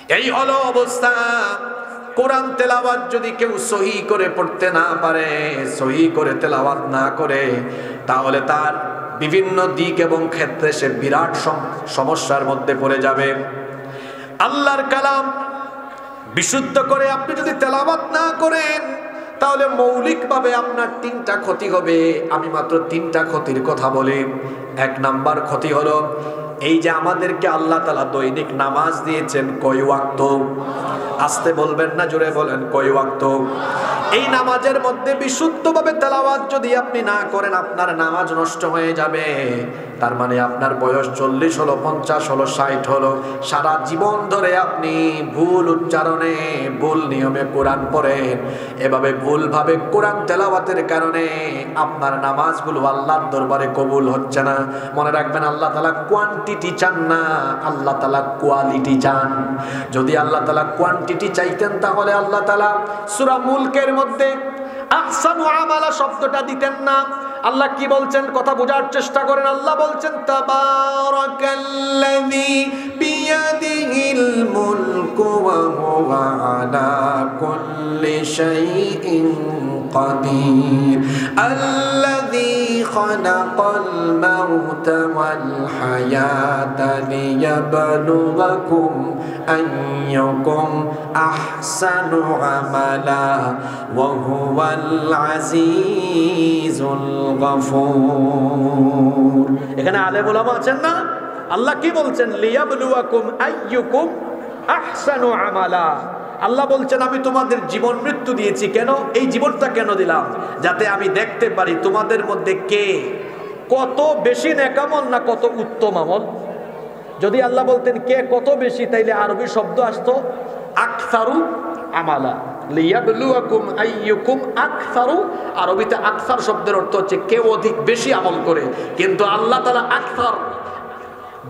এই হলো অবস্থা। কোরআন তেলাওয়াত যদি কেউ সহি করে পড়তে না পারে, সহি করে তেলাওয়াত না করে, তাহলে তার বিভিন্ন দিক এবং ক্ষেত্রে সে বিরাট সমস্যার মধ্যে পড়ে যাবে। আল্লাহর কালাম বিশুদ্ধ করে আপনি যদি তেলাওয়াত না করেন, তাহলে মৌলিকভাবে আপনার তিনটা ক্ষতি হবে। আমি মাত্র তিনটা ক্ষতির কথা বলি। এক নাম্বার ক্ষতি হলো, এই যে আমাদেরকে আল্লাহ তাআলা দৈনিক নামাজ দিয়েছেন কয় ওয়াক্ত? আস্তে বলবেন না, জোরে বলেন, কয় ওয়াক্ত? এই নামাজের মধ্যে বিশুদ্ধভাবে তেলাওয়াত যদি আপনি না করেন, আপনার নামাজ নষ্ট হয়ে যাবে। তার মানে আপনার বয়স 40 হলো, 50 হলো, 60 হলো, সারা জীবন ধরে আপনি ভুল উচ্চারণে, ভুল নিয়মে কোরআন পড়েন। এভাবে ভুলভাবে কোরআন তেলাওয়াতের কারণে আপনার নামাজগুলো আল্লাহর দরবারে কবুল হচ্ছে না। মনে রাখবেন, আল্লাহ তাআলা কোয়ান্টিটি চান না, আল্লাহ তাআলা কোয়ালিটি চান। যদি আল্লাহ তাআলা কোয়ান্টিটি চাইতেন, তাহলে আল্লাহ তাআলা সূরা মুলকের মধ্যে আহসানু আমালা শব্দটা দিতেন না। আল্লাহ কি বলছেন কথা বোঝার চেষ্টা করেন। আল্লাহ বলছেন তাবারাকাল্লাযী বিয়াদিহিল মুলকু ওয়া হুয়া আলা কুল্লি শাইইন কাদির আল্লাযী খালাকাল মাউতা ওয়াল হায়াতা লিয়াবলুয়াকুম আইয়ুকুম আহসানু আমালা ওয়া হুয়াল আজিজুল গফুর। এখানে আলেম উলামা আছেন না? আল্লাহ কি বলছেন? লিয়াবলুয়াকুম আইয়ুকুম আহসানু আমালা। আল্লাহ বলছেন আমি তোমাদের জীবন মৃত্যু দিয়েছি। কেন? এই জীবনটা কেন দিলাম? যাতে আমি দেখতে পারি তোমাদের মধ্যে কে কত বেশি নেকামল না কত উত্তম আমল। যদি আল্লাহ বলতেন কে কত বেশি, তাইলে আরবি শব্দ আসতো আকসারু আমালা। লিয়াবলুয়াকুম আইয়ুকুম আকসারু, আরবিতে আকসার শব্দের অর্থ হচ্ছে কেউ অধিক বেশি আমল করে। কিন্তু আল্লাহ তাআলা আকসার,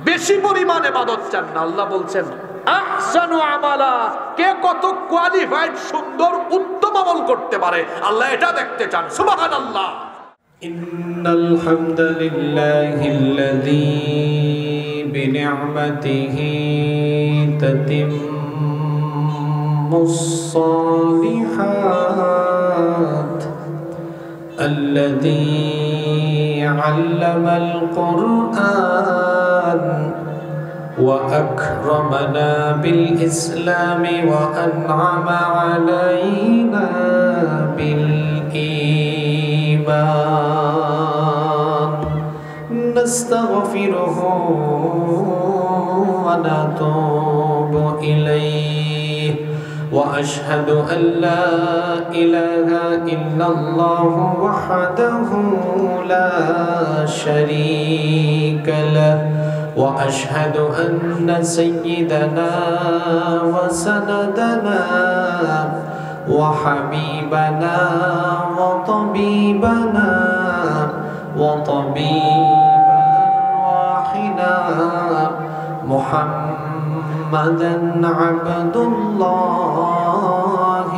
বেশি পরিমাণে ইবাদত চান না। আল্লাহ বলছেন আহসানু আমালা, কে কত কোয়ালিফাইড, সুন্দর, উত্তম আমল করতে পারে, আল্লাহ এটা দেখতে চান। সুবহানাল্লাহ। ইন্নাল হামদালিল্লাহিল্লাযী বিনি'মাতিহি তাতিম্মুস সালিহাত আল্লাযী আল্লামাল কুরআন وأكرمنا بالإسلام وأنعم علينا بالإيمان نستغفره ونتوب إليه وأشهد أن لا إله إلا الله وحده لا شريك له وأشهد أن سيدنا وسندنا وحبيبنا وطبيبنا وطبيب أرواحنا محمدا عبد الله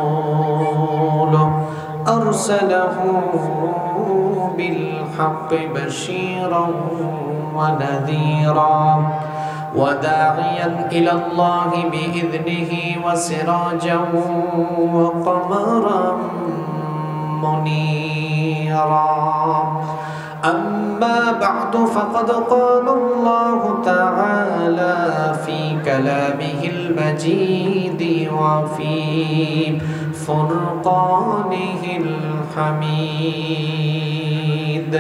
ورسوله أرسله بالحق بشيرا ونذيرا وداعيا إلى الله بإذنه وسراجا وقمرا منيرا أما بعد فقد قال الله تعالى في كلامه المجيد وفي فرقانه الحميد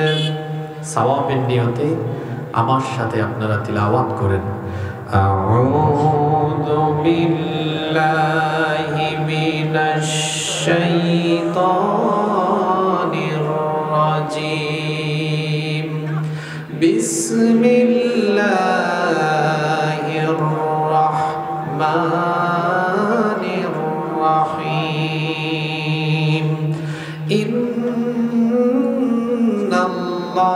সওয়াবের নিয়তে আমার সাথে আপনারা তিলাওয়াত করেন। আউযু বিল্লাহি মিনাশ শাইতানির রাজীম বিসমিল্লাহির রাহমানির রাহিম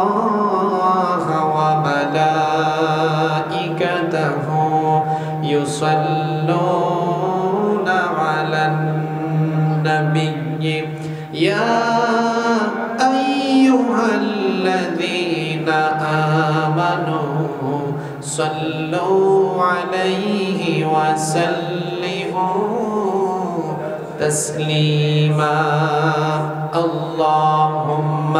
ইন্নাল্লাহা ওয়া মালাইকাতাহু ইউসাল্লুনা আলান নাবিয়্যি ইয়া আইয়ুহাল্লাযীনা আমানু সাল্লু আলাইহি وسلموا تسليما اللهم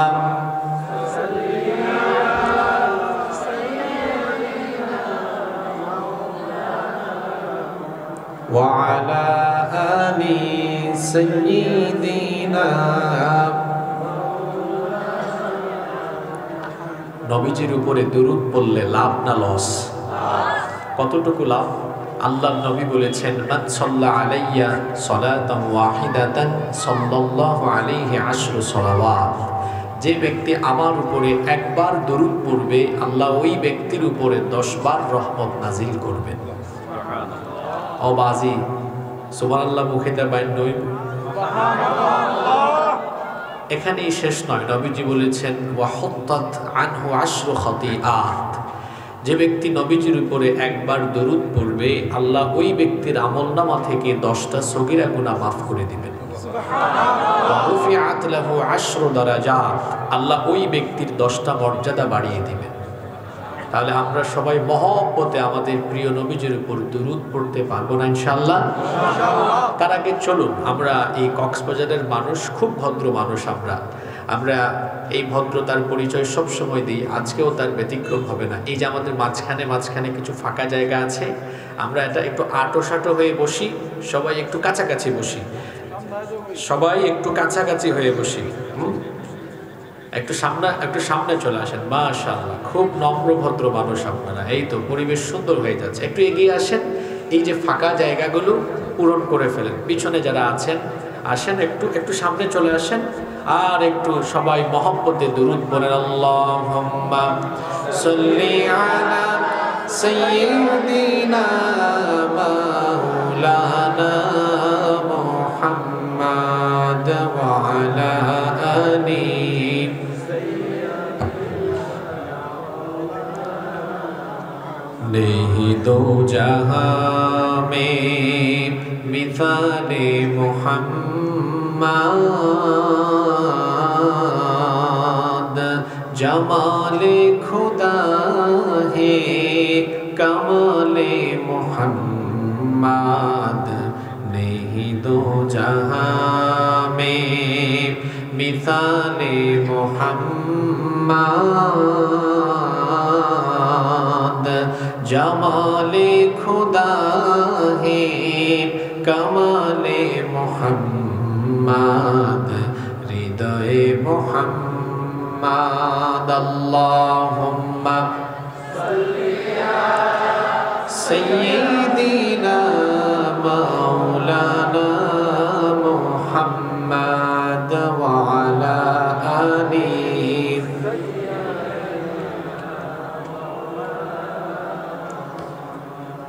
وعلى آل سيدنا নবীজির উপরে দুরূদ পড়লে লাভ না লস? কতটুকু লাভ? আল্লাহর নবী বলেছেন, মান সাল্লা আলাইয়া সালাতান ওয়াহিদাতান সাল্লাল্লাহু আলাইহি আশরু সালাওয়াত। যে ব্যক্তি আমার উপরে একবার দরুদ পড়বে, আল্লাহ ওই ব্যক্তির উপরে 10 বার রহমত নাজিল করবেন। ও বাজি, সুবহানাল্লাহ মুখেতে বাইন নই। এখানেই শেষ নয়, নবীজি বলেছেন ওয়া হুত্তাত আনহু আশরু খাতিআত। যে ব্যক্তি নবীজির উপরে একবার দরুদ পড়বে, আল্লাহ ওই ব্যক্তির আমলনামা থেকে 10টা সগীরা গুনাহ মাফ করে দিবেন। ওয়া রুফিআত লাহু আশরু দারাজাত, আল্লাহ ওই ব্যক্তির 10টা মর্যাদা বাড়িয়ে দিবেন। তাহলে আমরা সবাই মহব্বতে আমাদের প্রিয় নবীজির উপর দরুদ পড়তে পারবো না ইনশাআল্লাহ? তার আগে চলুন, আমরা এই কক্সবাজারের মানুষ খুব ভদ্র মানুষ, আমরা এই ভদ্রতার পরিচয় সব সময় দিই, আজকেও তার ব্যতিক্রম হবে না। এই যে আমাদের মাঝখানে কিছু ফাঁকা জায়গা আছে, আমরা এটা একটু আঁটো হয়ে বসি, সবাই একটু কাছাকাছি বসি, হয়ে বসি। একটু সামনে চলে আসেন। মাশাআল্লাহ, খুব নম্র ভদ্র মানুষ আপনারা। এই তো পরিবেশ সুন্দর হয়ে যাচ্ছে, একটু এগিয়ে আসেন, এই যে ফাঁকা জায়গাগুলো পূরণ করে ফেলেন। পিছনে যারা আছেন আসেন, একটু সামনে চলে আসেন, আর একটু সবাই মহব্বতে দুরূদ পড়েন। আল্লাহুম্মা সাল্লি আলা সাইয়্যিদিনা মাওলানা মুহাম্মাদ ওয়া আলা আলি नहीं दो जहां में मिसाले मुहम्मद जमाले खुदा है कमाले मुहम्मद नहीं दो जहां में मिसाले मुहम्मद जमाले खुदा है कमाले मुहम्मद हृदय मुहम्मद अल्लाहुम्मा सय्यिदिना मौलाना मुहम्मद व अला आली।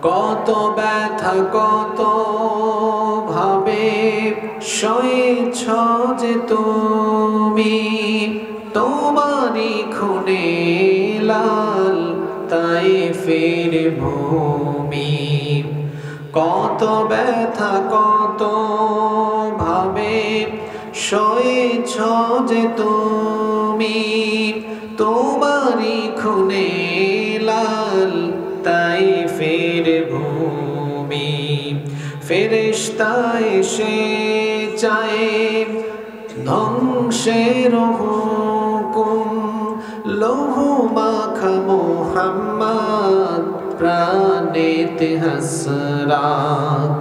কত ব্যথা কত ভাবে সয়েছ যে তুমি, তোমারই খুনে লাল তায়েফের ভূমি। কত ব্যথা কত ভাবে সয়েছ যে তুমি, তোমারই খুনে লাল তায়েফের ভূমি। ফেরেশতা এসে চায় ধ্বংসের হুকুম, লৌহ মাখা মুহাম্মদ প্রাণেতে হাসরাত।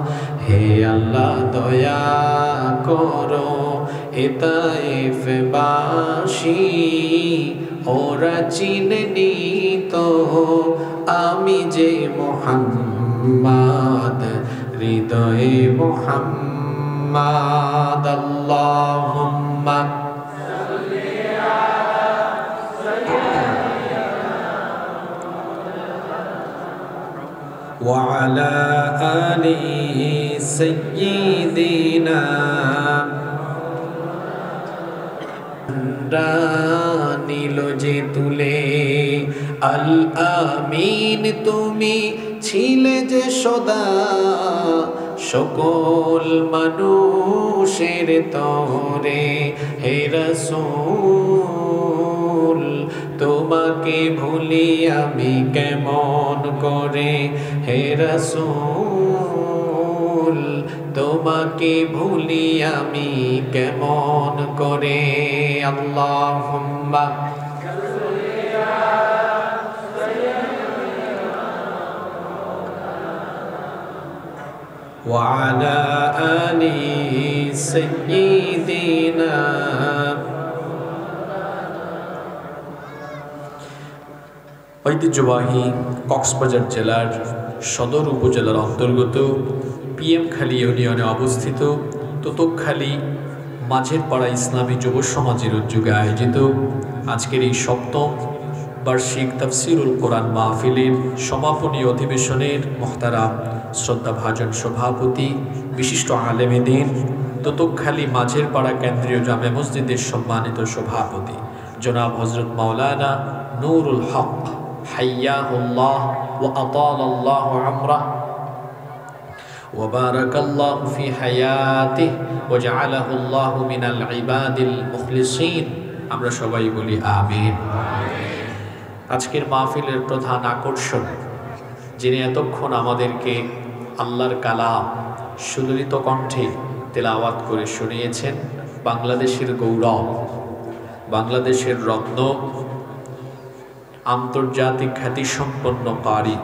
হে আল্লাহ দয়া করো এ তায়েফবাসী, ওরা চিনেনি তো আমি যে মুহাম্মদ, হৃদয়ে মুহাম্মদ। আল্লাহুম্মা সাল্লি আলা সাইয়্যিদিনা ওয়া আলা আলি সাইয়্যিদিনা। নিল যে তুলে আল আমিন, তুমি ছিলে যে সদা সকল মানুষের তরে। হে রাসূল তোমাকে ভুলি আমি কেমন করে হে রাসূল তোমাকে ভুলি আমি কেমন করে আল্লাহুম্মা وعلى آل سيدنا ঐতিহ্যবাহী কক্সবাজার জেলার সদর উপজেলার অন্তর্গত পিএমখালী ইউনিয়নে অবস্থিত তোতকখালী মাঝের পাড়া ইসলামী যুব সমাজের উদ্যোগে আয়োজিত আজকের এই সপ্তম বার্ষিক তাফসিরুল কোরআন মাহফিলের সমাপনী অধিবেশনের মোহতারাম শ্রদ্ধাভাজন সভাপতি বিশিষ্ট আলেমে দ্বীন তোতকখালী মাঝের পাড়া কেন্দ্রীয় জামে মসজিদের সম্মানিত সভাপতি জনাব হযরত মাওলানা নূরুল হক হাইয়াহুল্লাহ ওয়া আতালাল্লাহু আমরাহ ওয়া বারাকাল্লাহু ফি হায়াতিহি ওয়া জাআলাহুল্লাহু মিনাল ইবাদিল মুখলিসিন। আমরা সবাই বলি আমিন। আজকের মাহফিলের প্রধান আকর্ষণ যিনি এতক্ষণ আমাদেরকে আল্লাহর কালাম সুললিত কণ্ঠে তেলাওয়াত করে শুনিয়েছেন, বাংলাদেশের গৌরব, বাংলাদেশের রত্ন, আন্তর্জাতিক খ্যাতিসম্পন্ন কারি,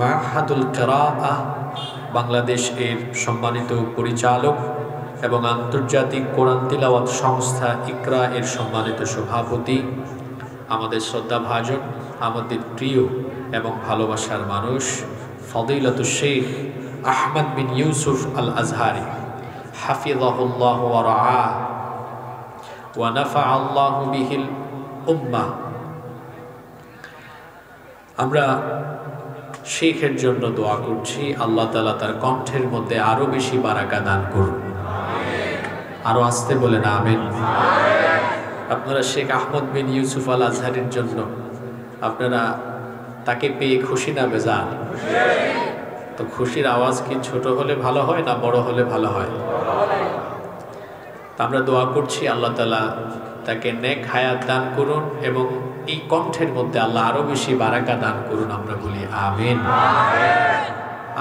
মাহাদুল কিরাআহ বাংলাদেশ এর সম্মানিত পরিচালক এবং আন্তর্জাতিক কোরআন তিলাওয়াত সংস্থা ইকরা এর সম্মানিত সভাপতি, আমাদের শ্রদ্ধাভাজন, আমাদের প্রিয় এবং ভালোবাসার মানুষ ফদিলাতুশ শেখ আহমদ বিন ইউসুফ আল আজহারি হাফিজাহুল্লাহ ওয়া রাআহ ওয়া নাফাআল্লাহু বিহিল উম্মাহ। আমরা শেখের জন্য দোয়া করছি, আল্লাহ তাআলা তার কণ্ঠের মধ্যে আরো বেশি বারাকা দান করুন। আরো আসতে বলেন আমিন। আপনারা শেখ আহমদ বিন ইউসুফ আল আজহারির জন্য আপনারা তাকে পেয়ে খুশি না বেজার? তো খুশির আওয়াজ কি ছোট হলে ভালো হয় না বড় হলে ভালো হয়? আমরা দোয়া করছি আল্লাহ তাআলা তাকে নেক হায়াত দান করুন এবং এই কণ্ঠের মধ্যে আল্লাহ আরো বেশি বারাকা দান করুন। আমরা বলি আমিন।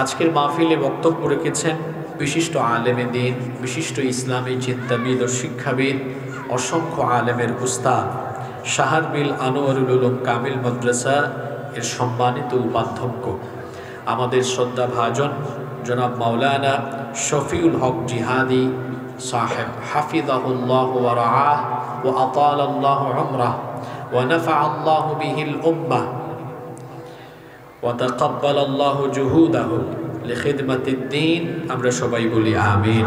আজকের মাহফিলে বক্তব্য রেখেছেন বিশিষ্ট আলেমে দ্বীন, বিশিষ্ট ইসলামী চিন্তাবিদ ও শিক্ষাবিদ, অসংখ্য আলেমের উস্তাদ, শাহরবিল আনোয়ারুল উলুম কামিল মাদ্রাসা এর সম্মানিত উপাধ্যক্ষ, আমাদের শ্রদ্ধাভাজন জনাব মাওলানা শফিউল হক জিহাদি সাহেব হাফিজাহুল্লাহু ওয়া রাআহ ওয়া আতালাল্লাহু উমরাহ ওয়া নাফাআল্লাহু বিহিল উম্মাহ ওয়া তাকাব্বালাল্লাহু জুহুদাহু লিখিদমাতিদ দ্বীন। আমরা সবাই বলি আমিন।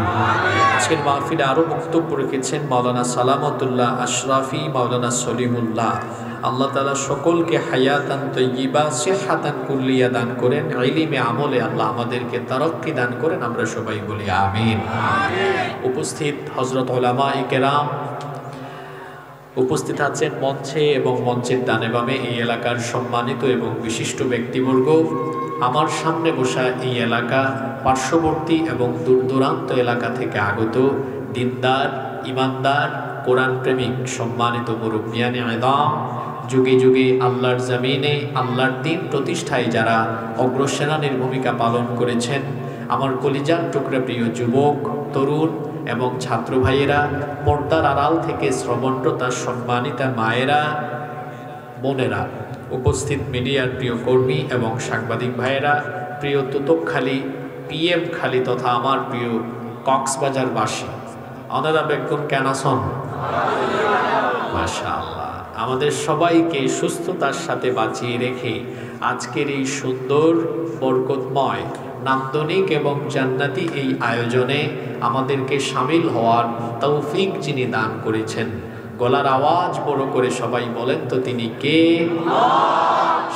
আজকের মাহফিলে আরো বক্তব্য রেখেছেন মাওলানা সালামতুল্লাহ আশরাফি, মাওলানা সলিমুল্লাহ। আল্লাহ তাআলা সকলকে হায়াতান তাইয়্যিবা সিহহাতান কুল্লিয়া দান করেন, ইলমে আমলে আল্লাহ আমাদেরকে তারাক্কি দান করেন। আমরা সবাই বলি আমিন। উপস্থিত হযরত উলামায়ে কেরাম, উপস্থিত আছেন মঞ্চে এবং মঞ্চের ডানে বামে এই এলাকার সম্মানিত এবং বিশিষ্ট ব্যক্তিবর্গ, আমার সামনে বসা এই এলাকা, পার্শ্ববর্তী এবং দূর দূরান্ত এলাকা থেকে আগত দিনদার, ইমানদার, কোরআন প্রেমিক সম্মানিত মুরব্বিয়ানে আযম, যুগে যুগে আল্লাহর জমিনে আল্লাহর দ্বীন প্রতিষ্ঠায় যারা অগ্রসেনানীর ভূমিকা পালন করেছেন, আমার কলিজার টুকরা প্রিয় যুবক, তরুণ এবং ছাত্র ভাইয়েরা, পর্দার আড়াল থেকে শ্রবণরতা সম্মানিতা মায়েরা, বোনেরা, উপস্থিত মিডিয়ার প্রিয় কর্মী এবং সাংবাদিক ভাইয়েরা, প্রিয় তোতকখালী পিএম খালী তথা আমার প্রিয় কক্সবাজারবাসী, অনারা বেগম কেন আছেন? মাশাআল্লাহ। আমাদের সবাইকে সুস্থতার সাথে বাঁচিয়ে রেখে আজকের এই সুন্দর বরকতময় নান্দনিক এবং জান্নাতি এই আয়োজনে আমাদেরকে শামিল হওয়ার তৌফিক যিনি দান করেছেন, গলার আওয়াজ বড় করে সবাই বলেন তো তিনি কে?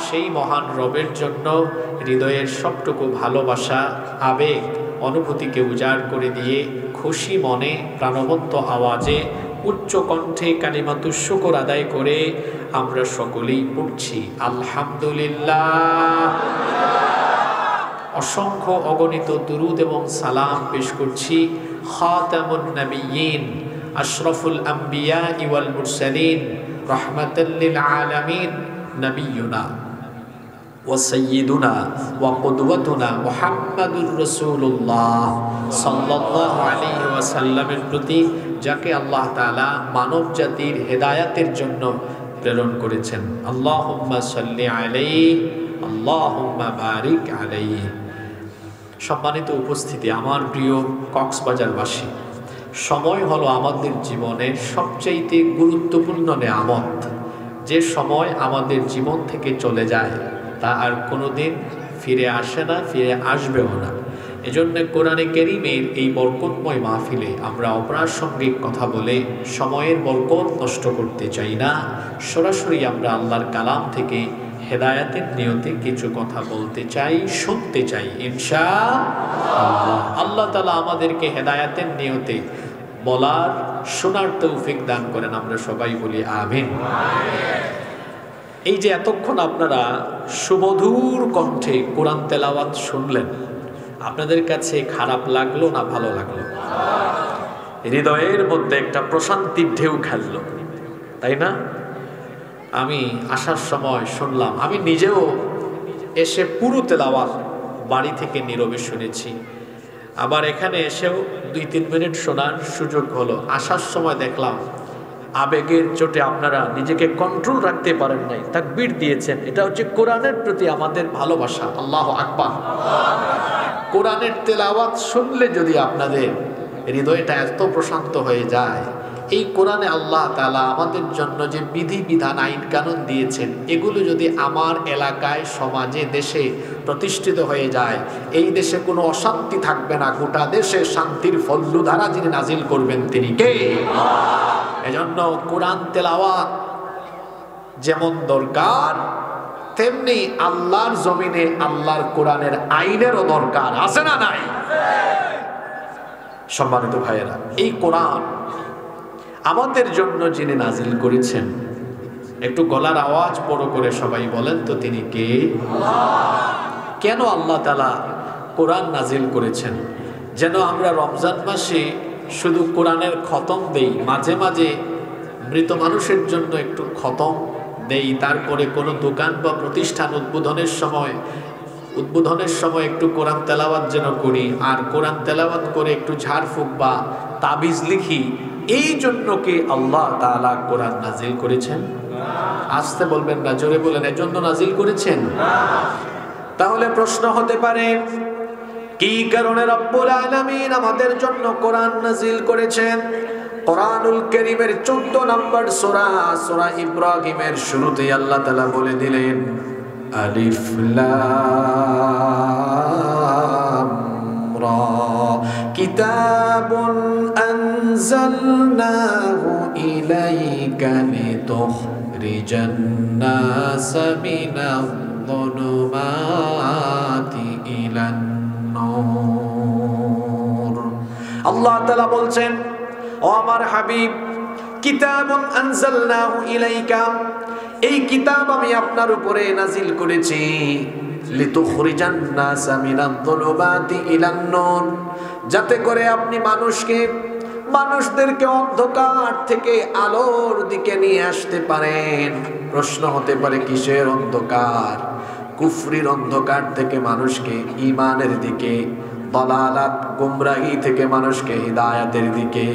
সেই মহান রবের জন্য হৃদয়ের সবটুকু ভালোবাসা, আবেগ, অনুভূতিকে উজাড় করে দিয়ে খুশি মনে প্রাণবন্ত আওয়াজে উচ্চ কণ্ঠে কালিমাতুশ শুকর আদায় করে আমরা সকলেই পড়ছি আলহামদুলিল্লাহ। অসংখ্য অগণিত দুরুদ এবং সালাম পেশ করছি খাতামুন নবিয়্যিন, আশরাফুল আম্বিয়া ওয়াল মুরসালিন, রাহমাতাল লিল আলামিন নবিয়ুনা ওয়া সাইয়্যিদুনা ওয়া কুদওয়াতুনা মুহাম্মাদুর রাসূলুল্লাহ সাল্লাল্লাহু আলাইহি ওয়াসাল্লামের প্রতি, যাকে আল্লাহ তাআলা মানব জাতির হেদায়েতের জন্য প্রেরণ করেছেন। আল্লাহুম্মা সাল্লি আলাইহি আল্লাহুম্মা বারিক আলাইহি। সম্মানিত উপস্থিতি, আমার প্রিয় কক্সবাজারবাসী, সময় হলো আমাদের জীবনের সবচেয়ে গুরুত্বপূর্ণ নেয়ামত। যে সময় আমাদের জীবন থেকে চলে যায় তা আর কোনোদিন ফিরে আসে না, ফিরে আসবেও না। এজন্য কোরআনে কারীমের এই বরকতময় মাহফিলে আমরা অপ্রাসঙ্গিক কথা বলে সময়ের বরকত নষ্ট করতে চাই না। সরাসরি আমরা আল্লাহর কালাম থেকে হেদায়েতের নিয়তে কিছু কথা বলতে চাই, শুনতে চাই ইনশাআল্লাহ। আল্লাহ তাআলা আমাদেরকে হেদায়েতের নিয়তে বলার, শোনার তৌফিক দান করেন। আমরা সবাই বলি আমিন। এই যে এতক্ষণ আপনারা সুমধুর কণ্ঠে কোরআন তেলাওয়াত শুনলেন, আপনাদের কাছে খারাপ লাগলো না ভালো লাগলো? হৃদয়ের মধ্যে একটা প্রশান্তির ঢেউ খেললো, তাই না? আমি আসার সময় শুনলাম, আমি নিজেও এসে পুরো তেলাওয়াত বাড়ি থেকে নীরবে শুনেছি, আবার এখানে এসেও 2-3 মিনিট শোনার সুযোগ হলো। আসার সময় দেখলাম আবেগের চোটে আপনারা নিজেকে কন্ট্রোল রাখতে পারেন নাই, তাকবীর দিয়েছেন। এটা হচ্ছে কোরআনের প্রতি আমাদের ভালোবাসা। আল্লাহু আকবার। কোরআনের তেলাওয়াত শুনলে যদি আপনাদের হৃদয়টা এত প্রশান্ত হয়ে যায়, এই কোরআনে আল্লাহ তাআলা আমাদের জন্য যে বিধি বিধান, আইন কানুন দিয়েছেন, এগুলো যদি আমার এলাকায়, সমাজে, দেশে প্রতিষ্ঠিত হয়ে যায়, এই দেশে কোনো অশান্তি থাকবে না। গোটা দেশে শান্তির ফল্লুধারা যিনি নাজিল করবেন তিনি কে? এজন্য কোরআন তেলাওয়াত যেমন দরকার, তেমনি আল্লাহর জমিনে আল্লাহর কোরআনের আইনেরও দরকার আছে না নাই? সম্মানিত ভাইয়েরা, এই কোরআন আমাদের জন্য যিনি নাজিল করেছেন, একটু গলার আওয়াজ বড় করে সবাই বলেন তো তিনি কে? কেন আল্লাহ তাআলা কোরআন নাজিল করেছেন? যেন আমরা রমজান মাসে শুধু কোরআনের খতম দেই, মাঝে মাঝে মৃত মানুষের জন্য একটু খতম দেই, তারপরে কোনো দোকান বা প্রতিষ্ঠান উদ্বোধনের সময় একটু কোরআন তেলাওয়াত যেন করি, আর কোরআন তেলাওয়াত করে একটু ঝাড়ফুঁক বা তাবিজ লিখি। এই জন্য কি আল্লাহ তাআলা কোরআন নাজিল করেছেন? আসতে বলবেন না, জোরে বলেন, এজন্য নাজিল করেছেন। তাহলে প্রশ্ন হতে পারে, কি কারণে রব্বুল আলামিন আমাদের জন্য কোরআন নাজিল করেছেন? কোরআনুল কারীমের 14 নম্বর সূরা, সূরা ইব্রাহিমের শুরুতে আল্লাহ তাআলা বলে দিলেন, আলিফ লাম রা কিতাবুন আনজালনাহু ইলাইকা লিতুখরিজান নাসা মিনায-যুলুমাতি ইলান নূর। আল্লাহ তাআলা বলছেন, ও আমার হাবিব, কিতাবুন আনজালনাহু ইলাইকা, এই কিতাব আমি আপনার উপরে নাজিল করেছি, লিতুখরিজান নাসা মিনায-যুলুমাতি ইলান নূর, যাতে করে আপনি মানুষদেরকে অন্ধকার থেকে আলোর দিকে নিয়ে আসতে পারেন। প্রশ্ন হতে পারে, কিসের অন্ধকার? কুফরির অন্ধকার থেকে মানুষকে ঈমানের দিকে, দালালাত গুমরাহি থেকে মানুষকে হিদায়াতের দিকে,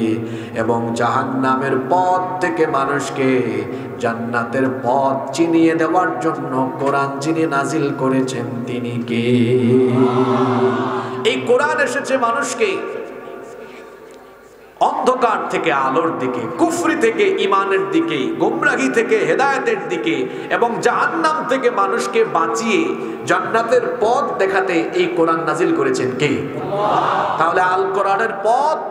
এবং জাহান্নামের পথ থেকে মানুষকে জান্নাতের পথ চিনিয়ে দেওয়ার জন্য কোরআন যিনি নাজিল করেছেন তিনি কে? এই কোরআন এসেছে মানুষকে অন্ধকার থেকে আলোর দিকে, কুফরি থেকে ঈমানের দিকে, গুমরাহি থেকে হেদায়েতের দিকে, এবং জাহান্নাম থেকে মানুষকে বাঁচিয়ে জান্নাতের পথ দেখাতে এই কোরআন নাজিল করেছেন কে? তাহলে আল কোরআনের পথ,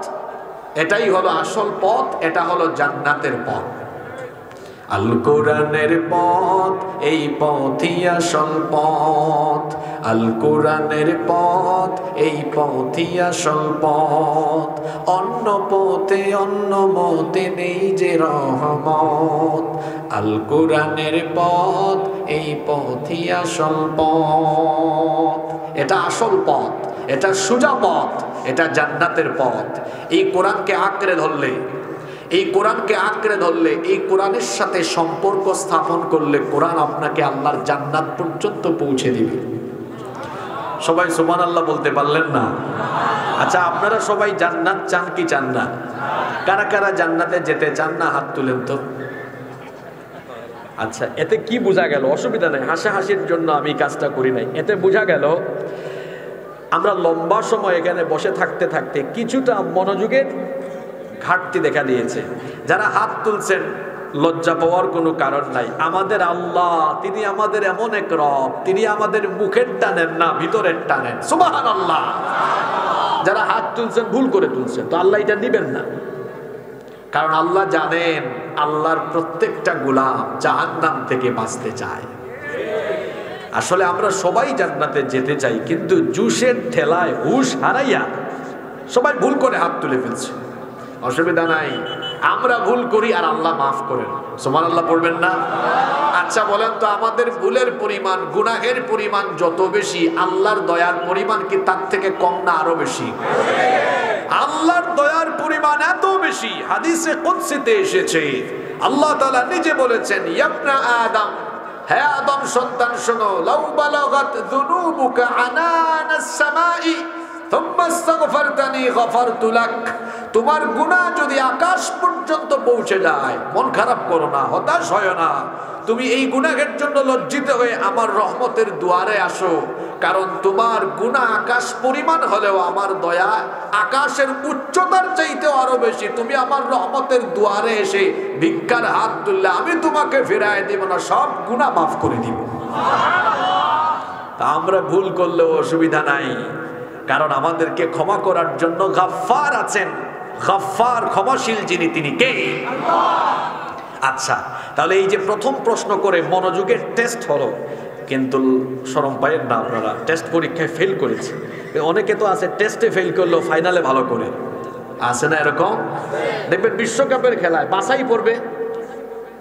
এটাই হলো আসল পথ, এটা হলো জান্নাতের পথ। আল কোরআনের পথ, এই পথই আসল পথ। আল কোরআনের পথ, এই পথই আসল পথ। অন্য পথে অন্য মতে নেই যে রহমত। আল কোরআনের পথ, এই পথই আসল পথ। এটা আসল পথ, এটা সোজা পথ, এটা জান্নাতের পথ। এই কোরআনকে আঁকড়ে ধরলে, এই কোরআনকে আঁকড়ে ধরলে, এই কোরআনের সাথে সম্পর্ক স্থাপন করলে কোরআন আপনাকে আল্লাহর জান্নাত পর্যন্ত পৌঁছে দিবে। সবাই সুবহানাল্লাহ বলতে পারলেন না? আচ্ছা, আপনারা সবাই জান্নাত চান কি চান না? কারা কারা জান্নাতে যেতে চান না হাত তুলেন তো। আচ্ছা, এতে কি বোঝা গেল? অসুবিধা নেই, হাসাহাসির জন্য আমি কাজটা করি নাই। এতে বোঝা গেল আমরা লম্বা সময় এখানে বসে থাকতে থাকতে কিছুটা মনোযোগের ঘাটতি দেখা দিয়েছে। যারা হাত তুলছেন লজ্জা পাওয়ার কোনো কারণ নাই। আমাদের আল্লাহ, তিনি আমাদের এমন এক রব, তিনি আমাদের মুখের টানেন না, ভিতরের টানেন। সুবহানাল্লাহ। যারা হাত তুলছেন ভুল করে তুলছেন, তো আল্লাহ এটা নিবেন না। কারণ আল্লাহ জানেন আল্লাহর প্রত্যেকটা গোলাম জাহান্নাম থেকে বাঁচতে চায়। আসলে আমরা সবাই জান্নাতে যেতে চাই, কিন্তু জুসের ঠেলায় হুশ হারাইয়া সবাই ভুল করে হাত তুলে ফেলছে। অসুবিধা নাই, আমরা ভুল করি আর আল্লাহ মাফ করেন। সুবহানাল্লাহ পড়বেন না? আচ্ছা বলেন তো, আমাদের ভুলের পরিমাণ, গুনাহের পরিমাণ যত বেশি, আল্লাহর দয়ার পরিমাণ কি তার থেকে কম না আরো বেশি? আল্লাহর দয়ার পরিমাণ এত বেশি, হাদিসে কুদসিতে এসেছে আল্লাহ তাআলা নিজে বলেছেন, ইবনা আদম, হে আদম সন্তান শোনো, লাউ বালাগাত যুনুবুকা আনানাস সামাই থুম্মা আস্তাগফারতানি গফারতু লাক। তোমার গুনাহ যদি আকাশ পর্যন্ত পৌঁছে যায়, মন খারাপ করো না, হতাশ হয় না। তুমি এই গুনাহের জন্য লজ্জিত হয়ে আমার রহমতের দুয়ারে আসো, কারণ তোমার গুনাহ আকাশ পরিমাণ হলেও আমার দয়া আকাশের উচ্চতার চাইতেও আরো বেশি। তুমি আমার রহমতের দুয়ারে এসে ভিক্ষার হাত তুললে আমি তোমাকে ফিরায় দিব না, সব গুনাহ মাফ করে দিব। তা আমরা ভুল করলেও অসুবিধা নাই, কারণ আমাদেরকে ক্ষমা করার জন্য গাফফার আছেন। গাফফার, ক্ষমাশীল যিনি, তিনি কে? আচ্ছা, তাহলে এই যে প্রথম প্রশ্ন করে মনোযোগের টেস্ট হলো, কিন্তু শরম পাইয়েন না, আপনারা টেস্ট পরীক্ষায় ফেল করেছে। অনেকে তো আছে টেস্টে ফেল করলো ফাইনালে ভালো করে, আছে না এরকম? দেখবেন বিশ্বকাপের খেলায় বাছাই পড়বে,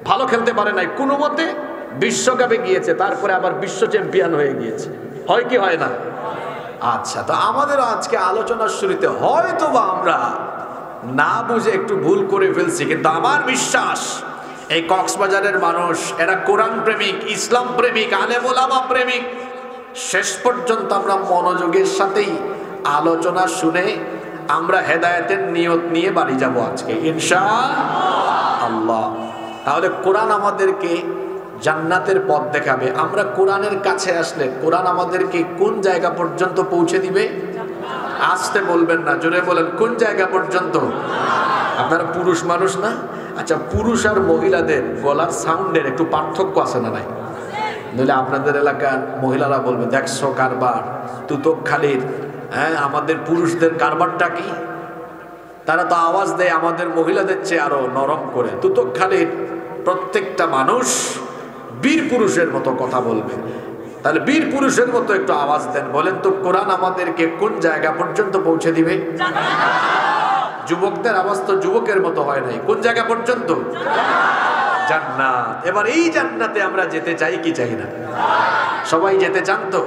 ভালো খেলতে পারে নাই, কোনো মতে বিশ্বকাপে গিয়েছে, তারপরে আবার বিশ্ব চ্যাম্পিয়ন হয়ে গিয়েছে। হয় কি হয় না? আচ্ছা, তো আমাদের আজকে আলোচনার শুরুতে হয়তো বা আমরা না বুঝে একটু ভুল করে ফেলছি, কিন্তু আমার বিশ্বাস এই কক্সবাজারের মানুষ, এরা কোরআন প্রেমিক, ইসলাম প্রেমিক, আলেম ওলামা প্রেমিক। শেষ পর্যন্ত আমরা মনোযোগের সাথেই আলোচনা শুনে আমরা হেদায়েতের নিয়ত নিয়ে বাড়ি যাব আজকে ইনশাআল্লাহ। তাহলে কোরআন আমাদেরকে জান্নাতের পথ দেখাবে। আমরা কোরআনের কাছে আসলে কোরআন আমাদেরকে কোন জায়গা পর্যন্ত পৌঁছে দিবে? আসতে বলবেন না, জোরে বলেন, কোন জায়গা পর্যন্ত? আপনারা পুরুষ মানুষ না? আচ্ছা, পুরুষ আর মহিলাদের গলার সাউন্ডের একটু পার্থক্য আছে না নাই? নইলে আপনাদের এলাকার মহিলারা বলবে, দেখছো কারবার তুতকখালির, হ্যাঁ আমাদের পুরুষদের কারবারটা কি? তারা তো আওয়াজ দেয় আমাদের মহিলাদের চেয়ে আরো নরম করে। তুতকখালির প্রত্যেকটা মানুষ বীর পুরুষের মতো কথা বলবে। তাহলে বীর পুরুষের মতো একটু আওয়াজ দেন, বলেন তো কোরআন আমাদেরকে কোন জায়গা পর্যন্ত পৌঁছে দিবে? যুবকদের আওয়াজ তো যুবকের মতো হয় নাই, কোন জায়গা পর্যন্ত? জান্নাত। এবার এই জান্নাতে আমরা যেতে চাই কি চাই না? সবাই যেতে চান তো?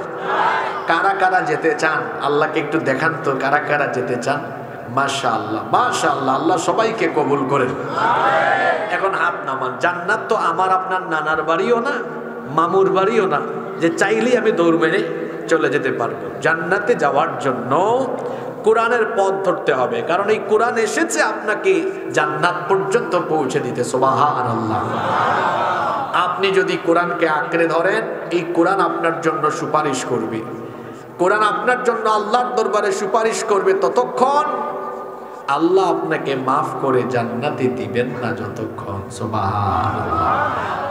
কারা কারা যেতে চান আল্লাহকে একটু দেখান তো, কারা কারা যেতে চান? মাশাআল্লাহ, মাশাআল্লাহ, আল্লাহ সবাইকে কবুল করেন। এখন হাত নামান। জান্নাত তো আমার আপনার নানার বাড়িও না, মামুর বাড়িও না যে চাইলেই আমি দৌড় মেরে চলে যেতে পারবো। জান্নাতে যাওয়ার জন্য কোরআনের পথ ধরতে হবে, কারণ এই কোরআন এসেছে আপনাকে জান্নাত পর্যন্ত পৌঁছে দিতে। সুবহানাল্লাহ। আপনি যদি কোরআনকে আঁকড়ে ধরেন, এই কোরআন আপনার জন্য সুপারিশ করবে। কোরআন আপনার জন্য আল্লাহর দরবারে সুপারিশ করবে ততক্ষণ আল্লাহ আপনাকে মাফ করে জান্নাতে দিবেন না যতক্ষণ। সুবহানাল্লাহ।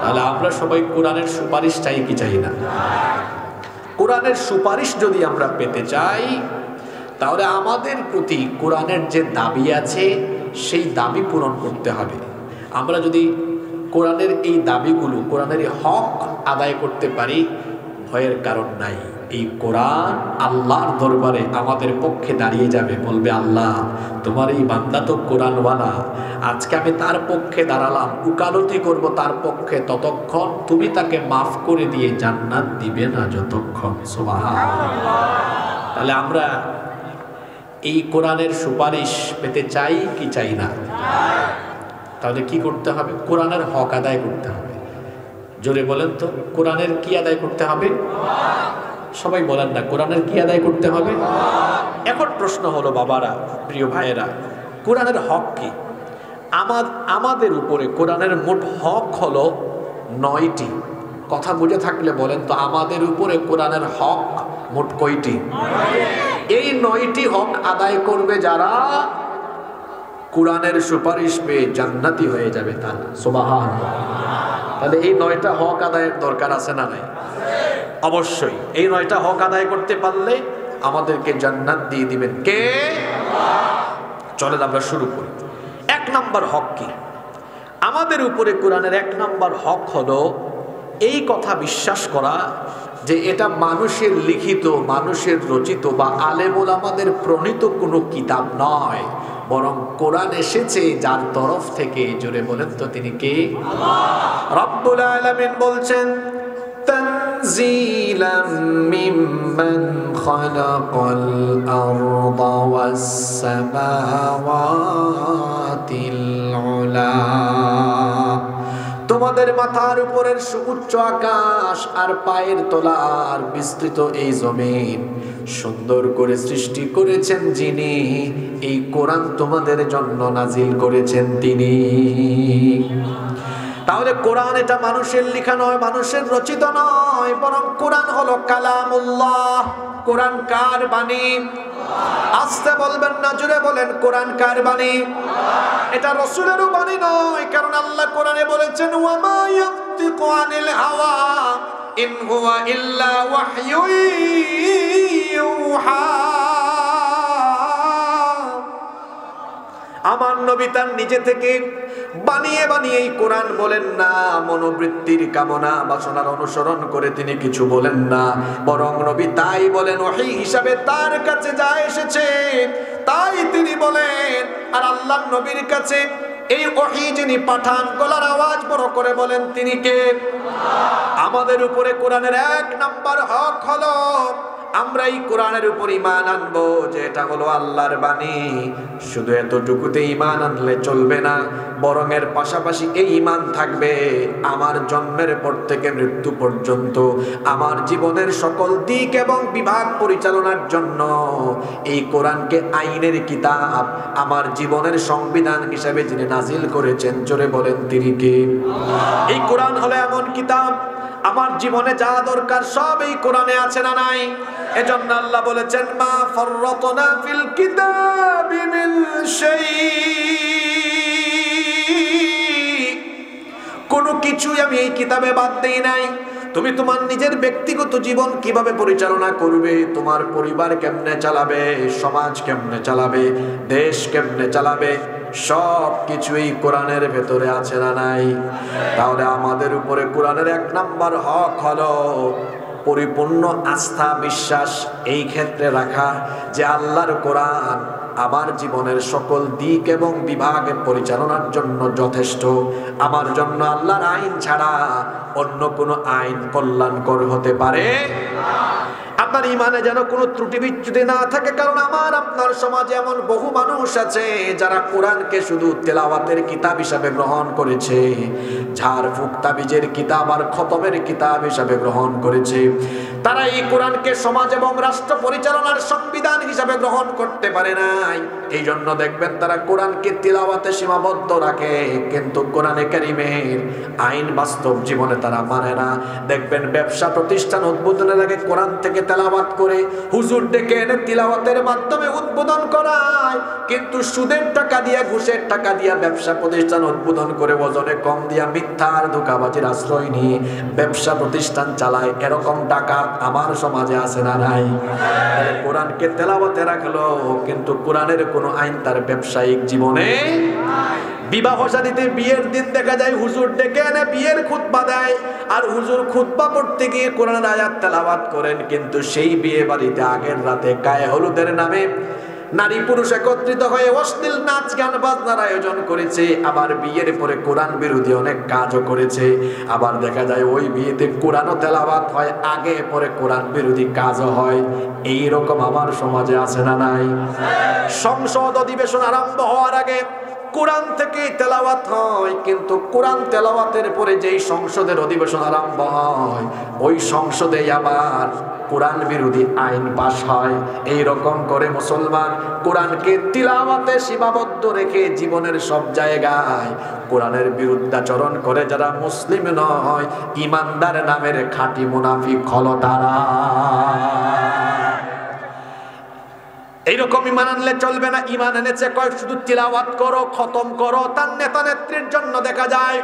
তাহলে আমরা সবাই কোরআনের সুপারিশ চাই কি চাই না? কোরআনের সুপারিশ যদি আমরা পেতে চাই, তাহলে আমাদের প্রতি কোরআনের যে দাবি আছে সেই দাবি পূরণ করতে হবে। আমরা যদি কোরআনের এই দাবিগুলো, কোরআনের হক আদায় করতে পারি, ভয়ের কারণ নাই। এই কোরআন আল্লাহর দরবারে আমাদের পক্ষে দাঁড়িয়ে যাবে, বলবে, আল্লাহ তোমার এই বান্দা তো কোরআনওয়ালা, আজকে আমি তার পক্ষে দাঁড়ালাম, উকালতি করব তার পক্ষে, ততক্ষণ তুমি তাকে মাফ করে দিয়ে জান্নাত দিবে না যতক্ষণ। সুবহানাল্লাহ। তাহলে আমরা এই কোরআনের সুপারিশ পেতে চাই কি চাই না? তাহলে কি করতে হবে? কোরআনের হক আদায় করতে হবে। জোরে বলেন তো, কোরআনের কি আদায় করতে হবে? সবাই বলেন না, কোরআনের কি আদায় করতে হবে? এখন প্রশ্ন হলো বাবারা, প্রিয় ভাইয়েরা, কোরআনের হক কি? আমাদের উপরে কোরআনের মোট হক হলো 9টি। কথা বুঝে থাকলে বলেন তো, আমাদের উপরে কোরআনের হক মোট কয়টি? এই 9টি হক আদায় করবে যারা, কোরআনের সুপারিশ পেয়ে জান্নাতি হয়ে যাবে তারা। সুবহানাল্লাহ। তাহলে এই 9টা হক আদায়ের দরকার আছে না নাই? অবশ্যই। এই 9টা হক আদায় করতে পারলে আমাদেরকে জান্নাত দিয়ে দিবেন কে? চলেন আমরা শুরু করি। 1 নম্বর হক কি? আমাদের উপরে কোরআনের 1 নম্বর হক হলো এই কথা বিশ্বাস করা যে এটা মানুষের লিখিত, মানুষের রচিত বা আলেম ওলামাদের প্রণীত কোনো কিতাব নয়, বরং কোরআন এসেছে যার তরফ থেকে। জোরে বলেন তো, তিনি কে? আল্লাহ রাব্বুল আলামিন বলছেন, তানজিলাম মিম্মান খালাকাল আরদা ওয়াস সামাওয়াতিল উলা। তোমাদের মাথার উপরের সুউচ্চ আকাশ আর পায়ের তলার বিস্তৃত এই জমিন সুন্দর করে সৃষ্টি করেছেন যিনি, এই কোরআন তোমাদের জন্য নাজিল করেছেন তিনি। তাহলে কোরআন এটা মানুষের লেখা নয়, মানুষের রচিত নয়, বরং কোরআন হলো কালামুল্লাহ। কোরআন কার বাণী? আস্তে বলবেন না, জোরে বলেন, কোরআন কার বাণী? এটা রাসূলেরও বাণী নয়, কারণ আল্লাহ কোরআনে বলেছেন, ওয়া মা ইয়ানতিকু আনিল হাওয়া ইন হুয়া ইল্লা ওয়াহয়ুন ইউহা। আমার নবী তার নিজে থেকে বানিয়ে বানিয়ে এই কোরআন বলেন না, মনোবৃত্তির কামনা বাসনার অনুসরণ করে তিনি কিছু বলেন না, বরং নবী তাই বলেন, ওহী হিসাবে তার কাছে যা এসেছে তাই তিনি বলেন। আর আল্লাহ নবীর কাছে এই ওহী যিনি পাঠান, গলার আওয়াজ বড় করে বলেন, তিনি কে? আমাদের উপরে কোরআনের 1 নম্বর হক হলো আমরা এই কোরআনের উপর ঈমান আনবো যে এটা হলো আল্লাহর বাণী। শুধু এতটুকুতে ঈমান আনলে চলবে না, বরং এর পাশাপাশি এই ঈমান থাকবে আমার জন্মের পর থেকে মৃত্যু পর্যন্ত আমার জীবনের সকল দিক এবং বিভাগ পরিচালনার জন্য এই কোরআনকে আইনের কিতাব, আমার জীবনের সংবিধান হিসেবে যিনি নাজিল করেছেন, জোরে বলেন, তিনি কে? এই কোরআন হলো এমন কিতাব, আমার জীবনে যা দরকার সব এই কোরআনে আছে না নাই? এজন্য আল্লাহ বলেছেন, মা ফাররাতনা ফিল কিতাবি মিন শাই। কোনো কিছুই আমি এই কিতাবে বাদ দেই নাই। তুমি তোমার নিজের ব্যক্তিগত জীবন কিভাবে পরিচালনা করবে, তোমার পরিবার কেমনে চালাবে, সমাজ কেমনে চালাবে, দেশ কেমনে চালাবে, সব কিছুই কোরআনের ভেতরে আছে না নাই? তাহলে আমাদের উপরে কোরআনের 1 নম্বর হক হলো পরিপূর্ণ আস্থা বিশ্বাস এই ক্ষেত্রে রাখা যে আল্লাহর কোরআন আমার জীবনের সকল দিক এবং বিভাগে পরিচালনার জন্য যথেষ্ট। আমার জন্য আল্লাহর আইন ছাড়া অন্য কোনো আইন কল্যাণকর হতে পারে না। আপনার ইমানে যেন কোনো ত্রুটি বিচ্যুতি না থাকে, কারণ আমার আপনার সমাজে এমন বহু মানুষ আছে যারা কোরআনকে শুধু তেলাওয়াতের কিতাব হিসাবে গ্রহণ করেছে, ঝাড়ফুঁক তাবিজের কিতাব আর খতমের কিতাব হিসাবে গ্রহণ করেছে। তারা এই কোরআনকে সমাজ এবং রাষ্ট্র পরিচালনার সংবিধান হিসাবে গ্রহণ করতে পারে নাই। এই জন্য দেখবেন তারা কোরআনকে তিলাওয়াতে সীমাবদ্ধ রাখে, কিন্তু কোরআনে কারীমের আইন বাস্তব জীবনে তারা মানে না। দেখবেন ব্যবসা প্রতিষ্ঠান উদ্বোধনের আগে কোরআন থেকে তেলাওয়াত করে হুজুর ডেকে এনে তিলাওয়াতের মাধ্যমে উদ্বোধন করায়, কিন্তু সুদের টাকা দিয়া, ঘুষের টাকা দিয়া ব্যবসা প্রতিষ্ঠান উদ্বোধন করে ওজনে কম দিয়া মিথ্যার ধোঁকাবাজির আশ্রয় নিয়ে ব্যবসা প্রতিষ্ঠান চালায়। এরকম টাকা আমার সমাজে আছে না নাই? কোরআনকে তেলাওয়াতে রাখলো, কিন্তু কোরআনের কোনো আইন তার ব্যবসায়িক জীবনে। বিবাহ শাদীতে বিয়ের দিন দেখা যায় হুজুর ডেকে এনে বিয়ের খুতবা দেয়, আর হুজুর খুতবা পড়তে গিয়ে কোরআনের আয়াত তেলাওয়াত করেন, কিন্তু সেই বিয়ে বাড়িতে আগের রাতে গায়ে হলুদের নামে নারী পুরুষ একত্রিত হয়ে অশ্লীল নাচ গান বাজনার আয়োজন করেছে, আবার বিয়ের পরে কোরআন বিরোধী অনেক কাজও করেছে। আবার দেখা যায় ওই বিয়েতে কোরআনও তেলাওয়াত হয়, আগে পরে কোরআন বিরোধী কাজও হয়। এই রকম আমার সমাজে আছে না নাই? সংসদ অধিবেশন আরম্ভ হওয়ার আগে কোরআন থেকে তেলাওয়াত হয়, কিন্তু কোরআন তেলাওয়াতের পরে যেই সংসদের অধিবেশন আরম্ভ হয় ওই সংসদে আবার কোরআন বিরোধী আইন পাশ হয়। এই রকম করে মুসলমান কোরআনকে তিলাওয়াতে সীমাবদ্ধ রেখে জীবনের সব জায়গায় কোরআনের বিরুদ্ধাচরণ করে যারা মুসলিম নয়, ইমানদার নামের খাঁটি মুনাফিক হলো তারা। এইরকম ইমান আনলে চলবে না। ইমান এনেছে কয় শুধু তিলাওয়াত করো, খতম করো। তার নেতা নেত্রীর জন্য দেখা যায়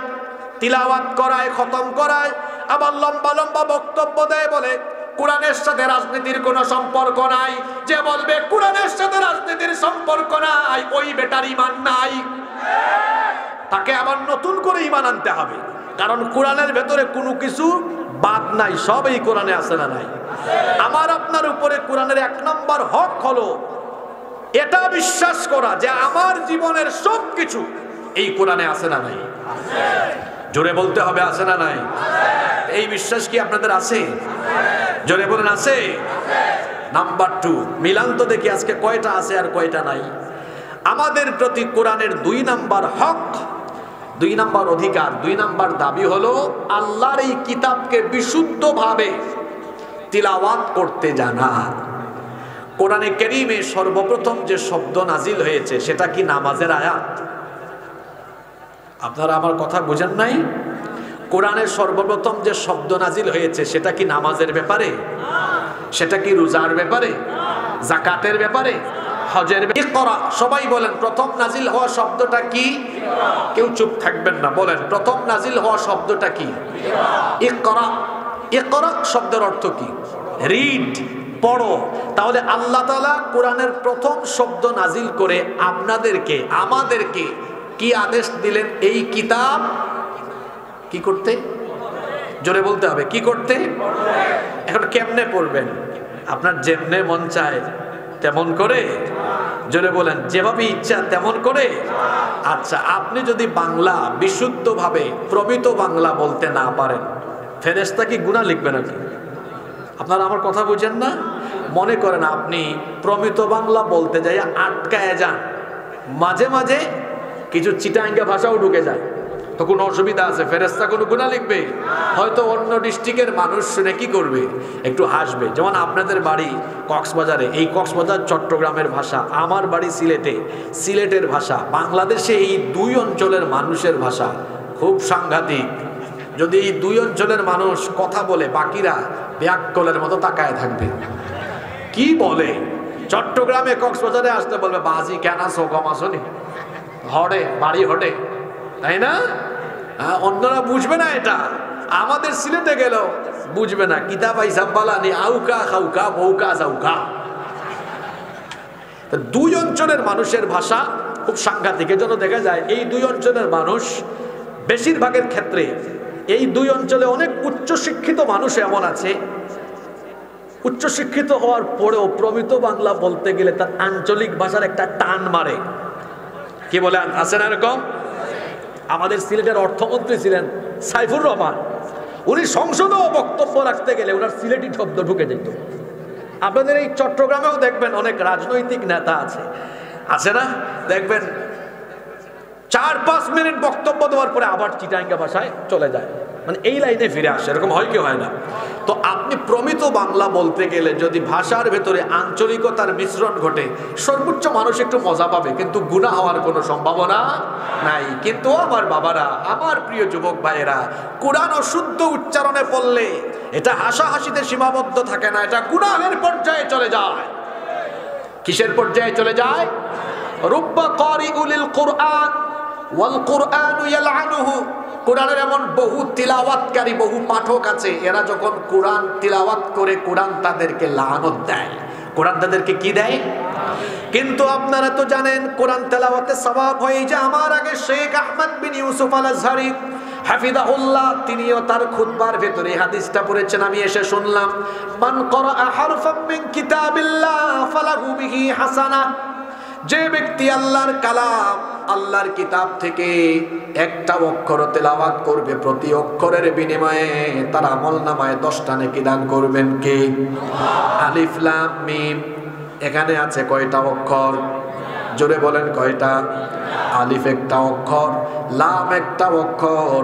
তিলাওয়াত করায়, খতম করায়, আবার লম্বা লম্বা বক্তব্য দেয়, বলে কোরআনের সাথে রাজনীতির কোনো সম্পর্ক নাই। যে বলবে কোরআনের সাথে রাজনীতির সম্পর্ক নাই, ওই বেটার ইমান নাই। তাকে আবার নতুন করে ইমান আনতে হবে, কারণ কোরআনের ভেতরে কোনো কিছু বাদ নাই, সব এই কোরআনে আছে না নাই? আমার আপনার উপরে কোরআনের 1 নম্বর হক হলো এটা বিশ্বাস করা যে আমার জীবনের সব কিছু এই কোরআনে আছে না নাই? জোরে বলতে হবে আছে না নাই? এই বিশ্বাস কি আপনাদের আছে? জোরে বলেন আছে? নাম্বার 2, মিলান তো দেখি আজকে কয়টা আছে আর কয়টা নাই। আমাদের প্রতি কোরআনের 2 নম্বর হক, 2 নম্বর অধিকার, 2 নম্বর দাবি হলো আল্লাহর এই কিতাবকে বিশুদ্ধভাবে তিলাওয়াত করতে জানা। কোরআনে কারীমে সর্বপ্রথম যে শব্দ নাজিল হয়েছে সেটা কি নামাজের আয়াত? আপনারা আমার কথা বুঝেন নাই? কোরআনের সর্বপ্রথম যে শব্দ নাজিল হয়েছে সেটা কি নামাজের ব্যাপারে? সেটা কি রোজার ব্যাপারে? যাকাতের ব্যাপারে? হজের ব্যাপারে? ইকরা, সবাই বলেন প্রথম নাজিল হওয়া শব্দটা কি? কেউ চুপ থাকবেন না, বলেন প্রথম নাজিল হওয়া শব্দটা কি? ইকরা। ইকরা শব্দের অর্থ কি? রিড, পড়ো। তাহলে আল্লাহ তাআলা কোরআনের প্রথম শব্দ নাজিল করে আপনাদেরকে, আমাদেরকে কি আদেশ দিলেন? এই কিতাব কি করতে? জোরে বলতে হবে, কি করতে? এখন কেমনে পড়বেন? আপনার যেমনে মন চায় তেমন করে? জোরে বলেন, যেভাবে ইচ্ছা তেমন করে? আচ্ছা, আপনি যদি বাংলা বিশুদ্ধভাবে প্রমিত বাংলা বলতে না পারেন, ফেরেশতা কি গুনাহ লিখবে নাকি? আপনারা আমার কথা বুঝেন না? মনে করেন আপনি প্রমিত বাংলা বলতে যাই আটকায় যান, মাঝে মাঝে কিছু চিটাঙ্গা ভাষাও ঢুকে যায়, তো কোনো অসুবিধা আছে? ফেরেশতা কোনো গুনাহ লিখবে? হয়তো অন্য ডিস্ট্রিক্টের মানুষ শুনে কি করবে? একটু হাসবে। যেমন আপনাদের বাড়ি কক্সবাজারে, এই কক্সবাজার চট্টগ্রামের ভাষা, আমার বাড়ি সিলেটে, সিলেটের ভাষা, বাংলাদেশে এই 2 অঞ্চলের মানুষের ভাষা খুব সাংঘাতিক। যদি এই 2 অঞ্চলের মানুষ কথা বলে, বাকিরা ব্যাককলের মতো তাকায় থাকবে, কি বলে? চট্টগ্রামে কক্সবাজারে আসতে বলবে বাজি কেন আছো, কম আসনি, হড়ে বাড়ি হটে, তাই না? অন্যরা বুঝবে না এটা। আমাদের সিলেটে গেল বুঝবে না, কিতাব হিসাব বালানি আউকা খাউকা বউকা যাউকা। 2 অঞ্চলের মানুষের ভাষা খুব সাংঘাতিক। এজন্য দেখা যায় এই 2 অঞ্চলের মানুষ বেশিরভাগের ক্ষেত্রে, এই 2 অঞ্চলে অনেক উচ্চশিক্ষিত মানুষ এমন আছে, উচ্চশিক্ষিত হওয়ার পরেও প্রমিত বাংলা বলতে গেলে তার আঞ্চলিক ভাষার একটা টান মারে। কি বলেন, আছে না এরকম? আমাদের সিলেটের অর্থমন্ত্রী ছিলেন সাইফুর রহমান, উনি সংসদেও বক্তব্য রাখতে গেলে ওনার সিলেটি শব্দ ঢুকে যেত। আপনাদের এই চট্টগ্রামেও দেখবেন অনেক রাজনৈতিক নেতা আছে, আছে না? দেখবেন 4-5 মিনিট বক্তব্য দেওয়ার পরে আবার চিটাঙ্গা ভাষায় চলে যায়, মানে এই লাইনে ফিরে আসে। এরকম হয় কি হয় না? তো আপনি প্রমিত বাংলা বলতে গেলে যদি ভাষার ভেতরে আঞ্চলিকতার মিশ্রণ ঘটে, সর্বোচ্চ মানুষ একটু মজা পাবে, কিন্তু গুনাহ হওয়ার কোনো সম্ভাবনা নাই। কিন্তু আমার বাবারা, আমার প্রিয় যুবক ভাইয়েরা, কোরআন অশুদ্ধ উচ্চারণে পড়লে এটা হাসাহাসিতে সীমাবদ্ধ থাকে না, এটা গুনাহের পর্যায়ে চলে যায়। কিসের পর্যায়ে চলে যায়? রুব্বা কারিউল কুরআন ওয়াল কুরআনু ইয়ালআনুহু। কোরআনের এমন বহু তিলাওয়াতকারী, বহু পাঠক আছে, এরা যখন কোরআন তিলাওয়াত করে কোরআন তাদেরকে লানত দেয়। কোরআন তাদেরকে কি দেয়? কিন্তু আপনারা তো জানেন কোরআন তেলাওয়াতে সওয়াব হয়। যে আমার আগে শেখ আহমদ বিন ইউসুফ আল আজহারি হাফিজাহুল্লাহ, তিনিও তার খুতবার ভেতরে হাদিসটা পড়েছেন, আমি এসে শুনলাম, মান ক্বারাআ হারফাম মিন কিতাবিল্লাহ ফালাহু বিহি হাসানাহ। যে ব্যক্তি আল্লাহর কালাম, আল্লাহর কিতাব থেকে একটা অক্ষর তেলাওয়াত করবে, প্রতি অক্ষরের বিনিময়ে তার আমলনামায় 10টা নেকি দান করবেন কে? আলিফ লাম মিম। এখানে আছে কয়টা অক্ষর? জোরে বলেন কয়টা? আলিফ একটা অক্ষর, লাম একটা অক্ষর,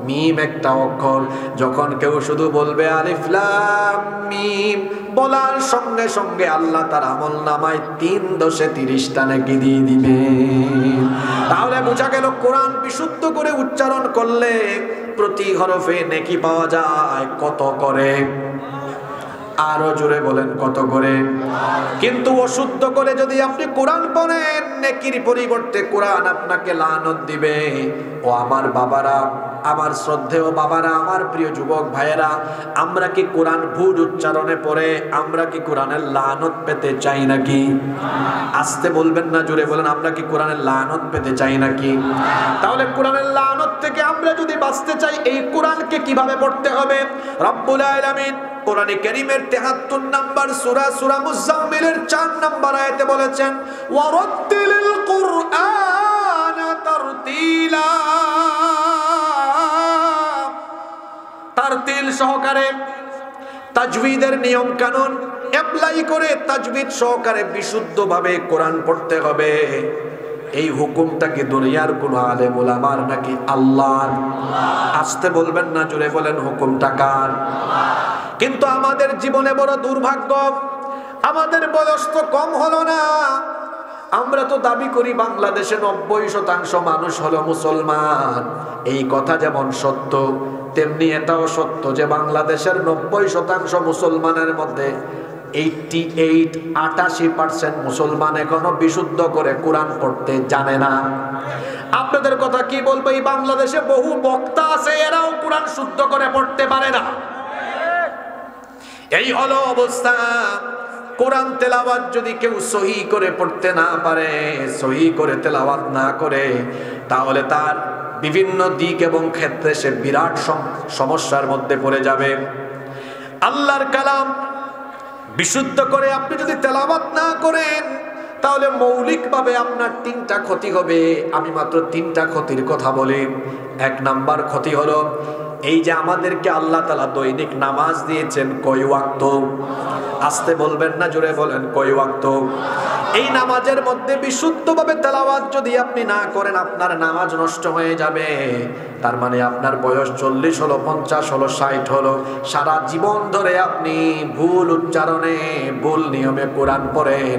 মিম একটা অক্ষর। যখন কেউ শুধু বলবে আলিফ লাম মিম, বলার সঙ্গে সঙ্গে আল্লাহ তার আমল নামায় 3 দশে 30টা নেকি দিয়ে দিবে। তাহলে বোঝা গেল কোরআন বিশুদ্ধ করে উচ্চারণ করলে প্রতি হরফে নেকি পাওয়া যায়। কত করে? আরো জোরে বলেন কত করে? কিন্তু অশুদ্ধ করে যদি আপনি কোরআন পড়েন, নেকির পরিবর্তে কোরআন আপনাকে লানত দিবে। ও আমার বাবারা, আমার শ্রদ্ধেয় বাবারা, আমার প্রিয় যুবক ভাইয়েরা, আমরা কি কোরআন ভুল উচ্চারণে পড়ে আমরা কি কোরআনের লানত পেতে চাই নাকি? আস্তে বলবেন না, জোরে বলেন, আমরা কি কোরআনের লানত পেতে চাই নাকি? তাহলে কোরআনের লানত থেকে আমরা যদি বাঁচতে চাই, এই কোরআনকে কিভাবে পড়তে হবে? রব্বুল আলামিন কোরআনে কারীমের 73 নম্বর সূরা সূরা মুজাম্মিলের 4 নম্বর আয়াতে বলেছেন, ওয়ারাত্তিলিল কুরআনা তারতিলা। তারতিল সহকারে তাজউইদের নিয়ম কানুন অ্যাপ্লাই করে তাজউইদ সহকারে বিশুদ্ধভাবে কোরআন পড়তে হবে। এই হুকুমটা কি দুনিয়ার কোন আলেম ওলামার নাকি আল্লাহর? আস্তে বলবেন না, জোরে বলেন, হুকুমটা কার? কিন্তু আমাদের জীবনে বড় দুর্ভাগ্য, আমাদের বয়স তো কম হলো না, আমরা তো দাবি করি বাংলাদেশে 90% মানুষ হলো মুসলমান। এই কথা যেমন সত্য, তেমনি এটাও সত্য যে বাংলাদেশের 90% মুসলমানের মধ্যে 88% মুসলমান এখনো বিশুদ্ধ করে কোরআন পড়তে জানে না। আপনাদের কথা কি বলবো, এই বাংলাদেশে বহু বক্তা আছে, এরাও কোরআন শুদ্ধ করে পড়তে পারে না। এই হলো অবস্থা। কোরআন তেলাওয়াত যদি কেউ সহি করে পড়তে না পারে, সহি করে তেলাওয়াত না করে, তাহলে তার বিভিন্ন দিক এবং ক্ষেত্রে সে বিরাট সমস্যার মধ্যে পড়ে যাবে। আল্লাহর কালাম বিশুদ্ধ করে আপনি যদি তেলাওয়াত না করেন, তাহলে মৌলিকভাবে আপনার 3টা ক্ষতি হবে। আমি মাত্র 3টা ক্ষতির কথা বলি। 1 নাম্বার ক্ষতি হলো এই যে আমাদেরকে আল্লাহ তাআলা দৈনিক নামাজ দিয়েছেন কয় ওয়াক্ত? আস্তে বলবেন না, জোরে বলেন, কয় ওয়াক্ত? এই নামাজের মধ্যে বিশুদ্ধভাবে তেলাওয়াত যদি আপনি না করেন, আপনার নামাজ নষ্ট হয়ে যাবে। তার মানে আপনার বয়স 40 হলো, 50 হলো, 60 হলো, সারা জীবন ধরে আপনি ভুল উচ্চারণে ভুল নিয়মে কোরআন পড়েন।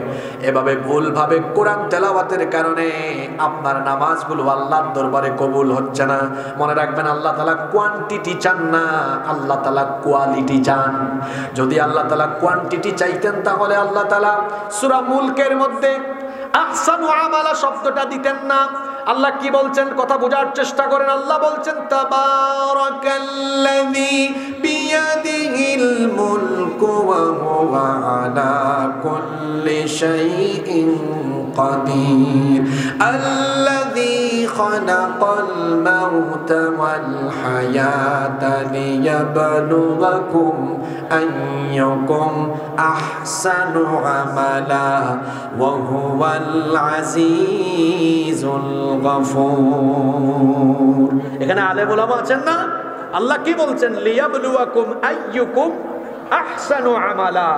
এভাবে ভুলভাবে কোরআন তেলাওয়াতের কারণে আপনার নামাজগুলো আল্লাহর দরবারে কবুল হচ্ছে না। মনে রাখবেন, আল্লাহ তাআলা কোয়ান্টিটি চান না, আল্লাহ তাআলা কোয়ালিটি চান। যদি আল্লাহ তাআলা কোয়ান্টিটি চাইতেন, তাহলে আল্লাহ তাআলা সূরা মুলকের মধ্যে আহসানু আমালা শব্দটা দিতেন না। আল্লাহ কি বলছেন কথা বোঝার চেষ্টা করেন। আল্লাহ বলছেন, তাবারাকাল্লাযী বিয়াদিহিল মুলকু ওয়া হুয়া আলা কুল্লি শাইইন কাদির, আল্লাযী খালাকাল মাউতা ওয়াল হায়াতা লিয়াবলুয়াকুম আইয়ুকুম আহসানু আমালা ওয়া হুয়াল আজিজুল গফুর। এখানে আলেম ওলামা আছেন না? আল্লাহ কি বলছেন? লিয়াবলুয়াকুম আইয়ুকুম আহসানু আমালা।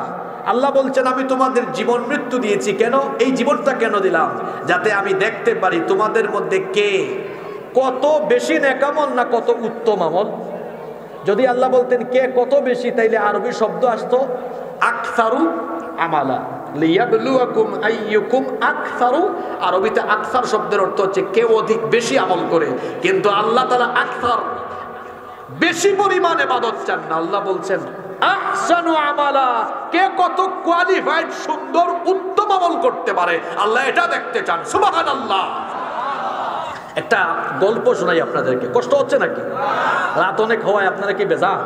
আল্লাহ বলছেন, আমি তোমাদের জীবন মৃত্যু দিয়েছি। কেন? এই জীবনটা কেন দিলাম? যাতে আমি দেখতে পারি তোমাদের মধ্যে কে কত বেশি নেকামল না কত উত্তম আমল। যদি আল্লাহ বলতেন কে কত বেশি, তাইলে আরবি শব্দ আসতো আকসারু আমালা। লিয়াবলুয়াকুম আইয়ুকুম আকসারু, আরবিতে আকসার শব্দের অর্থ হচ্ছে কেউ অধিক বেশি আমল করে। কিন্তু আল্লাহ তাআলা আকসার, বেশি পরিমাণ ইবাদত চান না। আল্লাহ বলছেন আহসানু আমালা, কে কত কোয়ালিফাইড, সুন্দর, উত্তম আমল করতে পারে, আল্লাহ এটা দেখতে চান। সুবহানাল্লাহ। একটা গল্প শোনাই আপনাদেরকে, কষ্ট হচ্ছে নাকি? রাত অনেক হওয়ায় আপনারা কি বেজার?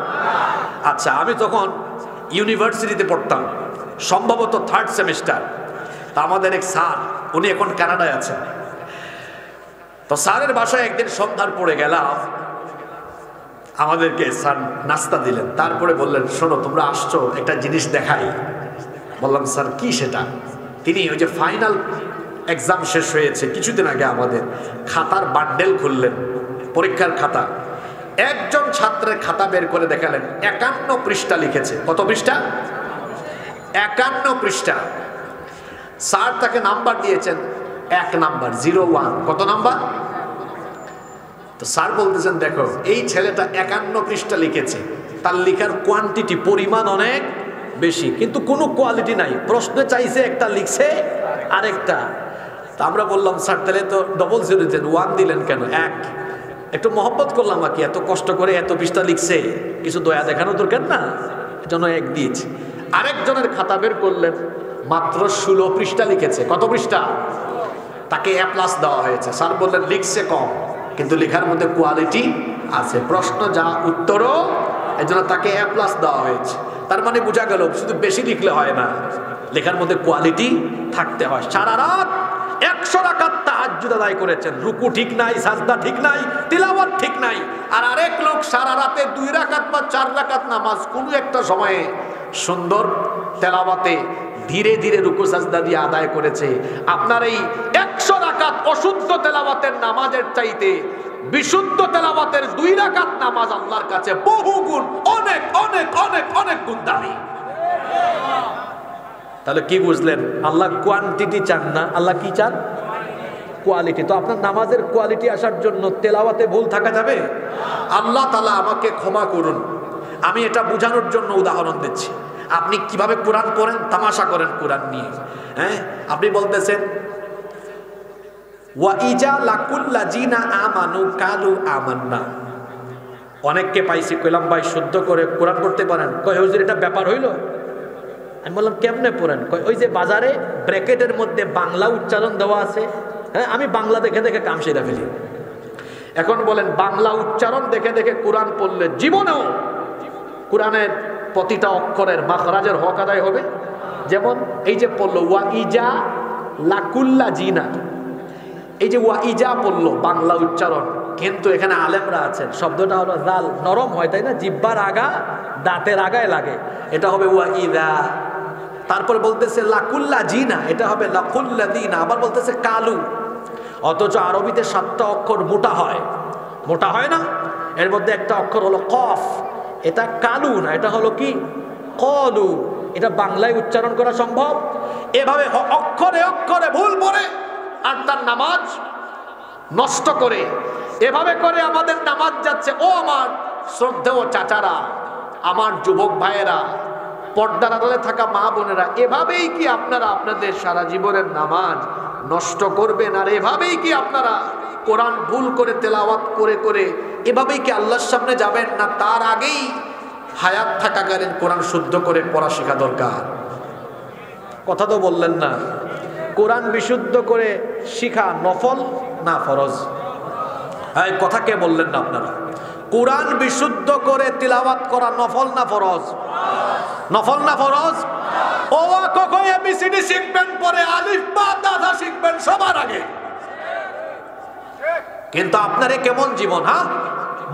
আচ্ছা, আমি তখন ইউনিভার্সিটিতে পড়তাম, সম্ভবত 3rd সেমিস্টার। তা আমাদের এক স্যার, উনি এখন কানাডায় আছেন। তো স্যারের বাসায় একদিন সন্ধ্যার পড়ে গেলাম, আমাদেরকে স্যার নাস্তা দিলেন। তারপরে বললেন, শোনো তোমরা আসছো, একটা জিনিস দেখাই। বললাম, স্যার কি সেটা? তিনি ওই যে ফাইনাল এক্সাম শেষ হয়েছে কিছুদিন আগে, আমাদের খাতার বান্ডেল খুললেন, পরীক্ষার খাতা। একজন ছাত্রের খাতা বের করে দেখালেন, 51 পৃষ্ঠা লিখেছে। কত পৃষ্ঠা? 51 পৃষ্ঠা। স্যার তাকে নাম্বার দিয়েছেন 1 নাম্বার, 01। কত নাম্বার? তো স্যার বলতেছেন দেখো এই ছেলেটা 51 পৃষ্ঠা লিখেছে, তার লেখার কোয়ান্টিটি পরিমাণ অনেক বেশি, কিন্তু কোনো কোয়ালিটি নাই। প্রশ্নে চাইছে একটা, লিখছে আরেকটা। তা আমরা বললাম স্যার তাহলে তো ডবল 0 দিলেন, 1 দিলেন কেন? একটু মহব্বত করলাম আর কি, এত কষ্ট করে এত পৃষ্ঠা লিখছে, কিছু দয়া দেখানো দরকার না, এজন্য 1 দিয়েছি। আরেকজনের খাতা বের করলেন, মাত্র 16 পৃষ্ঠা লিখেছে। কত পৃষ্ঠা? তাকে A+ দেওয়া হয়েছে। স্যার বললেন লিখছে কম কিন্তু লেখার মধ্যে কোয়ালিটি আছে, প্রশ্ন যা উত্তরও, এজন্য তাকে A+ দেওয়া হয়েছে। তার মানে বোঝা গেল শুধু বেশি লিখলে হয় না, লেখার মধ্যে কোয়ালিটি থাকতে হয়। সারা রাত 100 রাকাত তাহাজ্জুদ আদায় করেছেন, রুকু ঠিক নাই, সাজদা ঠিক নাই, তিলাওয়াত ঠিক নাই। আর আরেক লোক সারা রাতে 2 রাকাত বা 4 রাকাত নামাজ কোনো একটা সময়ে সুন্দর তেলাওয়াতে ধীরে ধীরে রুকু সাজদা দিয়ে আদায় করেছে। আপনার এই 100 রাকাত অশুদ্ধ তেলাওয়াতের নামাজের চাইতে বিশুদ্ধ তেলাওয়াতের 2 রাকাত নামাজ আল্লাহর কাছে বহু গুণ, অনেক অনেক অনেক অনেক গুণ দামি। তাহলে কি বুঝলেন? আল্লাহ কোয়ান্টিটি চান না, আল্লাহ কি চান? কোয়ালিটি। তো আপনার নামাজের কোয়ালিটি আসার জন্য তেলাওয়াতে ভুল থাকা যাবে? আল্লাহ তাআলা আমাকে ক্ষমা করুন, আমি এটা বোঝানোর জন্য উদাহরণ দিচ্ছি। আপনি কিভাবে কোরআন পড়েন, তামাশা করেন কোরআন নিয়ে। হ্যাঁ, আপনি বলতেছেন ওয়া ইজা লাকুল্লাযিনা আমানু কালু আমান্না। অনেককে পাইছি, কইলাম ভাই শুদ্ধ করে কোরআন পড়তে পারেন? কয় হুজুর এটা ব্যাপার হইল? আমি বললাম কেমনে পড়েন? কয় ওই যে বাজারে ব্র্যাকেটের মধ্যে বাংলা উচ্চারণ দেওয়া আছে। হ্যাঁ, আমি বাংলা দেখে দেখে কাম সেরা ফেলি। এখন বলেন বাংলা উচ্চারণ দেখে দেখে কোরআন পড়লে জীবনেও কোরআনের প্রতিটা অক্ষরের মাখরাজের হক আদায় হবে? যেমন এই যে পড়লো ওয়া ইজা লাকুল্লাযিনা, এই যে ওয়া ইজা পড়লো বাংলা উচ্চারণ, কিন্তু এখানে আলেমরা আছেন, শব্দটা হলো জাল, নরম হয় তাই না, জিহ্বার আগা দাঁতের আগায় লাগে, এটা হবে ওয়া ইদা। তারপর বলতেছে লাকুল্লাযিনা, এটা হবে লাকুল্লাযিনা। আবার বলতেছে কালু, অথচ আরবিতে 7টা অক্ষর মোটা হয়, মোটা হয় না? এর মধ্যে একটা অক্ষর হলো কফ, এটা কালু না, এটা হলো কি কলু। এটা বাংলায় উচ্চারণ করা সম্ভব? এভাবে অক্ষরে অক্ষরে ভুল পড়ে আর তার নামাজ নষ্ট করে, এভাবে করে আমাদের নামাজ যাচ্ছে। ও আমার শ্রদ্ধেয় চাচারা, আমার যুবক ভাইয়েরা, পর্দার আড়ালে থাকা মা বোনেরা, এভাবেই কি আপনারা আপনাদের সারা জীবনের নামাজ নষ্ট করবেন? আর এভাবেই কি আপনারা কোরআন ভুল করে তেলাওয়াত করে করে এভাবেই কি আল্লাহর সামনে যাবেন? না তার আগেই হায়াত থাকাকালীন কোরআন শুদ্ধ করে পড়া শেখা দরকার? কথা তো বললেন না। কোরআন বিশুদ্ধ করে শিখা নফল না ফরজ? হ্যাঁ, কথা কে বললেন না আপনারা? কোরআন বিশুদ্ধ করে তিলাওয়াত করা নফল না ফরজ? নফল না ফরজ? ও কখন এবিসিডি শিখবেন, পরে আলিফ বা তা শিখবেন সবার আগে। কিন্তু আপনারে কেমন জীবন? হ্যাঁ,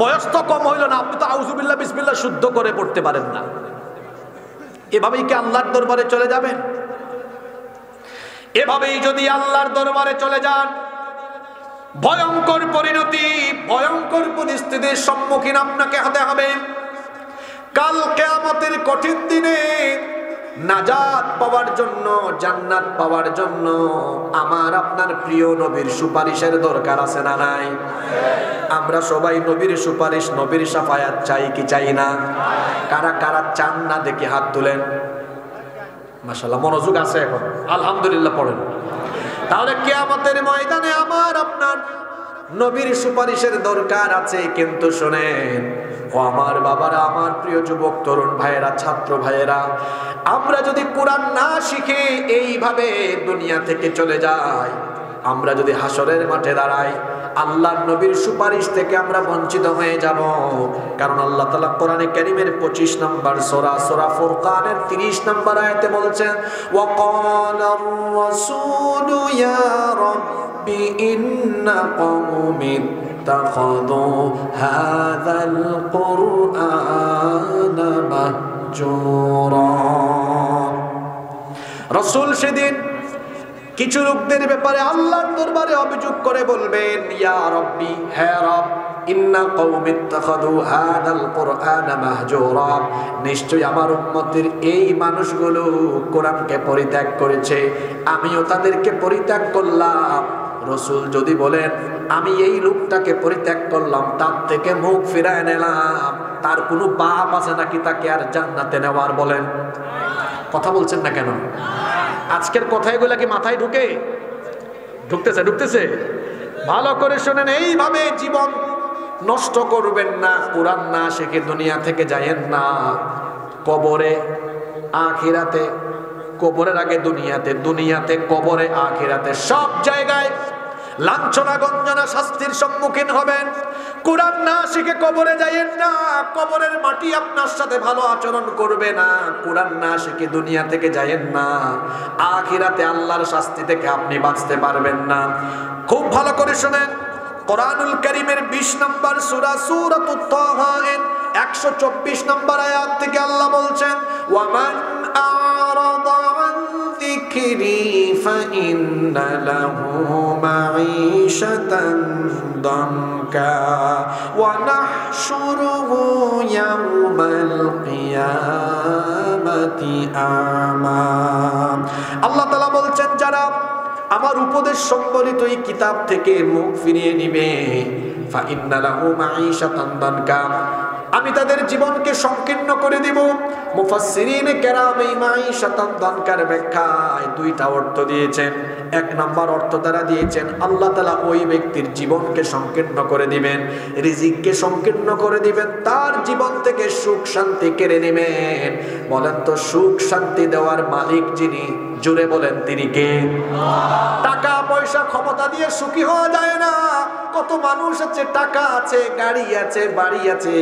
বয়স তো কম হইল না, আপনি তো আউযুবিল্লাহ বিসমিল্লাহ শুদ্ধ করে পড়তে পারেন না। এভাবেই কি আল্লাহর দরবারে চলে যাবেন? এভাবেই যদি আল্লাহর দরবারে চলে যান, ভয়ঙ্কর পরিণতি, ভয়ঙ্কর পরিস্থিতির সম্মুখীন আপনাকে হতে হবে। কাল কিয়ামতের কঠিন দিনে নাজাত পাওয়ার জন্য, জান্নাত পাওয়ার জন্য আমার আপনার প্রিয় নবীর সুপারিশের দরকার আছে না নাই? আমরা সবাই নবীর সুপারিশ, নবীর শাফায়াত চাই কি চাই না? কারা কারা চান না দেখি হাত তুলেন। মাশাআল্লাহ, মনোযোগ আছে এখন, আলহামদুলিল্লাহ পড়েন। তাহলে কিয়ামতের ময়দানে আমার আপনার নবীর সুপারিশের দরকার আছে। কিন্তু শুনেন ও আমার বাবারা, আমার প্রিয় যুবক তরুণ ভাইয়েরা, ছাত্র ভাইয়েরা, আমরা যদি কোরআন না শিখে এইভাবে দুনিয়া থেকে চলে যাই, আমরা যদি হাসরের মাঠে দাঁড়াই, আল্লাহর নবীর সুপারিশ থেকে আমরা বঞ্চিত হয়ে যাব। কারণ আল্লাহ তাআলা কোরআনে কারীমের 25 নম্বর সূরা, সূরা ফুরকানের 30 নম্বর আয়াতে বলছেন, ওয়া ক্বালার রাসূলু ইয়া রাব্বি ইন্না কওমি ইত্তাখাযু হাযাল কুরআনা মাহজুরা। রাসূল সেদিন কিছু লোকদের ব্যাপারে আল্লাহর দরবারে অভিযোগ করে বলবেন, ইয়া রাব্বি, হে রব, ইন্না কওমি ইত্তাখাযু হাযাল কুরআনা মাহজুরা, নিশ্চয়ই আমার উম্মতের এই মানুষগুলো কোরআনকে পরিত্যাগ করেছে, আমিও তাদেরকে পরিত্যাগ করলাম। রাসূল যদি বলেন আমি এই লোকটাকে পরিত্যাগ করলাম, তার থেকে মুখ ফিরায় নিলাম, তার কোনো বাপ আছে নাকি তাকে আর জান্নাতে নেওয়ার? বলেন, কথা বলছেন না কেন? আজকের কথাগুলো কি মাথায় ঢুকে? ঢুকতেছে? ভালো করে শোনেন, এইভাবে জীবন নষ্ট করবেন না। কোরআন না শিখে দুনিয়া থেকে যায়েন না। কবরে আখিরাতে, কবরের আগে দুনিয়াতে, দুনিয়াতে কবরে আখিরাতে, সব জায়গায় লাঞ্ছনা গঞ্জনা শাস্তির সম্মুখীন হবেন। কোরআন না শিখে কবরে যাইয়েন না, কবরের মাটি আপনার সাথে ভালো আচরণ করবে না। কোরআন না শিখে দুনিয়া থেকে যাইয়েন না, আখিরাতে আল্লাহর শাস্তি থেকে আপনি বাঁচতে পারবেন না। খুব ভালো করে শুনেন, কোরআনুল কারীমের 20 নম্বর সূরা সূরাতুত তাহা 124 নম্বর আয়াত থেকে আল্লাহ বলছেন, ওয়ামান আ'রাদা আন যিকরি ফাইন্না লাহু মাঈশাতান দানকা ওয়া নাহশুরুহু ইয়াওমাল কিয়ামাতি আমা। আল্লাহ তাআলা বলছেন, যারা আমার উপদেশ সম্বলিত এই কিতাব থেকে মুখ ফিরিয়ে নিবে, ফাইন্না লাহু মাঈশাতান দানকা, আমি তাদের জীবনকে সংকীর্ণ করে দিব। মুফাসসিরিনে কেরাম এই মাঈশাতান দানকার ব্যাখ্যায় দুইটা অর্থ দিয়েছেন। এক নম্বর অর্থ তারা দিয়েছেন, আল্লাহ তাআলা ওই ব্যক্তির জীবনকে সংকীর্ণ করে দিবেন, রিজিককে সংকীর্ণ করে দিবেন, তার জীবন থেকে সুখ শান্তি কেড়ে নেবেন। বলেন তো, সুখ শান্তি দেওয়ার মালিক যিনি, জোরে বলেন তিনি কে? টাকা পয়সা ক্ষমতা দিয়ে সুখী হওয়া যায় না। কত মানুষ আছে, টাকা আছে, গাড়ি আছে, বাড়ি আছে,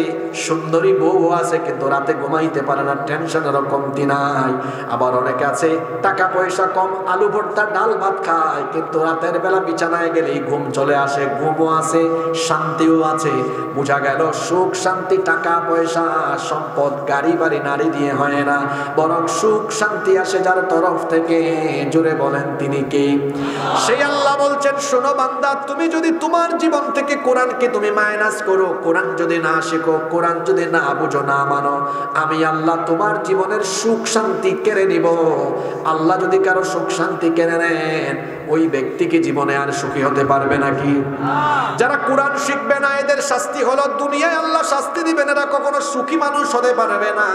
সুন্দরী বউ আছে, কিন্তু রাতে ঘুমাইতে পারে না, টেনশনের কমতি নাই। আবার অনেকে আছে টাকা পয়সা কম, আলু ভর্তা ডাল ভাত খায়, কিন্তু রাতের বেলা বিছানায় গেলেই ঘুম চলে আসে, ঘুমও আছে, শান্তিও আছে। বোঝা গেল সুখ শান্তি টাকা পয়সা সম্পদ গাড়ি বাড়ি নারী দিয়ে হয় না, বরং সুখ শান্তি আসে যার তরফ থেকে। জোরে বলেন তিনি কে? সেই আল্লাহ বলছেন, শোনো বান্দা, তুমি যদি তোমার জীবন থেকে কোরআনকে তুমি মাইনাস করো, কোরআন যদি না শেখো, কোরআন যদি না বুঝো, না মানো, আমি আল্লাহ তোমার জীবনের সুখ শান্তি কেড়ে নিব। আল্লাহ যদি কারো সুখ শান্তি কেড়ে নেন, ওই ব্যক্তিকে জীবনে আর সুখী হতে পারবে নাকি? যারা কোরআন শিখবে না, এদের শাস্তি হলো দুনিয়ায় আল্লাহ শাস্তি দিবেন, এরা কখনো সুখী মানুষ হতে পারবে না।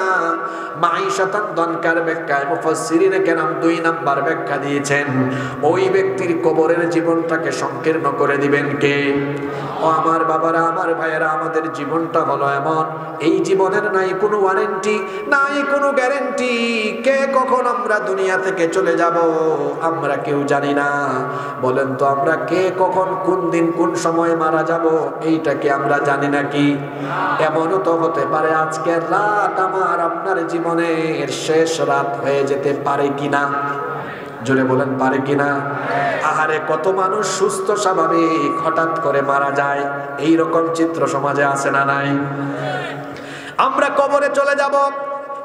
মাঈশাতান দানকার ব্যাখ্যায় মুফাসসিরিনে কেরাম 2 নাম্বার ব্যাখ্যা দিয়েছেন, ওই ব্যক্তির কবরের জীবনটাকে সংকীর্ণ করে দিবেন কে? ও আমার বাবারা, আমার ভাইয়েরা, আমাদের জীবনটা হলো এমন, এই জীবনের নাই কোনো ওয়ারেন্টি, নাই কোনো গ্যারেন্টি। কে কখন আমরা দুনিয়া থেকে চলে যাব আমরা কেউ জানি না। বলেন তো, আমরা কে কখন কোন দিন কোন সময় মারা যাব এইটা কি আমরা জানি নাকি? এমনও তো হতে পারে আজকের রাত আমার আপনার জীবনের শেষ রাত হয়ে যেতে পারে কিনা? জোরে বলেন, পারে কিনা? আহারে, কত মানুষ সুস্থ স্বাভাবিক হঠাৎ করে মারা যায়, এই রকম চিত্র সমাজে আছে না নাই? আমরা কবরে চলে যাব।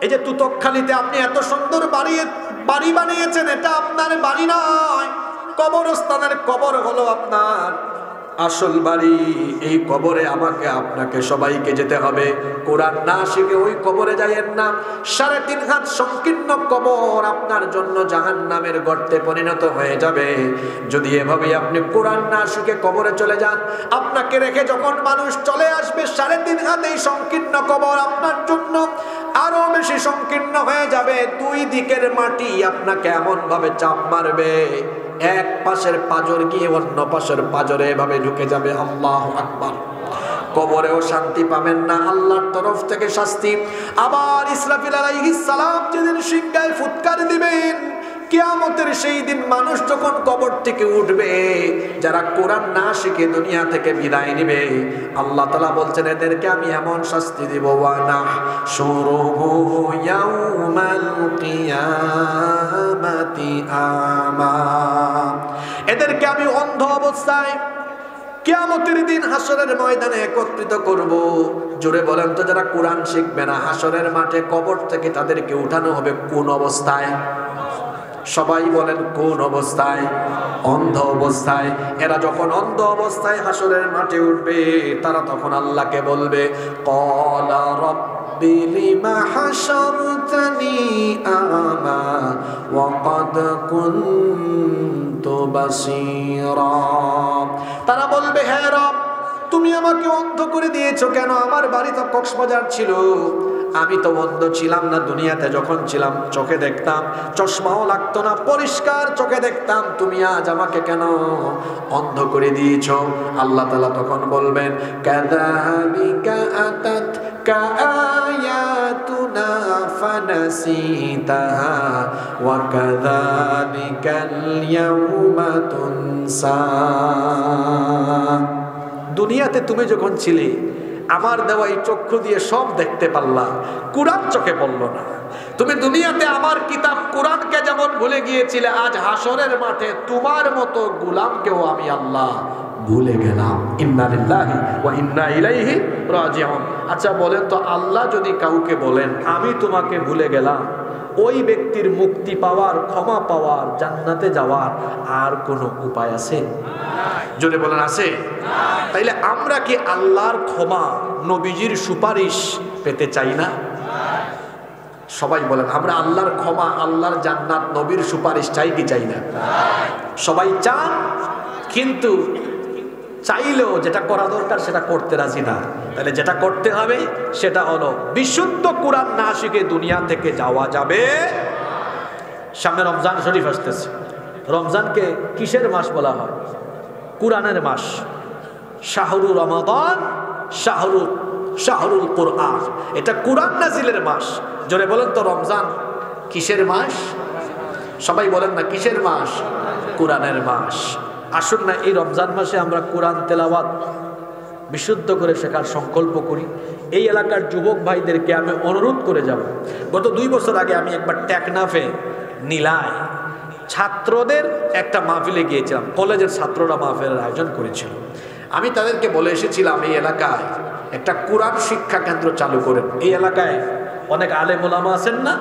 এই যে তুতকখালিতে আপনি এত সুন্দর বাড়ি বানিয়েছেন, এটা আপনার বাড়ি নয়, কবরস্থানের কবর হলো আপনার আসল বাড়ি। এই কবরে আমাকে আপনাকে সবাইকে যেতে হবে। কোরআন না শিখে ওই কবরে যাইয়েন না। 3.5 হাত সংকীর্ণ কবর আপনার জন্য জাহান্নামের গর্তে পরিণত হয়ে যাবে যদি এভাবে আপনি কোরআন না শিখে কবরে চলে যান। আপনাকে রেখে যখন মানুষ চলে আসবে, 3.5 হাত এই সংকীর্ণ কবর আপনার জন্য আরো বেশি সংকীর্ণ হয়ে যাবে। 2 দিকের মাটি আপনাকে এমন ভাবে চাপ মারবে, এক পাশের পাঁজর গিয়ে অন্য পাশের পাঁজরে এভাবে ঢুকে যাবে। আল্লাহু আকবার। কবরেও শান্তি পাবেন না, আল্লাহর তরফ থেকে শাস্তি। আবার ইসরাফিল আলাইহিস সালাম যেদিন সিংহায় ফুৎকার দিবেন, কিয়ামতের সেই দিন মানুষ যখন কবর থেকে উঠবে, যারা কোরআন না শিখে দুনিয়া থেকে বিদায় নিবে, আল্লাহ তাআলা বলছেন এদেরকে আমি এমন শাস্তি দিব, ওয়া নাহশুরুহু ইয়াউমাল কিয়ামাতি আমা, এদেরকে আমি অন্ধ অবস্থায় কিয়ামতের দিন হাসরের ময়দানে একত্রিত করব। জোরে বলেন তো, যারা কোরআন শিখবে না, হাসরের মাঠে কবর থেকে তাদেরকে উঠানো হবে কোন অবস্থায়? সবাই বলেন কোন অবস্থায়? অন্ধ অবস্থায়। এরা যখন অন্ধ অবস্থায় হাসরের মাঠে উঠবে, তারা তখন আল্লাহকে বলবে, ক্বালা রাব্বি লিমা হাশারতানি আ'মা ওয়া ক্বাদ কুনতু বাসীরা। তারা বলবে, হে রব, তুমি আমাকে অন্ধ করে দিয়েছো কেন? আমার বাড়ি তো কক্সবাজার ছিল, আমি তো অন্ধ ছিলাম না। দুনিয়াতে যখন ছিলাম চোখে দেখতাম, চশমাও লাগতো না, পরিষ্কার চোখে দেখতাম। তুমি আজ আমাকে কেন অন্ধ করে দিয়েছো? আল্লাহ তাআলা তখন বলবেন, কাযালিকা আতাতকা আয়াতুনা ফানাসিতাহা ওয়া কাযালিকাল ইয়াউমা তুনসা। দুনিয়াতে তুমি যখন ছিলে, আমার দেওয়া এই চক্ষু দিয়ে সব দেখতে পারলা, কুরআন চোখে পড়ল না। তুমি দুনিয়াতে আমার কিতাব কুরআনকে যেমন ভুলে গিয়েছিলে, আজ হাসরের মাঠে তোমার মতো গোলামকেও আমি আল্লাহ ভুলে গেলাম। ইন্না লিল্লাহি ওয়া ইন্না ইলাইহি রাজিউন। আচ্ছা বলেন তো, আল্লাহ যদি কাউকে বলেন আমি তোমাকে ভুলে গেলাম, ওই ব্যক্তির মুক্তি পাওয়ার, ক্ষমা পাওয়ার, জান্নাতে যাওয়ার আর কোনো উপায় আছে? জোরে বলেন, আছে? তাইলে আমরা কি আল্লাহর ক্ষমা, নবীজির সুপারিশ পেতে চাই না? সবাই বলেন, আমরা আল্লাহর ক্ষমা, আল্লাহর জান্নাত, নবীর সুপারিশ চাই কি চাই না? সবাই চান, কিন্তু চাইলেও যেটা করা দরকার সেটা করতে রাজি না। তাহলে যেটা করতে হবে সেটা হলো বিশুদ্ধ কুরআন না শিখে দুনিয়া থেকে যাওয়া যাবে। সামনে রমজান শরীফ আসতেছে। রমজানকে কিসের মাস বলা হয়? কুরআনের মাস। শাহরু রমাদান, শাহরুল কুরআন। এটা কুরআন নাজিলের মাস। জোরে বলেন তো, রমজান কিসের মাস? সবাই বলেন না, কিসের মাস? কুরআনের মাস। আসুন না এই রমজান মাসে আমরা কোরআন তেলাওয়াত বিশুদ্ধ করে শেখার সংকল্প করি। এই এলাকার যুবক ভাইদেরকে আমি অনুরোধ করে যাব। গত 2 বছর আগে আমি একবার টেকনাফে নীলায় ছাত্রদের একটা মাহফিলে গিয়েছিলাম। কলেজের ছাত্ররা মাহফিলের আয়োজন করেছিল। আমি তাদেরকে বলে এসেছিলাম, এই এলাকায় একটা কোরআন শিক্ষা কেন্দ্র চালু করেন। এই এলাকায় অনেক আলেম ওলামা আছেন না?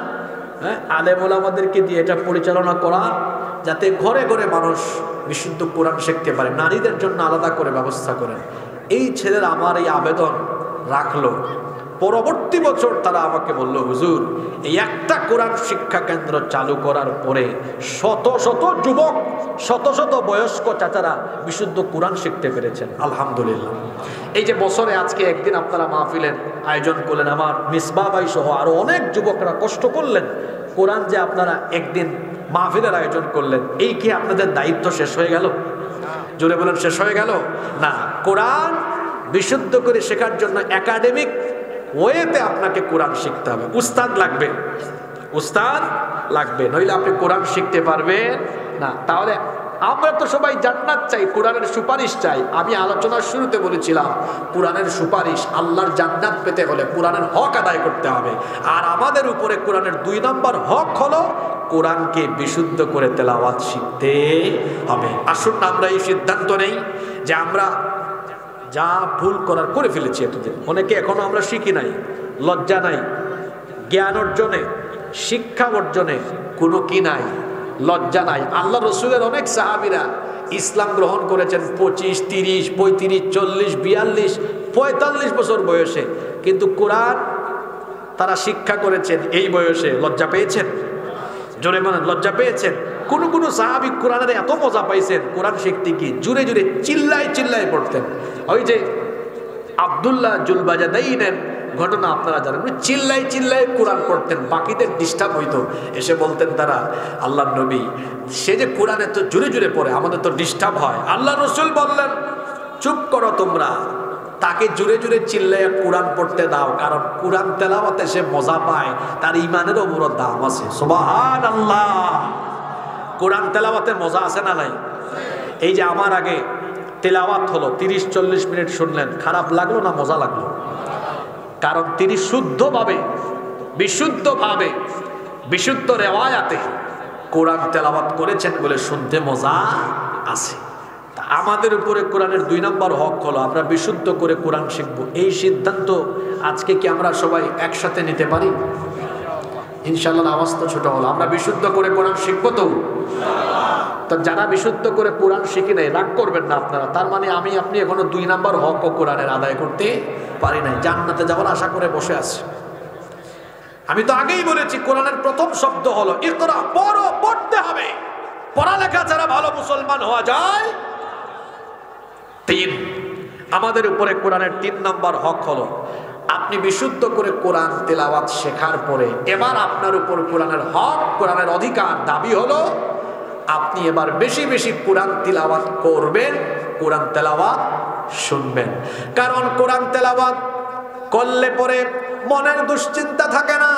হ্যাঁ, আলেম ওলামাদেরকে দিয়ে এটা পরিচালনা করা, যাতে ঘরে ঘরে মানুষ বিশুদ্ধ কোরআন শিখতে পারে। নারীদের জন্য আলাদা করে ব্যবস্থা করেন। এই ছেলেরা আমার এই আবেদন রাখলো। পরবর্তী বছর তারা আমাকে বলল, হুজুর, এই একটা কোরআন শিক্ষা কেন্দ্র চালু করার পরে শত শত যুবক, শত শত বয়স্ক চাচারা বিশুদ্ধ কোরআন শিখতে পেরেছেন। আলহামদুলিল্লাহ। এই যে বছরে আজকে একদিন আপনারা মাহফিলের আয়োজন করলেন, আমার মিসবাহ ভাই সহ আরো অনেক যুবকরা কষ্ট করলেন, কোরআন যে আপনারা একদিন মাহফিলের আয়োজন করলেন, এই কি আপনাদের দায়িত্ব শেষ হয়ে গেল? জোরে বলেন, শেষ হয়ে গেল না। কোরআন বিশুদ্ধ করে শেখার জন্য একাডেমিক ওয়েতে আপনাকে কোরআন শিখতে হবে। উস্তাদ লাগবে, উস্তাদ লাগবে, নইলে আপনি কোরআন শিখতে পারবেন না। তাহলে আমরা তো সবাই জান্নাত চাই, কোরআনের সুপারিশ চাই। আমি আলোচনার শুরুতে বলেছিলাম, কোরআনের সুপারিশ, আল্লাহর জান্নাত পেতে হলে কোরআনের হক আদায় করতে হবে। আর আমাদের উপরে কোরআনের 2 নম্বর হক হলো কোরআনকে বিশুদ্ধ করে তেলাওয়াত শিখতে হবে। আসুন না আমরা এই সিদ্ধান্ত নেই যে আমরা যা ভুল করার করে ফেলেছি এতদিন। অনেকে এখনো আমরা শিখি নাই, লজ্জা নাই। জ্ঞান অর্জনে, শিক্ষা অর্জনে কোনো কি নাই, লজ্জা নাই। আল্লাহ রসুলের অনেক সাহাবীরা ইসলাম গ্রহণ করেছেন 25, 30, 35, 40, 42, 45 বছর বয়সে, কিন্তু কোরআন তারা শিক্ষা করেছেন এই বয়সে। লজ্জা পেয়েছেন? জোরে বলেন, লজ্জা পেয়েছেন? কোন কোন সাহাবী কোরআনের এত মজা পাইছেন, কোরআন শিখতে কি জুড়ে জুড়ে চিল্লায় চিল্লায় পড়তেন। ওই যে আব্দুল্লাহ জুলবাজাদাইনের ঘটনা আপনারা জানেন, চিল্লাই চিল্লাই কোরআন পড়তেন, বাকিদের ডিস্টার্ব হইতো। এসে বলতেন তারা, আল্লাহ নবী সে যে কোরআনে তো জুড়ে জুড়ে পড়ে, আমাদের তো ডিস্টার্ব হয়। আল্লাহ রসুল বললেন, চুপ করো তোমরা, তাকে জুড়ে জুড়ে চিল্লাইয়া কোরআন পড়তে দাও, কারণ কোরআন তেলাওয়াতে সে মজা পায়, তার ইমানেরও বড় দাম আছে। সুবহানাল্লাহ। কোরআন তেলাওয়াতে মজা আছে না নাই? এই যে আমার আগে তেলাওয়াত হলো, 30-40 মিনিট শুনলেন, খারাপ লাগলো না মজা লাগলো? কারণ তিনি শুদ্ধভাবে, বিশুদ্ধভাবে, বিশুদ্ধ রেওয়ায়াতে কোরআন তেলাওয়াত করেছেন বলে শুনতে মজা আছে। আমাদের উপরে কোরআনের 2 নম্বর হক হলো আমরা বিশুদ্ধ করে কোরআন শিখবো। এই সিদ্ধান্ত আজকে কি আমরা সবাই একসাথে নিতে পারি? ইনশাআল্লাহ নামাজ তো ছোট হলো, আমরা বিশুদ্ধ করে কোরআন শিখবো তো। তো যারা বিশুদ্ধ করে কোরআন শিখি নাই রাগ করবেন না আপনারা, তার মানে আমি আপনি এখনো 2 নাম্বার হক ও কোরআনের আদায় করতে পারি নাই, জান্নাতে যাওয়ার আশা করে বসে আছি। আমি তো আগেই বলেছি কোরআনের প্রথম শব্দ হলো ইকরা, পড়ো, পড়তে হবে। পড়ালেখা ছাড়া ভালো মুসলমান হওয়া যায়? 3, আমাদের উপরে কোরআনের 3 নাম্বার হক হলো আপনি বিশুদ্ধ করে কোরআন তেলাওয়াত শেখার পরে এবার আপনার উপর কোরআনের হক, কোরআনের অধিকার, দাবি হলো আপনি এবার বেশি বেশি কোরআন তেলাওয়াত করবেন, কোরআন তেলাওয়াত শুনবেন। কারণ কোরআন তেলাওয়াত করলে পরে মনের দুশ্চিন্তা থাকে না,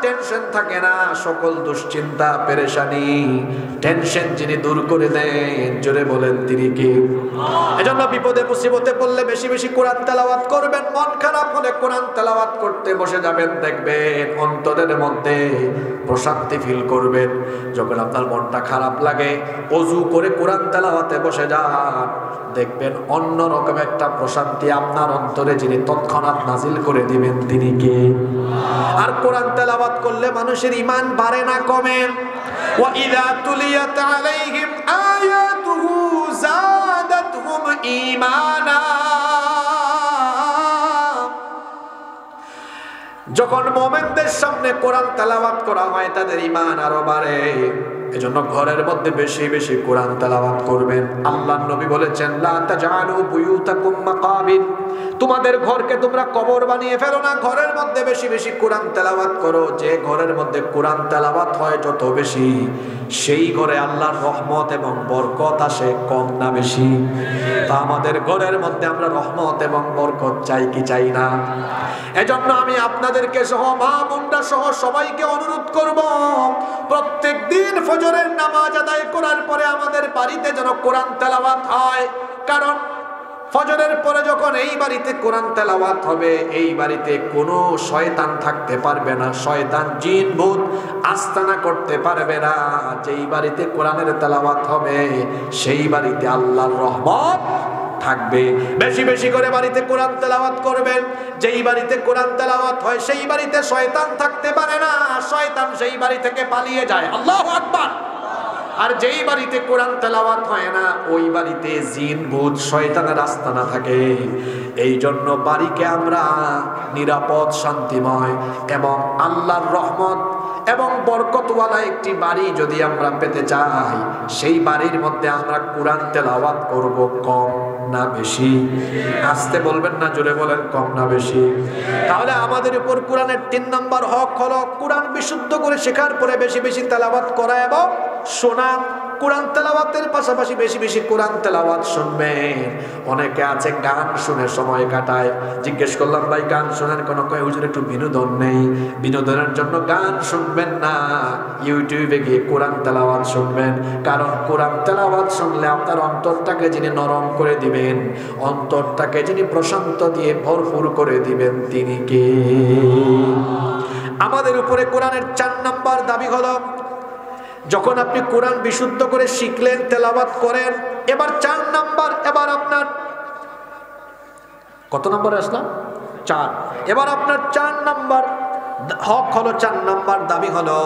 টেনশন থাকে না। সকল দুশ্চিন্তা পেরেশানি টেনশন যিনি দূর করে দেন, জোরে বলেন তিনি কে? এজন্য বিপদে মুসিবতে পড়লে বেশি বেশি কোরআন তেলাওয়াত করবেন। মন খারাপ হলে কোরআন তেলাওয়াত করতে বসে যাবেন, দেখবেন অন্তরের মধ্যে প্রশান্তি ফিল করবেন। যখন আপনার মনটা খারাপ লাগে ওযু করে কোরআন তেলাওয়াতে বসে যান, দেখবেন অন্যরকম একটা প্রশান্তি আপনার অন্তরে যিনি তৎক্ষণাৎ নাজিল করে দিবেন তিনি কে? আর কোরআন তেলাওয়াত করলে মানুষের ঈমান বাড়ে না কমে? ওয়া ইযা তুলিয়াত আলাইহিম আয়াতুহু যাদাতহুম ঈমানা, যখন মুমিনদের সামনে কোরআন তেলাওয়াত করা হয় তাদের ঈমান আরো বাড়ে। এজন্য ঘরের মধ্যে বেশি বেশি কোরআন তেলাওয়াত করবেন। আল্লাহর নবী বলেছেন লা তাজআলু বুয়ুতাকুম মাকাবির, তোমাদের ঘরকে তোমরা কবর বানিয়ে ফেলো না, ঘরের মধ্যে বেশি বেশি কোরআন তেলাওয়াত করো। যে ঘরের মধ্যে কোরআন তেলাওয়াত হয় যত বেশি, সেই ঘরে আল্লাহর রহমত এবং বরকত আসে কম না বেশি? তা আমাদের ঘরের মধ্যে আমরা রহমত এবং বরকত চাই কি চাই না? এজন্য আমি আপনাদেরকে সহ মা বোনরা সহ সবাইকে অনুরোধ করব, প্রত্যেক দিন ফজরের নামাজ আদায় করার পরে আমাদের বাড়িতে যেন কোরআন তেলাওয়াত হয়। কারণ ফজরের পরে যখন এই বাড়িতে কোরআন তেলাওয়াত হবে, এই বাড়িতে কোনো শয়তান থাকতে পারবে না, শয়তান জিন ভূত আস্তানা করতে পারবে না। যেই বাড়িতে কোরআনের তেলাওয়াত হবে সেই বাড়িতে আল্লাহর রহমত থাকবে। বেশি বেশি করে বাড়িতে কোরআন তেলাওয়াত করবেন। যেই বাড়িতে কোরআন তেলাওয়াত হয় সেই বাড়িতে শয়তান থাকতে পারে না, শয়তান সেই বাড়ি থেকে পালিয়ে যায়। আল্লাহু আকবার। আর যেই বাড়িতে কোরআন তেলাওয়াত হয় না ওই বাড়িতে জিন ভূত শয়তানের আস্তানা থাকে। এই জন্য বাড়িকে আমরা নিরাপদ, শান্তিময় এবং আল্লাহর রহমত এবং বরকতওয়ালা একটি বাড়ি যদি আমরা পেতে চাই, সেই বাড়ির মধ্যে আমরা কোরআন তেলাওয়াত করব কম না বেশি? আসতে বলবেন না, জোরে বলেন কম না বেশি? তাহলে আমাদের উপর কোরআনের 3 নম্বর হক হলো কোরআন বিশুদ্ধ করে শেখার পরে বেশি বেশি তেলাওয়াত করা এবং শোনা। কোরআন তেলাওয়াতের পাশাপাশি বেশি বেশি কোরআন তেলাওয়াত শুনবেন। অনেকে আছে গান শুনে সময় কাটায়। জিজ্ঞেস করলাম ভাই গান শোনেন কেন? কয় হুজুর একটু বিনোদন নেই। বিনোদনের জন্য গান শুনবেন না, ইউটিউবে গিয়ে কোরআন তেলাওয়াত শুনবেন। কারণ কোরআন তেলাওয়াত শুনলে আপনার অন্তরটাকে যিনি নরম করে দিবেন, অন্তরটাকে যিনি প্রশান্ত দিয়ে ভরপুর করে দিবেন তিনি কে? আমাদের উপরে কোরআনের 4 নম্বর দাবি হলো যখন আপনি কোরআন বিশুদ্ধ করে শিখলেন, তেলাওয়াত করেন, এবার 4 নাম্বার, এবার আপনার কত নম্বরে আসলাম? 4। এবার আপনার 4 নাম্বার হক হলো, 4 নাম্বার দাবি হলো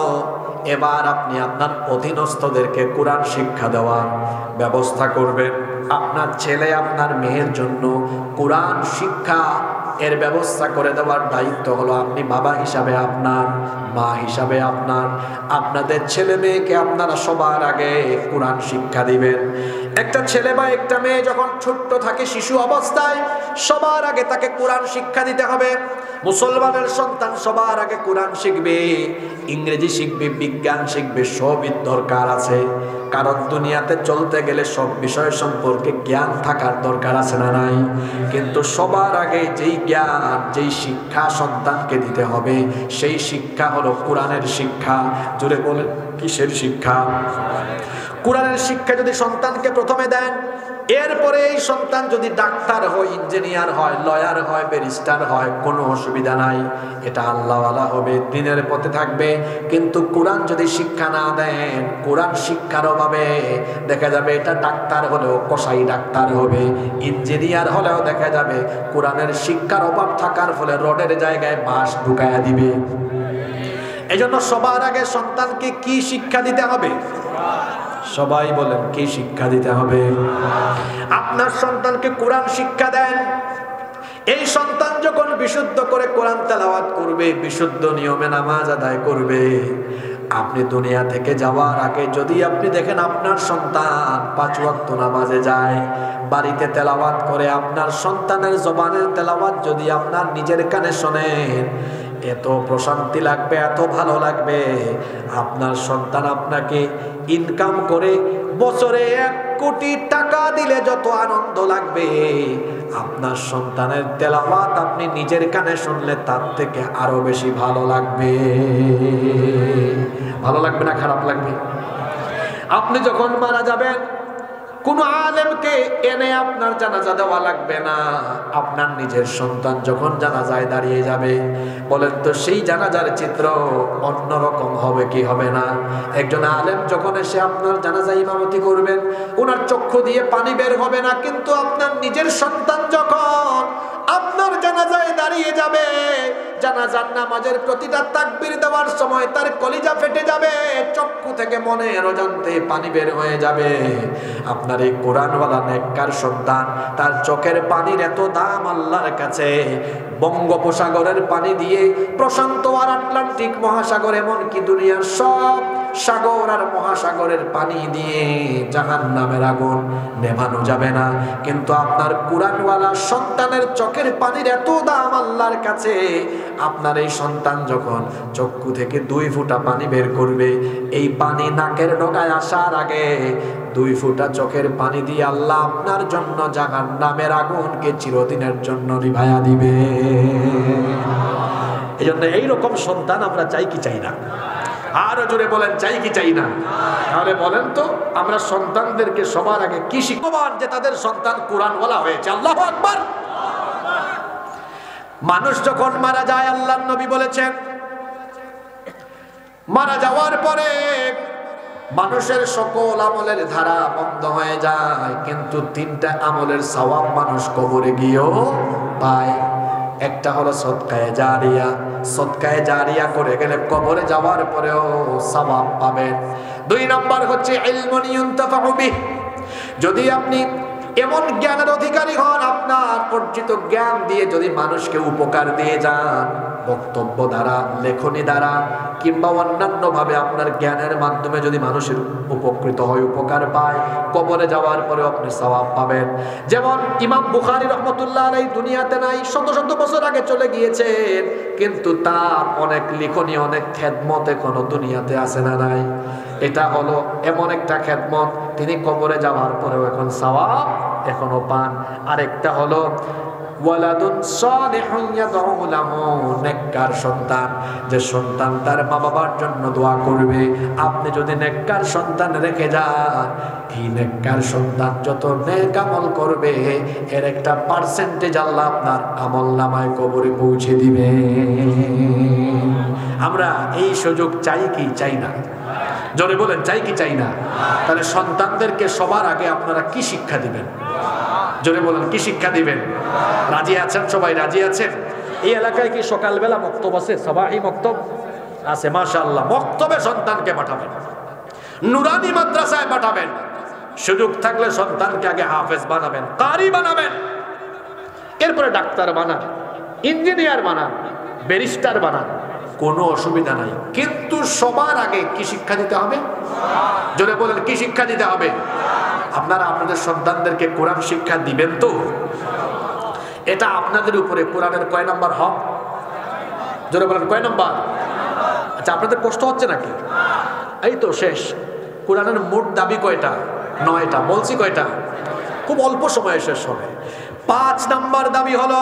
এবার আপনি আপনার অধীনস্থদেরকে কোরআন শিক্ষা দেওয়ার ব্যবস্থা করবেন। আপনার ছেলে আপনার মেয়ের জন্য কোরআন শিক্ষা এর ব্যবস্থা করে দেওয়ার দায়িত্ব হলো আপনি বাবা হিসাবে আপনার, মা হিসাবে আপনার। আপনাদের ছেলে মেয়েকে আপনারা সবার আগে কোরআন শিক্ষা দিবেন। একটা ছেলে বা একটা মেয়ে যখন ছোট্ট থাকে, শিশু অবস্থায়, সবার আগে তাকে কোরআন শিক্ষা দিতে হবে। মুসলমানের সন্তান সবার আগে কোরআন শিখবে, ইংরেজি শিখবে, বিজ্ঞান শিখবে, সবই দরকার আছে। কারণ দুনিয়াতে চলতে গেলে সব বিষয় সম্পর্কে জ্ঞান থাকার দরকার আছে না নাই? কিন্তু সবার আগে যেই জ্ঞান, যেই শিক্ষা সন্তানকে দিতে হবে সেই শিক্ষা হলো কোরআনের শিক্ষা। জোরে বলেন কিসের শিক্ষা? কোরআনের শিক্ষা যদি সন্তানকে প্রথমে দেন, এরপরে এই সন্তান যদি ডাক্তার হয়, ইঞ্জিনিয়ার হয়, লয়ার হয়, ব্যারিস্টার হয়, কোনো অসুবিধা নাই, এটা আল্লাহওয়ালা হবে, দিনের পথে থাকবে। কিন্তু কোরআন যদি শিক্ষা না দেন, কোরআন শিক্ষার অভাবে দেখা যাবে এটা ডাক্তার হলেও কসাই ডাক্তার হবে, ইঞ্জিনিয়ার হলেও দেখা যাবে কোরআনের শিক্ষার অভাব থাকার ফলে রডের জায়গায় বাঁশ ঢুকায়া দিবে। এজন্য সবার আগে সন্তানকে কি শিক্ষা দিতে হবে? সবাই বলেন, কি শিক্ষা দিতে হবে? আপনার সন্তানকে কোরআন শিক্ষা দেন। এই সন্তান যখন বিশুদ্ধ করে কোরআন তেলাওয়াত করবে, বিশুদ্ধ নিয়মে নামাজ আদায় করবে, আপনি দুনিয়া থেকে যাওয়ার আগে যদি আপনি দেখেন আপনার সন্তান 5 ওয়াক্ত নামাজে যায়, বাড়িতে তেলাওয়াত করে, আপনার সন্তানের জবানের তেলাওয়াত যদি আপনার নিজের কানে শোনেন, এত প্রশান্তি লাগবে, এত ভালো লাগবে। আপনার সন্তান আপনাকে ইনকাম করে বছরে 1 কোটি টাকা দিলে যত আনন্দ লাগবে, আপনার সন্তানের তেলাওয়াত আপনি নিজের কানে শুনলে তার থেকে আরো বেশি ভালো লাগবে। ভালো লাগবে না খারাপ লাগবে? আপনি যখন মারা যাবেন, কোন আলেমকে এনে আপনার জানাজা দেওয়া লাগবে না। আপনার নিজের সন্তান যখন জানাজায় দাঁড়িয়ে যাবে, বলেন তো সেই জানাজার চিত্র অন্যরকম হবে কি হবে না? একজন আলেম যখন এসে আপনার জানাজা ইমামতি করবেন, ওনার চক্ষু দিয়ে পানি বের হবে না, কিন্তু আপনার নিজের সন্তান যখন আপনার জানাজায় দাঁড়িয়ে যাবে, জানাজার নামাজের প্রতিটা তাকবীর দেওয়ার সময় তার কলিজা ফেটে যাবে, চক্ষু থেকে মনের অজান্তে পানি বের হয়ে যাবে। আপনার এই কোরআনওয়ালা নেককার সন্তান, তার চোখের পানির এত দাম আল্লাহর কাছে, বঙ্গোপসাগরের পানি দিয়ে প্রশান্ত আর আটলান্টিক মহাসাগর, এমনকি দুনিয়ার সব সাগর আর মহাসাগরের পানি দিয়ে জাহান্নামের আগুন নেভানো যাবে না। কিন্তু আপনার কোরআনওয়ালা সন্তানের চোখের পানির এত দাম আল্লাহর কাছে, আপনার এই সন্তান যখন চক্ষু থেকে 2 ফোঁটা পানি বের করবে, এই পানি নাকের ডগায় আসার আগে 2 ফোঁটা চোখের পানি দিয়ে আল্লাহ আপনার জন্য জাহান্নামের আগুনকে চিরদিনের জন্য নিভায়া দিবে। এই জন্য এইরকম সন্তান আমরা চাই কি চাই না? আরো জোরে বলেন, চাই কি চাই না? তাহলে বলেন তো, আমরা সন্তানদেরকে সবার আগে কি শিখবান যে তাদের সন্তান কোরআনওয়ালা হয়েছে? আল্লাহু আকবার। মানুষ যখন মারা যায়, আল্লাহর নবী বলেছেন, মারা যাওয়ার পরে মানুষের সকল আমলের ধারা বন্ধ হয়ে যায়, কিন্তু 3টা আমলের সওয়াব মানুষ কবরে গিয়েও পায়। একটা হলো সদকায়ে জারিয়া, সদকায়ে জারিয়া করে গেলে কবরে যাওয়ার পরেও সওয়াব পাবেন। 2 নম্বর হচ্ছে ইলমুন ইউনতাফাউ বিহ, যদি আপনি এমন জ্ঞানের অধিকারী হন, আপনার অর্জিত জ্ঞান দিয়ে যদি মানুষকে উপকার দিয়ে যান, বক্তব্য দ্বারা, লেখনী দ্বারা, কিংবা অন্যান্য ভাবে আপনার জ্ঞানের মাধ্যমে যদি মানুষের উপকৃত হয়, উপকার পায়, কবরে যাওয়ার পরে আপনি সওয়াব পাবেন। যেমন ইমাম বুখারী রাহমাতুল্লাহ আলাইহি দুনিয়াতে নাই, শত শত বছর আগে চলে গিয়েছেন, কিন্তু তার অনেক লিখনী, অনেক খেদমত এখনো দুনিয়াতে আছে না নাই? এটা হলো এমন একটা খেদমত, তিনি কবরে যাওয়ার পরেও এখন সওয়াব এখনো পান। আরেকটা হলো ওয়ালাদুন সালিহুন ইয়াদউ লাহু, নেককার সন্তান, যে সন্তান তার মা বাবার জন্য দোয়া করবে। আপনি যদি নেককার সন্তান রেখে যান, এই নেককার সন্তান যত নেক আমল করবে, এর একটা পার্সেন্টেজ আল্লাহ আপনার আমলনামায় কবরে পৌঁছে দিবে। আমরা এই সুযোগ চাই কি চাই না? জোরে বলেন, চাই কি চাই না? তাহলে সন্তানদেরকে সবার আগে আপনারা কি শিক্ষা দিবেন? জোরে বলেন, কি শিক্ষা দিবেন? রাজি আছেন সবাই? রাজি আছেন? এই এলাকায় কি সকালবেলা মক্তব আছে? সাবাহি মক্তব আছে? মাশাআল্লাহ। মক্তবে সন্তানকে পাঠাবেন, নুরানি মাদ্রাসায় পাঠাবেন। সুযোগ থাকলে সন্তানকে আগে হাফেজ বানাবেন, কারি বানাবেন, এরপরে ডাক্তার বানান, ইঞ্জিনিয়ার বানান, ব্যারিস্টার বানান, কোনো অসুবিধা নাই। কিন্তু সবার আগে কি শিক্ষা দিতে হবে? জোরে বলেন, কি শিক্ষা দিতে হবে? আপনারা আপনাদের সন্তানদেরকে কোরআন শিক্ষা দিবেন তো? এটা আপনাদের উপরে। কোরআনের কয় নাম্বার হক? জোরে বলেন, কয় নাম্বার? আচ্ছা, আপনাদের কষ্ট হচ্ছে নাকি? এই তো শেষ। কোরআনের মোট দাবি কয়টা? 9টা। বলছি কয়টা? খুব অল্প সময়ে শেষ হবে। 5 নাম্বার দাবি হলো,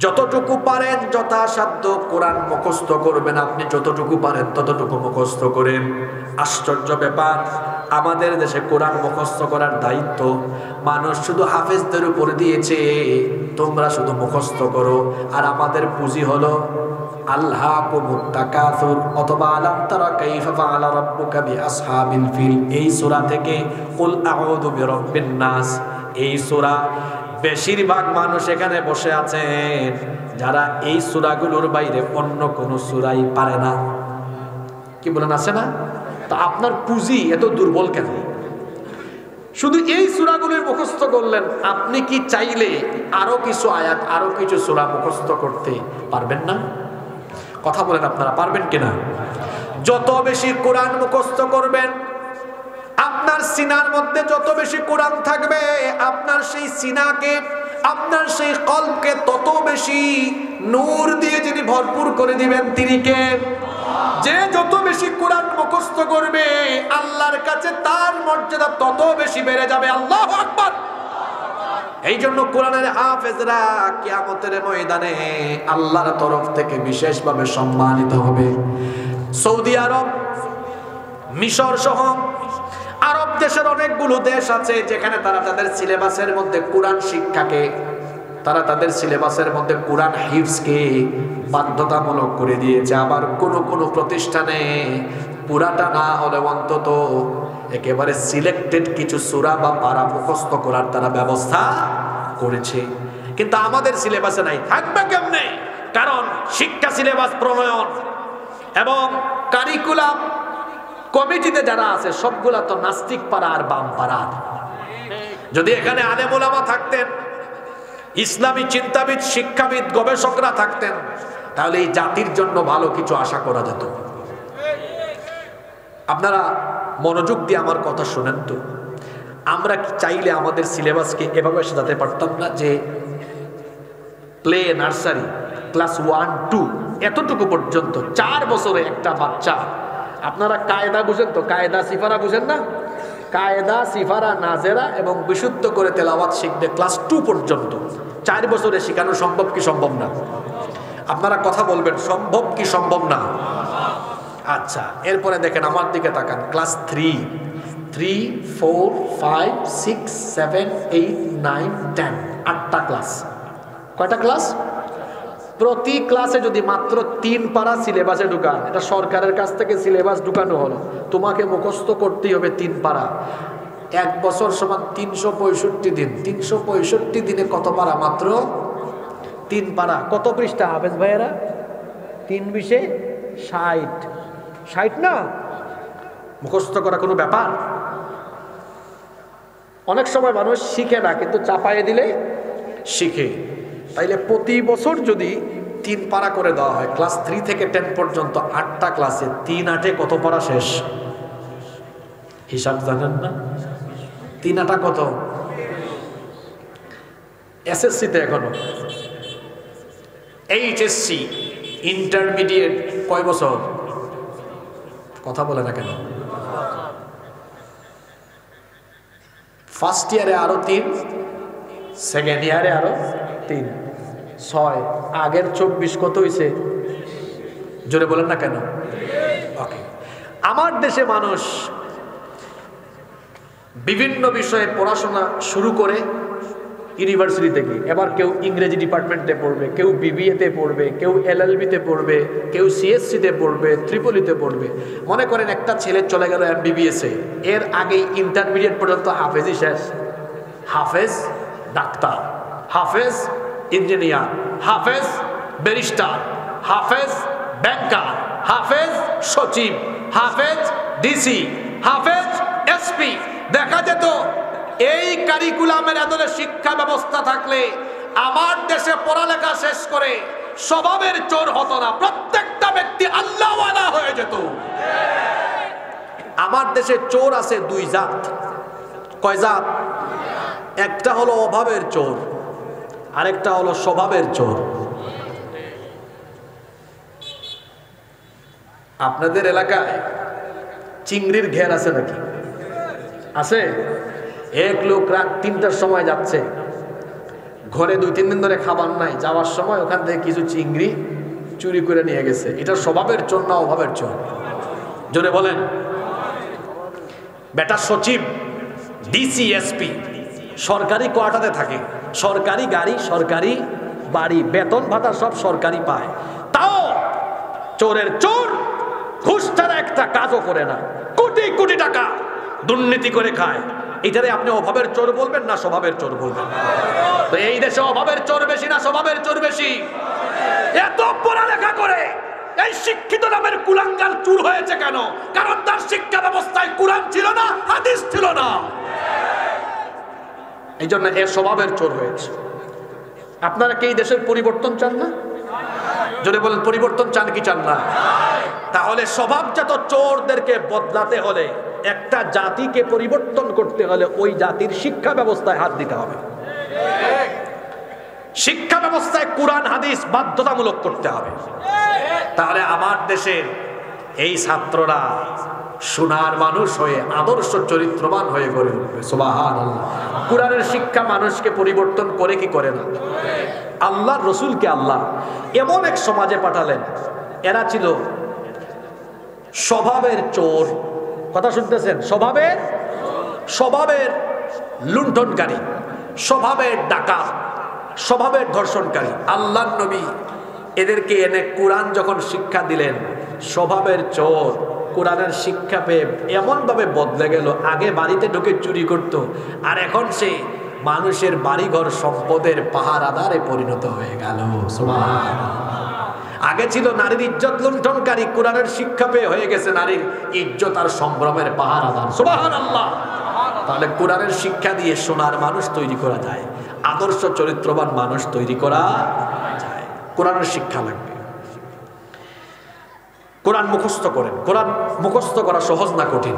যতটুকু পারেন যথাসাধ্য কোরআন মুখস্থ করবেন। আপনি যতটুকু পারেন ততটুকু মুখস্থ করেন। আশ্চর্য ব্যাপার, আমাদের দেশে কোরআন মুখস্থ করার দায়িত্ব মানুষ শুধু হাফেজদের উপর দিয়েছে, তোমরা শুধু মুখস্থ করো। আর আমাদের পুঁজি হলো আল্লাহকুমুত তাকাসুর অথবা আলাম তারা কাইফা ফাআলা রাব্বুকা বিআসহাবিল ফিল। এই সূরা থেকে কুল আউযু বিরাব্বিন নাস, এই সূরা বেশিরভাগ মানুষ এখানে বসে আছেন যারা এই সূরাগুলোর বাইরে অন্য কোন সূরাই পারে না। কি বলেন, আছে না? তা আপনার পুঁজি এত দুর্বল কেন? শুধু এই সূরাগুলোর মুখস্থ করলেন, আপনি কি চাইলে আরো কিছু আয়াত, আরো কিছু সূরা মুখস্থ করতে পারবেন না? কথা বলেন, আপনারা পারবেন কিনা? যত বেশি কোরআন মুখস্থ করবেন, আপনার সিনার মধ্যে যত বেশি কোরআন থাকবে, আপনার সেই সিনাকে, আপনার সেই কলবকে তত বেশি নূর দিয়ে যিনি ভরপুর করে দিবেন তিনি কে? যে যত বেশি কোরআন মুখস্থ করবে, আল্লাহর কাছে তার মর্যাদা তত বেশি বেড়ে যাবে। আল্লাহু আকবার। এই জন্য কোরআনের হাফেজরা কিয়ামতের ময়দানে আল্লাহর তরফ থেকে বিশেষভাবে সম্মানিত হবে। সৌদি আরব, মিশর সহ আরব দেশের অনেকগুলো দেশ আছে যেখানে তারা তাদের সিলেবাসের মধ্যে কোরআন শিক্ষাকে, তারা তাদের সিলেবাসের মধ্যে কোরআন হিফজকে বাধ্যতামূলক করে দিয়েছে। আবার কোন প্রতিষ্ঠানে পুরাটা না হলে অন্তত একেবারে সিলেক্টেড কিছু সূরা বা পারা মুখস্থ করার তারা ব্যবস্থা করেছে। কিন্তু আমাদের সিলেবাসে নাই। থাকবে কেমনে? কারণ শিক্ষা সিলেবাস প্রণয়ন এবং কারিকুলাম কমিটিতে যারা আছে সবগুলা তো নাস্তিক পাড়া আর বাম পাড়া। যদি এখানে আলেম ওলামা থাকতেন, ইসলামী চিন্তাবিদ, শিক্ষাবিদ, গবেষকরা থাকতেন, তাহলে এই জাতির জন্য ভালো কিছু আশা করা যেত। আপনারা মনোযোগ দিয়ে আমার কথা শুনেন তো। আমরা কি চাইলে আমাদের সিলেবাসকে এভাবে সাজাতে পারতাম না যে প্লে, নার্সারি, ক্লাস 1, 2 এতটুকু পর্যন্ত 4 বছরে একটা বাচ্চা, আপনারা কায়দা বুঝেন তো? কায়দা সিফারা বুঝেন না? কায়দা সিফারা নাজেরা এবং বিশুদ্ধ করে তেলাওয়াত শিখবে ক্লাস 2 পর্যন্ত। 4 বছরে শেখানো সম্ভব কি সম্ভব না? আপনারা কথা বলবেন, সম্ভব কি সম্ভব না? আচ্ছা, এরপরে দেখেন, আমার দিকে তাকান। ক্লাস 3, 4, 5, 6, 7, 8, 9, 10, 8টা ক্লাস। কয়টা ক্লাস? প্রতি ক্লাসে যদি মাত্র 3 পারা সিলেবাসে ঢুকান, এটা সরকারের কাছ থেকে সিলেবাস ঢুকানো হলো, তোমাকে মুখস্থ করতেই হবে 3 পারা। 1 বছর সমান 365 দিন। 365 দিনে কত পারা? মাত্র 3 পারা। কত পৃষ্ঠা হাফেজ ভাইয়েরা? 3 বিশে 60। 60 না? মুখস্থ করা কোনো ব্যাপার? অনেক সময় মানুষ শিখে না, কিন্তু চাপায়ে দিলে শিখে। তাইলে প্রতি বছর যদি 3 পারা করে দেওয়া হয়, ক্লাস 3 থেকে 10 পর্যন্ত 8টা ক্লাসে 3 8 কত পারা শেষ? হিসাব জানেন না? 3 8 কত? এসএসসিতে এখনো, এইচএসসি, ইন্টারমিডিয়েট কয় বছর? কথা বলে না কেন? ফার্স্ট ইয়ারে আরো 3, সেকেন্ড ইয়ারে আরো 3, 6। আগের 24 কত হয়েছে? জোরে বলেন না কেন? ওকে। আমার দেশে মানুষ বিভিন্ন বিষয়ে পড়াশোনা শুরু করে ইউনিভার্সিটি থেকে, এবার কেউ ইংরেজি ডিপার্টমেন্টে পড়বে, কেউ বিবিএতে পড়বে, কেউ এলএলবিতে পড়বে, কেউ সিএসসিতে পড়বে, ত্রিপলিতে পড়বে। মনে করেন একটা ছেলে চলে গেল এমবিবিএসে, এর আগেই ইন্টারমিডিয়েট পর্যন্ত হাফেজই শেষ। হাফেজ ডাক্তার, হাফেজ ইঞ্জিনিয়ার, হাফেজ ব্যারিস্টার, হাফেজ ব্যাংকার, হাফেজ সচিব, হাফেজ ডিসি, হাফেজ এসপি। দেখা যেত এই কারিকুলামের আদলে শিক্ষা ব্যবস্থা থাকলে আমার দেশে পড়ালেখা শেষ করে স্বভাবের চোর হতো না, প্রত্যেকটা ব্যক্তি আল্লাহওয়ালা হয়ে যেত। আমার দেশে চোর আছে 2 জাত। কয় জাত? একটা হলো অভাবের চোর, আরেকটা হলো স্বভাবের চোর। আপনাদের এলাকায় চিংড়ির ঘের আছে নাকি? আছে? এক লোক রাত 3টার সময় যাচ্ছে, ঘরে 2-3 দিন ধরে খাবার নাই, যাওয়ার সময় ওখান থেকে কিছু চিংড়ি চুরি করে নিয়ে গেছে। এটা স্বভাবের চোর না অভাবের চোর? জোরে বলেন। বেটা সচিব, ডিসি, এসপি সরকারি কোয়ার্টারে থাকে, সরকারি গাড়ি, সরকারি বাড়ি, বেতন ভাতা সব সরকারি পায়, তাও চোরের চোর, ঘুষ ছাড়া একটা কাজও করে না, কোটি কোটি টাকা দুর্নীতি করে খায়। এটারে আপনি অভাবের চোর বলবেন না স্বভাবের চোর বলবেন? তো এই দেশে অভাবের চোর বেশি না স্বভাবের চোর বেশি? এত পড়ালেখা করে এই শিক্ষিত নামের কুলাঙ্গার চুর হয়েছে কেন? কারণ তার শিক্ষা ব্যবস্থায় কোরআন ছিল না, হাদিস ছিল না, এই জন্য এর স্বভাবের চোর হয়েছে। আপনারা কি এই দেশের পরিবর্তন চান না? যদি বলেন পরিবর্তন চান কি চান না? তাহলে স্বভাবজাত চোরদেরকে বদলাতে হলে, একটা জাতিকে পরিবর্তন করতে হলে ওই জাতির শিক্ষা ব্যবস্থায় হাত দিতে হবে। শিক্ষা ব্যবস্থায় কোরআন হাদিস বাধ্যতামূলক করতে হবে। তাহলে আমার দেশের এই ছাত্ররা সোনার মানুষ হয়ে আদর্শ চরিত্রবান হয়ে গড়ে উঠবে। সুবহানাল্লাহ। কোরআনের শিক্ষা মানুষকে পরিবর্তন করে কি করে না? আল্লাহর রসুলকে আল্লাহ এমন এক সমাজে পাঠালেন, এরা ছিল স্বভাবের চোর। কথা শুনতেছেন? স্বভাবের লুণ্ঠনকারী, স্বভাবের ডাকাত, স্বভাবের ধর্ষণকারী। আল্লাহর নবী এদেরকে এনে কোরআন যখন শিক্ষা দিলেন, স্বভাবের চোর কোরআনের শিক্ষা পেয়ে এমন ভাবে বদলে গেল, আগে বাড়িতে ঢুকে চুরি করত, আর এখন সে মানুষের বাড়িঘর সম্পদের পাহারাদারে পরিণত হয়ে গেল। সুবহানাল্লাহ। আগে ছিল নারীর ইজ্জত লুণ্ঠনকারী, কোরআনের শিক্ষা পেয়ে হয়ে গেছে নারীর ইজ্জত আর সম্ভ্রমের পাহারাদার। সুবহানাল্লাহ। তাহলে কোরআনের শিক্ষা দিয়ে সোনার মানুষ তৈরি করা যায়, আদর্শ চরিত্রবান মানুষ তৈরি করা যায়। কোরআনের শিক্ষা লাগবে। কোরআন মুখস্থ করেন। কোরআন মুখস্থ করা সহজ না কঠিন?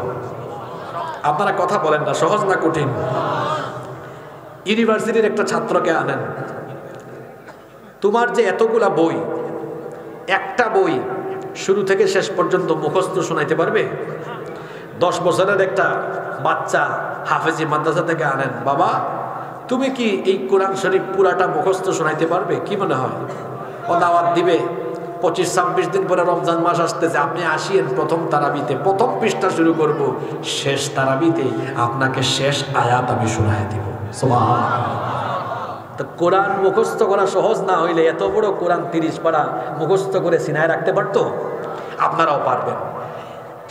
আপনারা কথা বলেন না, সহজ না কঠিন? ইউনিভার্সিটির একটা ছাত্রকে আনেন, তোমার যে এতগুলা বই, একটা বই শুরু থেকে শেষ পর্যন্ত মুখস্থ শোনাইতে পারবে? 10 বছরের একটা বাচ্চা হাফেজি মাদ্রাসা থেকে আনেন, বাবা তুমি কি এই কোরআন শরীফ পুরাটা মুখস্থ শোনাইতে পারবে? কি মনে হয়? ও দাওয়াত দিবে 25-26 দিন পরে রমজান মাস আসতেছে, আপনি আসিয়েন প্রথম তারাবিতে, প্রথম পৃষ্ঠা শুরু করব, শেষ তারাবিতে আপনাকে শেষ আয়াত আমি শোনায় দিব। সুবহানাল্লাহ। তো কোরআন মুখস্থ করা সহজ না হইলে এত বড় কোরআন 30 পারা মুখস্থ করে সিনায় রাখতে পারতো? আপনারাও পারবেন।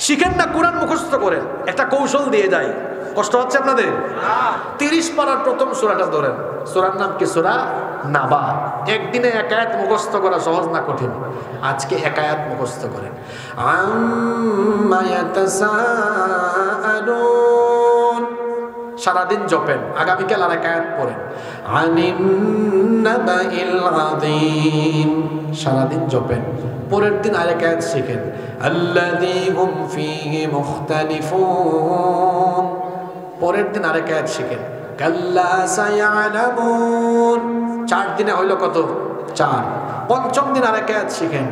শিখেন না, কোরআন মুখস্থ করেন। একটা কৌশল দিয়ে যায়, কষ্ট হচ্ছে আপনাদের? 30 পারার প্রথম সূরাটা ধরেন, সূরার নাম কি? সূরা নাবা। একদিনে এক আয়াত মুখস্থ করা সহজ না কঠিন? আজকে এক আয়াত মুখস্থ করেন। আম্মা ইয়াতাসাআলুন, সারাদিন জপেন, আগামীকাল আর এক আয়াত পড়েন। আনিন নাবাইল আযীম, সারাদিন জপেন, পরের দিন আরেক আয়াত শিখেন। আল্লাযী হুম ফীহি মুখতালিফুন, পরের দিন আরেক আয়াত শিখেন। কাল্লা সায়ালামুন, 4 দিনে হইল কত? 4। পঞ্চম দিন আরেক আয়াত শিখেন।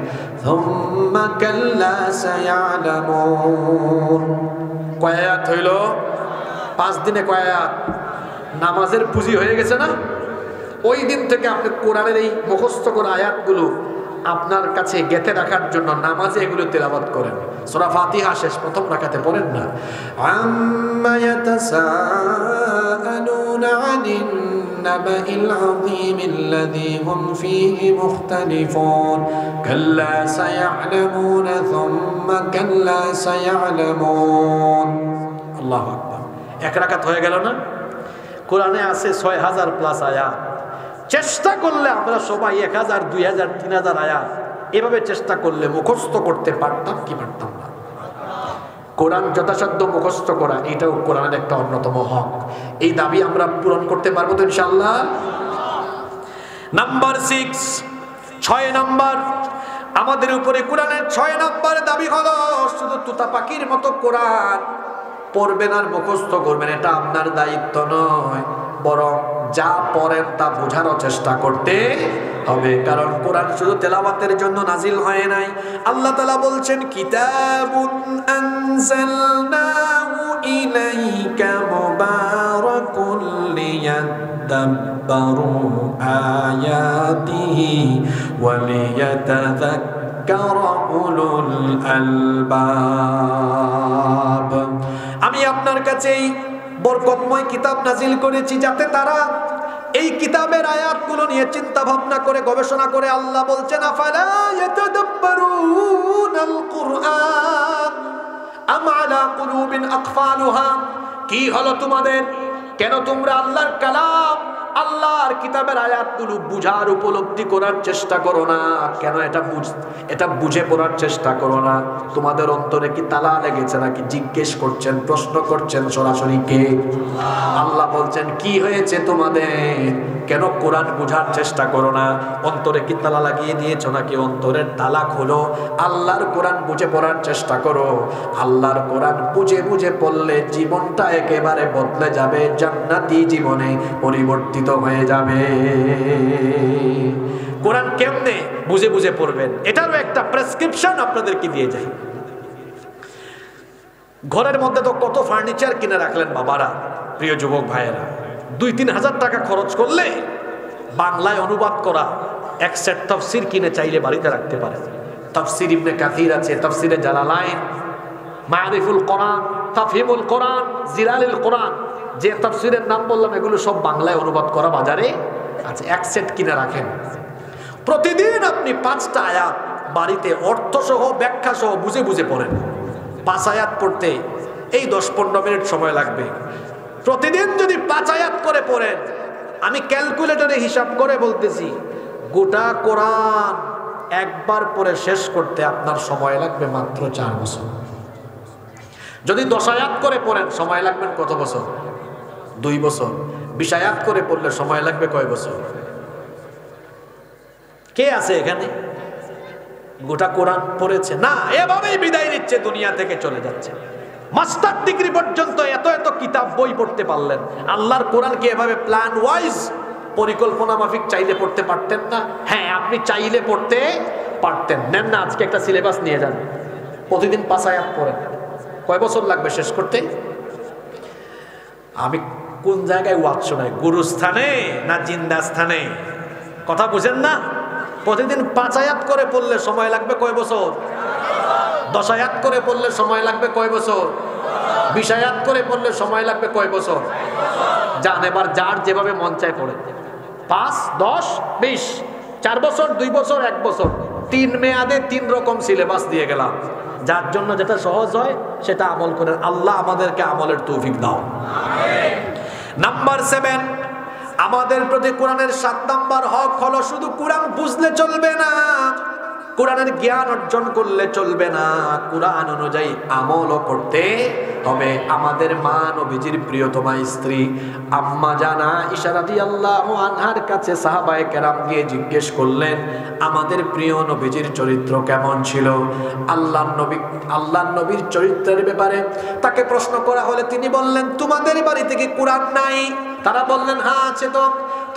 সুম্মা কাল্লা সায়ালামুন, কয় আয়াত হইল? 5 দিনে কয় আয়াত? নামাজের পুঁজি হয়ে গেছে না? ওই দিন থেকে আপনি কোরআনের এই মুখস্থ করা আয়াতগুলো আপনার কাছে গেঁথে রাখার জন্য নামাজে এগুলো তেলাওয়াত করেন। সূরা ফাতিহা শেষ প্রথম রাকাতে পড়েন না? আম্মা ইয়াতাসাআলুনা আনিন নাবাইল আযীমিল্লাযী হুম ফীহি মুখতালিফুন কাল্লা সায়ালামুনা সুম্মা কাল্লা সায়ালামুন। আল্লাহু আকবার। এক রাকাত হয়ে গেল না? কোরআনে আছে 6000 প্লাস আয়াত। চেষ্টা করলে আমরা সবাই 1000, 2000, 3000 আয়াত এভাবে চেষ্টা করলে মুখস্থ করতে পারতাম কি পারতাম না? কোরআন যথাসাধ্য মুখস্থ করা, এটাও কোরআনের একটা অন্যতম হক। এই দাবি আমরা পূরণ করতে পারবো তো ইনশাআল্লাহ? নাম্বার 6 নাম্বার, আমাদের উপরে কোরআনের 6 নাম্বার দাবি হলো শুধু তুতা পাখির মতো কোরআন পড়বেন আর মুখস্থ করবেন, এটা আপনার দায়িত্ব নয়, বরং যা পড়েন তা বোঝারও চেষ্টা করতে হবে। কারণ কোরআন শুধু তেলাওয়াতের জন্য নাজিল হয় নাই। আল্লাহ তাআলা বলছেন, কিতাবুন আনজালনাহু ইলাইকা মুবারাকুন লিয়াদাব্বারু আয়াতিহি ওয়া লিয়াতাযাক্কারা উলুল আলবাব। আমি আপনার কাছে এই বরকতময় কিতাব নাজিল করেছি যাতে তারা এই কিতাবের আয়াতগুলো নিয়ে চিন্তা ভাবনা করে গবেষণা করে। আল্লাহ বলছেন, আফালা ইয়াতাদাব্বারুনাল কুরআন আম আলা কুলুবিন আকফালুহা, কি হলো তোমাদের? কেন তোমরা আল্লাহর কালাম, আল্লাহর কিতাবের আয়াতগুলো বুঝার উপলব্ধি করার চেষ্টা করো না? কেন এটা বুঝে পড়ার চেষ্টা করো না? তোমাদের অন্তরে কি তালা লেগেছে নাকি? জিজ্ঞেস করছেন, প্রশ্ন করছেন সরাসরি কে? আল্লাহ বলছেন কি হয়েছে তোমাদের? কেন কোরআন বুঝার চেষ্টা করো না? অন্তরে কি তালা লাগিয়ে দিয়েছো নাকি? অন্তরের তালা খোলো, আল্লাহর কোরআন বুঝে পড়ার চেষ্টা করো। আল্লাহর কোরআন বুঝে বুঝে পড়লে জীবনটা একেবারে বদলে যাবে, জান্নাতি জীবনে পরিবর্তিত হয়ে যাবে। কোরআন কেমনে বুঝে বুঝে পড়বেন, এটারও একটা প্রেসক্রিপশন আপনাদেরকে দিয়ে যায়। ঘরের মধ্যে তো কত ফার্নিচার কিনে রাখলেন বাবারা, প্রিয় যুবক ভাইয়েরা। 2-3 হাজার টাকা খরচ করলে বাংলায় অনুবাদ করা এক সেট তাফসীর কিনে চাইলে বাড়িতে রাখতে পারে। তাফসীর ইবনে কাসির আছে, তাফসীরে জালালাইন, মারিফুল কোরআন, তাফহিমুল কোরআন, জিলালুল কোরআন, যে তাফসীরের নাম বললাম এগুলো সব বাংলায় অনুবাদ করা বাজারে আছে। এক সেট কিনে রাখেন। প্রতিদিন আপনি 5টা আয়াত বাড়িতে অর্থসহ ব্যাখ্যা সহ বুঝে বুঝে পড়েন। 5 আয়াত পড়তে এই 10-15 মিনিট সময় লাগবে। প্রতিদিন যদি 5 আয়াত করে পড়েন, আমি ক্যালকুলেটরে হিসাব করে বলতেছি, গোটা কোরআন একবার পড়ে শেষ করতে আপনার সময় লাগবে মাত্র 4 বছর। যদি 10 আয়াত করে পড়েন সময় লাগবে কত বছর? 2 বছর। 20 আয়াত করে পড়লে সময় লাগবে কয় বছর? কে আছে এখানে গোটা কোরআন পড়েছে? না, এভাবেই বিদায় নিচ্ছে, দুনিয়া থেকে চলে যাচ্ছে। মাস্টার ডিগ্রি পর্যন্ত এত এত কিতাব বই পড়তে পারলেন, আল্লাহর কোরআনকে এভাবে প্ল্যান ওয়াইজ পরিকল্পনা মাফিক চাইলে পড়তে পারতেন না? হ্যাঁ, আপনি চাইলে পড়তে পারতেন। নেন না, আজকে একটা সিলেবাস নিয়ে যান, প্রতিদিন 5 আয়াত পড়েন। কয় বছর লাগবে শেষ করতে? আমি কোন জায়গায় ওয়াজ শোনাই, গুরুস্থানে না জিন্দা স্থানে? কথা বুঝেন না? প্রতিদিন 5 আয়াত করে পড়লে সময় লাগবে কয় বছর? 10 আয়াত করে পড়লে সময় লাগবে কয় বছর? 20 আয়াত করে পড়লে সময় লাগবে কয় বছর? যান, এবার যার যেভাবে মন চায় পড়ে। 5, 10, 20, 4 বছর, 2 বছর, 1 বছর, 3 মেয়াদে 3 রকম সিলেবাস দিয়ে গেলাম। যার জন্য যেটা সহজ হয় সেটা আমল করেন। আল্লাহ আমাদেরকে আমলের তৌফিক দাও। নাম্বার 7, আমাদের প্রতি কোরআনের 7 নাম্বার হক হলো, শুধু কোরআন বুঝলে চলবে না, কোরআনের জ্ঞান অর্জন করলে চলবে না, কোরআন অনুযায়ী আমলও করতে হবে। আমাদের মা নবীজির প্রিয়তমা স্ত্রী আম্মা জানা আয়েশা রাদিয়াল্লাহু আনহার কাছে সাহাবায়ে কেরাম গিয়ে জিজ্ঞেস করলেন, আমাদের প্রিয় নবীজির চরিত্র কেমন ছিল? আল্লাহর নবীর চরিত্রের ব্যাপারে তাকে প্রশ্ন করা হলে তিনি বললেন, তোমাদের বাড়িতে কি কোরআন নাই? তারা বললেন, হ্যাঁ আছে তো।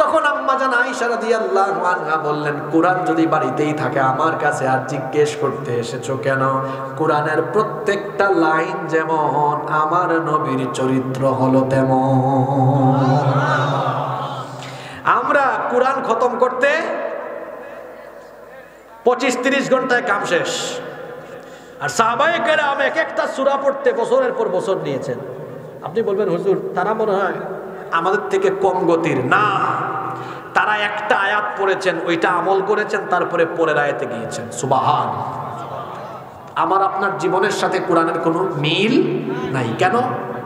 তখন আম্মা জান আয়েশা রাদিয়াল্লাহু আনহা বললেন, কোরআন যদি বাড়িতেই থাকে আমার কাছে আর জিজ্ঞেস করতে এসেছো কেন? কোরআনের প্রত্যেকটা লাইন যেমন আমার নবীর চরিত্র হলো তেমন। আমরা কোরআন খতম করতে 25-30 ঘন্টায় কাম শেষ, আর সাহাবায়ে কেরাম এক একটা সূরা পড়তে বছরের পর বছর নিয়েছেন। আপনি বলবেন, হুজুর তারা মনে হয় আমাদের থেকে কম গতির। না, তারা একটা আয়াত পড়েছেন, ওইটা আমল করেছেন, তারপরে পরের আয়াতে গিয়েছেন। সুবহান। আমার আপনার জীবনের সাথে কোরআনের কোনো মিল নাই। কেন?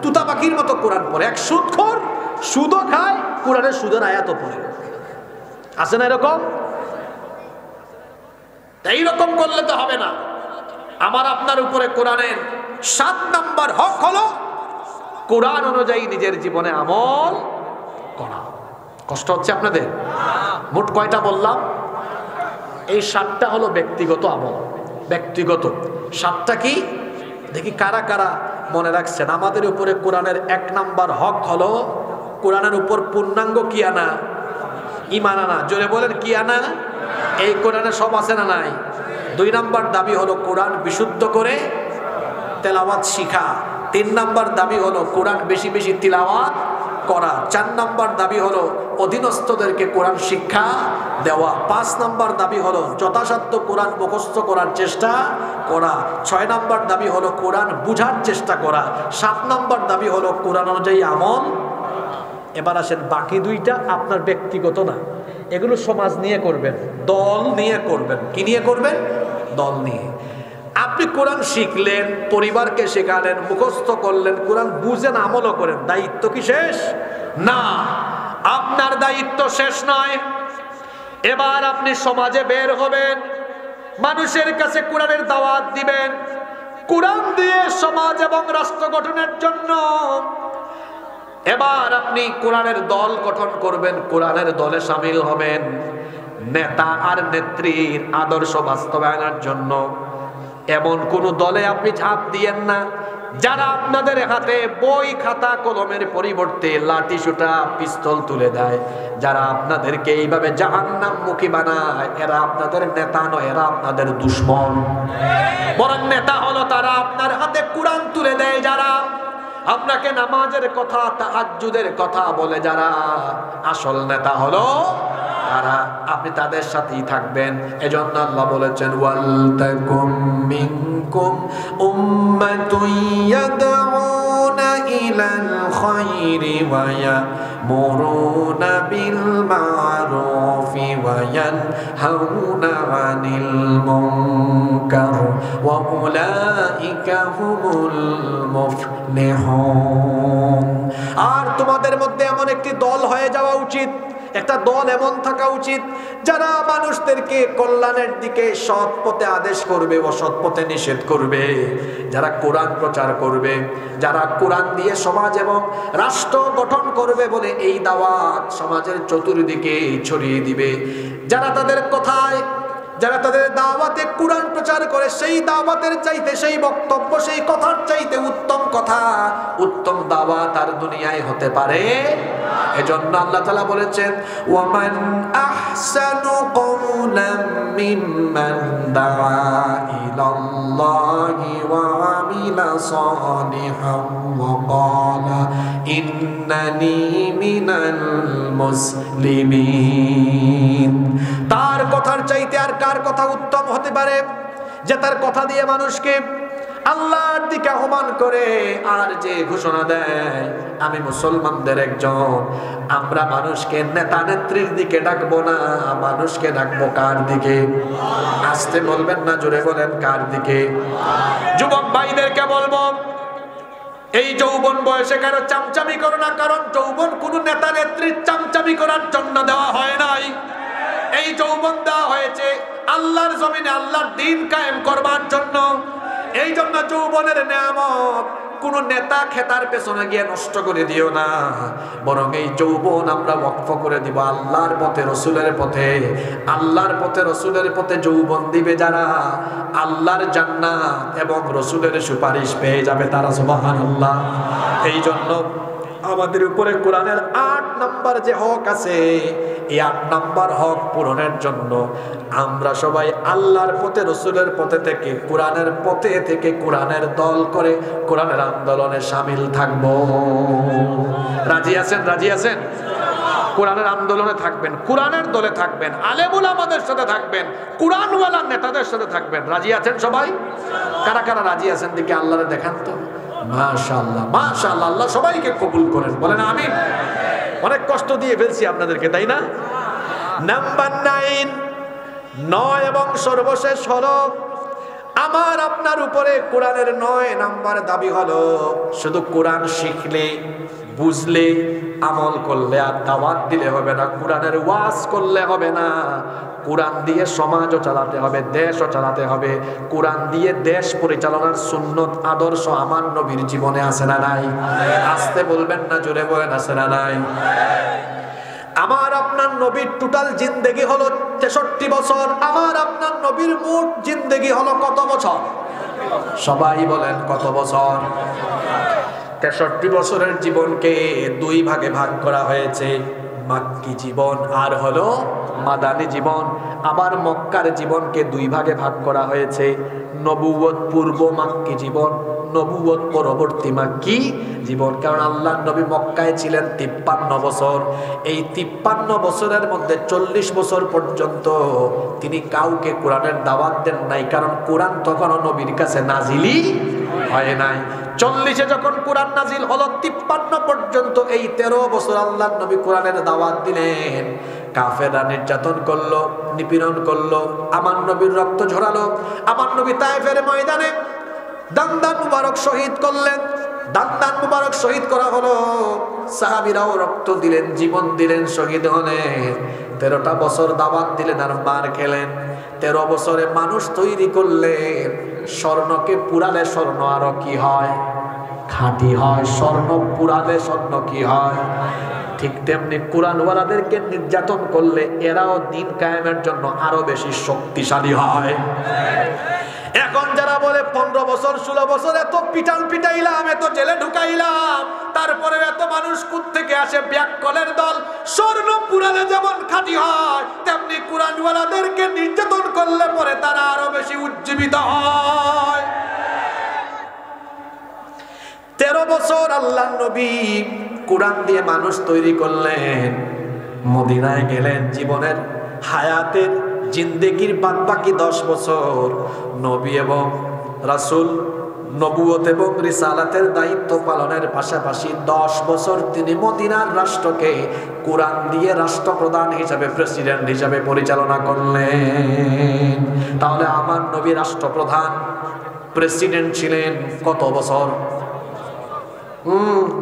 তুতা পাখির মতো কোরআন পড়ে। এক সুদখোর সুদও খায়, কোরআনের সুদের আয়াতও পড়ে। আছে না এরকম? এইরকম করলে তো হবে না। আমার আপনার উপরে কোরআনের 7 নাম্বার হক হলো কোরআন অনুযায়ী নিজের জীবনে আমল করা। কষ্ট হচ্ছে আপনাদের? মোট কয়টা বললাম? এই 7টা হলো ব্যক্তিগত আমল। ব্যক্তিগত 7টা কি দেখি কারা কারা মনে রাখছেন। আমাদের উপরে কোরআনের 1 নাম্বার হক হলো কোরআনের উপর পূর্ণাঙ্গ কি আনা? ঈমান আনা। জোরে বলেন, কি আনা? এই কোরআনে সব আছে না নাই? 2 নাম্বার দাবি হলো কোরআন বিশুদ্ধ করে তেলাওয়াত শিখা। 3 নাম্বার দাবি হলো কোরআন বেশি বেশি তিলাওয়াত করা। 4 নাম্বার দাবি হলো অধীনস্থদেরকে কোরআন শিক্ষা দেওয়া। 5 নাম্বার দাবি হলো যথাসাধ্য কোরআন মুখস্থ করার চেষ্টা করা। 6 নাম্বার দাবি হলো কোরআন বুঝার চেষ্টা করা। 7 নাম্বার দাবি হলো কোরআন অনুযায়ী আমল। এবার আসেন বাকি 2টা আপনার ব্যক্তিগত না, এগুলো সমাজ নিয়ে করবেন, দল নিয়ে করবেন। কি নিয়ে করবেন? দল নিয়ে। আপনি কোরআন শিখলেন, পরিবারকে শেখালেন, মুখস্থ করলেন, কোরআন বুঝেন, আমলও করেন, দায়িত্ব কি শেষ? না, আপনার দায়িত্ব শেষ নয়। এবার আপনি সমাজে বের হবেন, মানুষের কাছে কোরআনের দাওয়াত দিবেন। কোরআন দিয়ে সমাজ এবং রাষ্ট্র গঠনের জন্য এবার আপনি কোরআনের দল গঠন করবেন, কোরআনের দলে শামিল হবেন। নেতা আর নেত্রীর আদর্শ বাস্তবায়নের জন্য এমন কোন দলে আপনি ঝাঁপ দিয়েন না যারা আপনাদের হাতে বই খাতা কলমের পরিবর্তে লাঠি সোঁটা পিস্তল তুলে দেয়, যারা আপনাদেরকে এইভাবে জাহান্নামমুখী বানায়। এরা আপনাদের নেতা নয়, এরা আপনাদের দুশমন। বরং নেতা হলো তারা আপনার হাতে কোরআন তুলে দেয়, যারা আপনাকে নামাজের কথা, তাহাজ্জুদের কথা বলে, যারা আসল নেতা হলো তারা। আপনি তাদের সাথেই থাকবেন। এজন্য আল্লাহ বলেছেন, ওয়াল তাকুম মিনকুম উম্মাতুন ইয়াদউনা ইলাল খায়রি ওয়া ইয়ামুরুনা বিল মা'রুফি ওয়া ইয়ানহাউনা আনিল মুনকার ওয়া উলাইকা হুমুল মুফলিহুন। আর তোমাদের মধ্যে এমন একটি দল হয়ে যাওয়া উচিত, একটা দল এমন থাকা উচিত যারা মানুষদেরকে কল্যাণের দিকে সৎ পথে আদেশ করবে, অসৎ পথে নিষেধ করবে, যারা কোরআন প্রচার করবে, যারা কোরআন দিয়ে সমাজ এবং রাষ্ট্র গঠন করবে বলে এই দাওয়াত সমাজের চতুর্দিকে ছড়িয়ে দিবে। যারা তাদের কথায়, যারা তাদের দাওয়াতে কোরআন প্রচার করে, সেই দাওয়াতের চাইতে, সেই বক্তব্য, সেই কথার চাইতে উত্তম কথা, উত্তম দাওয়াত আর দুনিয়ায় হতে পারে। এজন্য আল্লাহ তাআলা বলেছেন, ওয়ামান আহসানু কওলাম মিম্মান দাআ ইলাল্লাহি ওয়া আমিলা সালিহান ওয়া ক্বালা ইন্নানি মিনাল মুসলিমিন। তার কথার চাইতে আর কার কথা উত্তম হতে পারে, যে তার কথা দিয়ে মানুষকে আল্লাহর দিকে আহ্বান করে আর যে ঘোষণা দেয়, আমি মুসলমানদের একজন। আমরা মানুষকে নেতা নেত্রীর দিকে ডাকবো না, মানুষকে ডাকবো কার দিকে? আসতে বলবেন না, জোরে বলেন, কার দিকে? যুবক ভাইদেরকে বলবো, এই যৌবন বয়সে কারো চামচামি করো না, কারণ যৌবন কোন নেতা নেত্রীর চামচামি করার জন্য দেওয়া হয় নাই। এই যৌবন দেওয়া হয়েছে আল্লাহর জমিনে আল্লাহর দ্বীন কায়েম করবার জন্য। এই জন্য যৌবনের নেয়ামত কোন নেতা খেতার পেছনে গিয়ে নষ্ট করে দিও না, বরং এই যৌবন আমরা ওয়াকফ করে দিব আল্লাহর পথে, রসুলের পথে। আল্লাহর পথে, রসুলের পথে যৌবন দিবে যারা, আল্লাহর জান্নাত এবং রসুলের সুপারিশ পেয়ে যাবে তারা। সুবহানাল্লাহ। এই জন্য আমাদের উপরে কোরআনের 8 নাম্বার যে হক আছে, এই 8 নাম্বার হক পূরণের জন্য আমরা সবাই আল্লাহর পথে, রসুলের পথে থেকে, কোরআনের পথে থেকে কোরআনের দল করে কোরআনের আন্দোলনে শামিল থাকবো। রাজি আছেন? রাজি আছেন? কোরআনের আন্দোলনে থাকবেন, কোরআনের দলে থাকবেন, আলেমুল আমাদের সাথে থাকবেন, কোরআনওয়ালা নেতাদের সাথে থাকবেন। রাজি আছেন সবাই? কারা কারা রাজি আছেন দিকে আল্লাহরে দেখান তো। মাশাআল্লাহ, মাশাআল্লাহ। আল্লাহ সবাইকে কবুল করেন, বলেন আমিন। অনেক কষ্ট দিয়ে ফেলছি আপনাদেরকে, তাই না? নাম্বার 9, 9 এবং সর্বশেষ হলো আমার আপনার উপরে কোরআনের 9 নাম্বার দাবি হলো, শুধু কোরআন শিখলে, বুঝলে, আমল করলে আর দাওয়াত দিলে হবে না, কোরআনের ওয়াজ করলে হবে না। কোরআন দিয়ে সমাজও চালাতে হবে, দেশও চালাতে হবে। কোরআন দিয়ে দেশ পরিচালনার সুন্নত, আদর্শ আমার নবীর জীবনে আছে না নাই? আসতে বলবেন না, জোরে বলেন, আছে না নাই? আমার আপনার নবীর টোটাল জিন্দেগি হলো 63 বছর। আমার আপনার নবীর মোট জিন্দেগি হলো কত বছর? সবাই বলেন, কত বছর? 63 বছরের জীবনকে 2 ভাগে ভাগ করা হয়েছে, মাক্কি জীবন আর হলো মাদানী জীবন। আবার মক্কার জীবনকে 2 ভাগে ভাগ করা হয়েছে, নবুয়ত পূর্ব মাক্কি জীবন, নবুয়ত পরবর্তী মাক্কি জীবন। কারণ আল্লাহর নবী মক্কায় ছিলেন 53 বছর। এই 53 বছরের মধ্যে 40 বছর পর্যন্ত তিনি কাউকে কোরআনের দাওয়াত দেন নাই, কারণ কোরআন তখনও নবীর কাছে নাজিলই হয় নাই। 40-এ যখন কোরআন নাজিল হলো, 53 পর্যন্ত এই 13 বছর আল্লাহর নবী কোরআনের দাওয়াত দিলেন। কাফেররা নির্যাতন করলো, নিপীড়ন করলো, আমার নবীর রক্ত ঝরালো। আমার নবী তায়েফের ময়দানে দান্দান মুবারক শহীদ করলেন। দান্দান মুবারক শহীদ করা হলো, সাহাবীরাও রক্ত দিলেন, জীবন দিলেন, শহীদ হলেন। 13টা বছর দাওয়াত দিলেন আর মার খেলেন। 13 বছরে মানুষ তৈরি করলেন। স্বর্ণকে পুরালে স্বর্ণ আরো কি হয়? খাঁটি হয়। স্বর্ণ পুরালে স্বর্ণ কি হয়? ঠিক তেমনি কুরআনওয়ালাদেরকে নির্যাতন করলে এরাও দিন কায়েমের জন্য আরো বেশি শক্তিশালী হয়। এখন যারা বলে 15 বছর 16 বছর এত পিটাইলাম, এত জেলে ঢুকাইলাম, তারপরে এত মানুষ কোথা থেকে আসে? ব্যাককলের দল। স্বর্ণ পুরালে যেমন খাঁটি হয়, তেমনি কুরআনওয়ালাদেরকে নির্যাতন করলে পরে তারা আরো বেশি উজ্জীবিত হয়। 13 বছর আল্লাহর নবী কুরআন দিয়ে মানুষ তৈরি করলেন। মদিনায় গেলেন। জীবনের হায়াতের জিন্দেগির বাদবাকি 10 বছর নবী এবং রাসূল নবুয়ত এবং রিসালাতের দায়িত্ব পালনের পাশাপাশি 10 বছর তিনি মদিনার রাষ্ট্রকে কুরআন দিয়ে রাষ্ট্রপ্রধান হিসাবে, প্রেসিডেন্ট হিসাবে পরিচালনা করলেন। তাহলে আমার নবী রাষ্ট্রপ্রধান, প্রেসিডেন্ট ছিলেন কত বছর?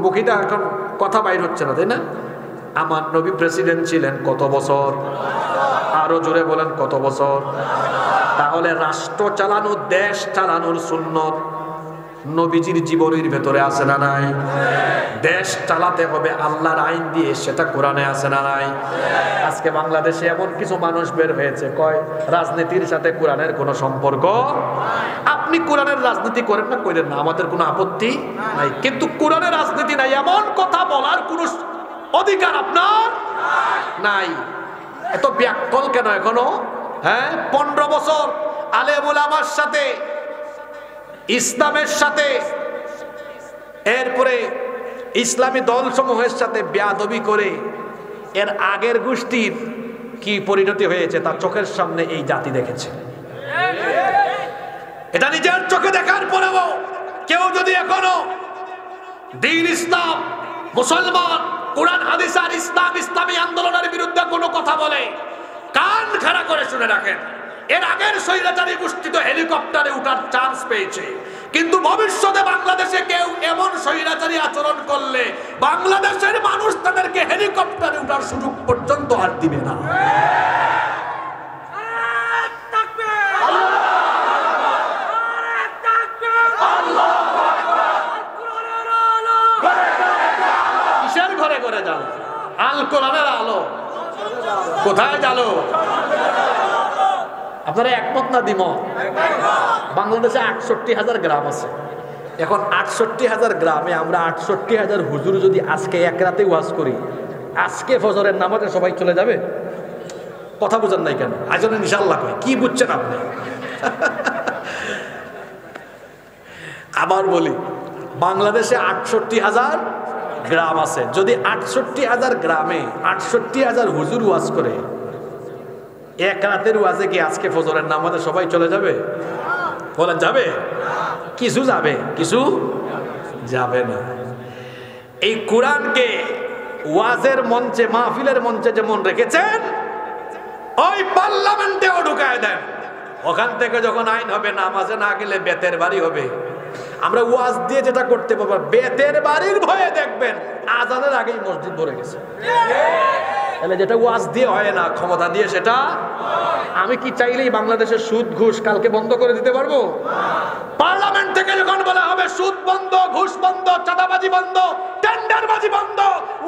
মুখিটা এখন কথা বাইর হচ্ছে না, তাই না? আমার নবী প্রেসিডেন্ট ছিলেন কত বছর? আরো জোরে বলেন, কত বছর? তাহলে রাষ্ট্র চালানো, দেশ চালানোর সুন্নত নবীজির জীবনের ভেতরে আছে না নাই? দেশ চালাতে হবে আল্লাহর আইন দিয়ে, সেটা কোরআনে আছে না নাই? আজকে বাংলাদেশে এমন কিছু মানুষ বের হয়েছে কয় রাজনীতির সাথে কোরআনের কোনো সম্পর্ক। আপনি কোরআনের রাজনীতি করেন না, করেন না, আমাদের কোনো আপত্তি নাই, কিন্তু কোরআনের রাজনীতি নাই এমন কথা বলার কোনো অধিকার আপনার নাই। এত ব্যাককল কেন এখনো? 15 বছর আলেম উলামার সাথে, ইসলামের সাথে, এরপরে ইসলামী দল সমূহের সাথে বেয়াদবি করে এর আগের গোষ্ঠীর কি পরিণতি হয়েছে তার চোখের সামনে এই জাতি দেখেছে। এটা নিজের চোখে দেখার পরেও কেউ যদি এখনো দ্বীন ইসলাম, মুসলমান, কোরআন হাদিস আর ইসলামী আন্দোলনের বিরুদ্ধে কোনো কথা বলে, কান খাড়া করে শুনে রাখেন। এর আগের স্বৈরাচারী গোষ্ঠী তো হেলিকপ্টারে উঠার চান্স পেয়েছে, কিন্তু ভবিষ্যতে বাংলাদেশে কেউ এমন স্বৈরাচারী আচরণ করলে বাংলাদেশের মানুষ তাদেরকে হেলিকপ্টারে উঠার সুযোগ পর্যন্ত আর দিবে না। কিসের ঘরে ঘরে জানো? আল কোরআনের আলো কোথায় জানো? আপনারা একমত না দ্বিমত? বাংলাদেশে 68,000 গ্রাম আছে। এখন 68,000 গ্রামে আমরা 68,000 হুজুর যদি আজকে এক রাতে ওয়াজ করি, আজকে ফজরের নামাজে সবাই চলে যাবে? কথা বুঝেন নাই কেন? আজকে ইনশাআল্লাহ কই, কি বুঝছেন আপনি? আবার বলি, বাংলাদেশে 68,000 গ্রাম আছে। যদি 68,000 গ্রামে 68,000 হুজুর ওয়াজ করে, এক রাতের ওয়াজে কি আজকে ফজরের নামাজে সবাই চলে যাবে? বলেন যাবে? কিছু যাবে, কিছু যাবে না। এই কোরআনকে ওয়াজের মঞ্চে, মাহফিলের মঞ্চে যেমন রেখেছেন, ওই পার্লামেন্টেও ঢুকায় দেন। ওখান থেকে যখন আইন হবে নামাজে না গেলে বেতের বাড়ি হবে। আমরা ওয়াজ দিয়ে যেটা করতে পারবো, বেতের বাড়ির ভয়ে দেখবেন আজানের আগেই মসজিদ ভরে গেছে। তাহলে যেটা ওয়াজ দিয়ে হয় না, ক্ষমতা দিয়ে সেটা। আমি কি চাইলেই বাংলাদেশের সুদ ঘুষ কালকে বন্ধ করে দিতে পারবো? পার্লামেন্ট থেকে যখন বলা হবে সুদ বন্ধ, ঘুষ বন্ধ, চাঁদাবাজি বন্ধ, টেন্ডারবাজি বন্ধ,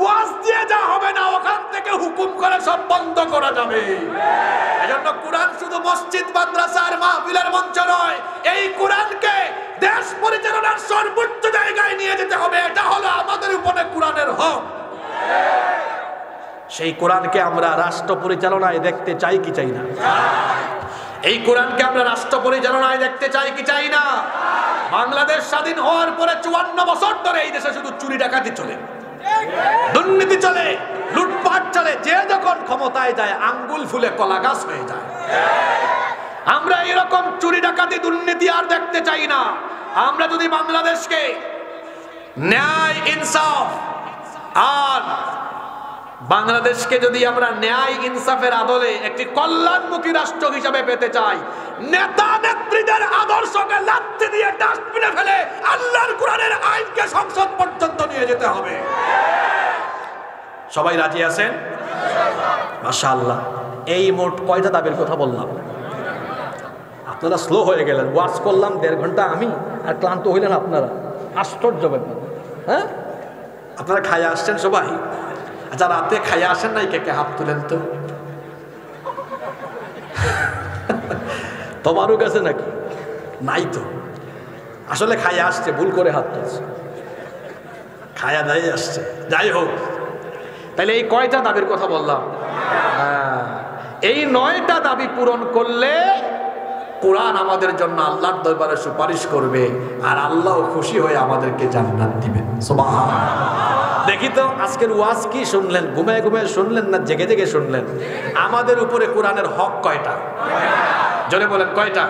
ওয়াজ দিয়ে যা হবে না ওখান থেকে হুকুম করে সব বন্ধ করা যাবে। এজন্য কোরআন শুধু মসজিদ, মাদ্রাসার মাহফিলের মঞ্চ নয়, এই কোরআনকে দেশ পরিচালনার সর্বোচ্চ জায়গায় নিয়ে যেতে হবে। এটা হলো আমাদের উপরে কোরআনের হক। সেই কোরআনকে আমরা রাষ্ট্র পরিচালনায় দেখতে চাই কি চাই না? এই কোরআনকে আমরা রাষ্ট্র পরিচালনায় দেখতে চাই কি চাই না? বাংলাদেশ স্বাধীন হওয়ার পরে 54 বছর ধরে এই দেশে শুধু চুরি ডাকাতি চলে, দুর্নীতি চলে, লুটপাট চলে। যে যখন ক্ষমতায় যায় আঙ্গুল ফুলে কলা গাছ হয়ে যায়। আমরা এরকম চুরি ডাকাতি দুর্নীতি আর দেখতে চাই না। আমরা যদি বাংলাদেশকে ন্যায়, ইনসাফ আর বাংলাদেশকে যদি আমরা ন্যায় ইনসাফের আদলে একটি কল্যাণমুখী রাষ্ট্র হিসেবে পেতে চাই, নেতা নেত্রীদের আদর্শকে লাথি দিয়ে ডাস্টবিনে ফেলে আল্লাহর কোরআনের আইনকে সংসদ পর্যন্ত নিয়ে যেতে হবে। সবাই রাজি আছেন? মাশাআল্লাহ। এই মোট কয়টা দাবির কথা বললাম? আপনারা স্লো হয়ে গেলেন। ওয়াজ করলাম 1.5 ঘন্টা আমি, আর ক্লান্ত হইলেন আপনারা। আশ্চর্য ব্যাপার। হ্যাঁ, আপনারা খাইয়া আসছেন সবাই? আচ্ছা, রাতে খাইয়া আসেন নাই? কে কে হাত তুলেন তো। তোমারও কাছে নাকি? নাই তো। আসলে খাইয়া আসছে, ভুল করে হাত তুলছে, খাইয়া দাঁড়িয়ে আসছে। যাই হোক, তাহলে এই কয়টা দাবির কথা বললাম? এই 9টা দাবি পূরণ করলে কোরআন আমাদের জন্য আল্লাহর দরবারে সুপারিশ করবে, আর আল্লাহ খুশি হয়ে আমাদেরকে জান্নাত দিবেন। সুবহানাল্লাহ। দেখি তো আজকের ওয়াজ কি শুনলেন? ঘুমায় ঘুমায় শুনলেন না জেগে জেগে শুনলেন? আমাদের উপরে কোরআনের হক কয়টা? জোরে বলেন, কয়টা?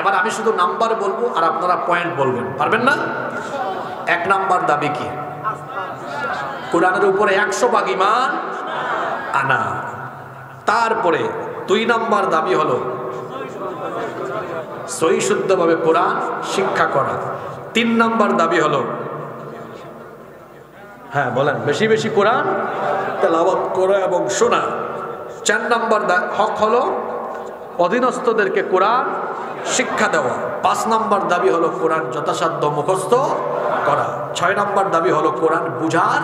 এবার আমি শুধু নাম্বার বলবো আর আপনারা পয়েন্ট বলবেন, পারবেন না? 1 নাম্বার দাবি কি? কোরআনের উপরে 100% ঈমান আনা। তারপরে 2 নাম্বার দাবি হলো সহি শুদ্ধভাবে কোরআন শিক্ষা করা। 3 নাম্বার দাবি হলো, হ্যাঁ বলেন, বেশি বেশি কোরআন তেলাওয়াত করা এবং শোনা। 4 নাম্বার হক হলো অধীনস্থদেরকে কোরআন শিক্ষা দেওয়া। 5 নাম্বার দাবি হলো কোরআন যথাসাধ্য মুখস্থ করা। 6 নাম্বার দাবি হলো কোরআন বুঝার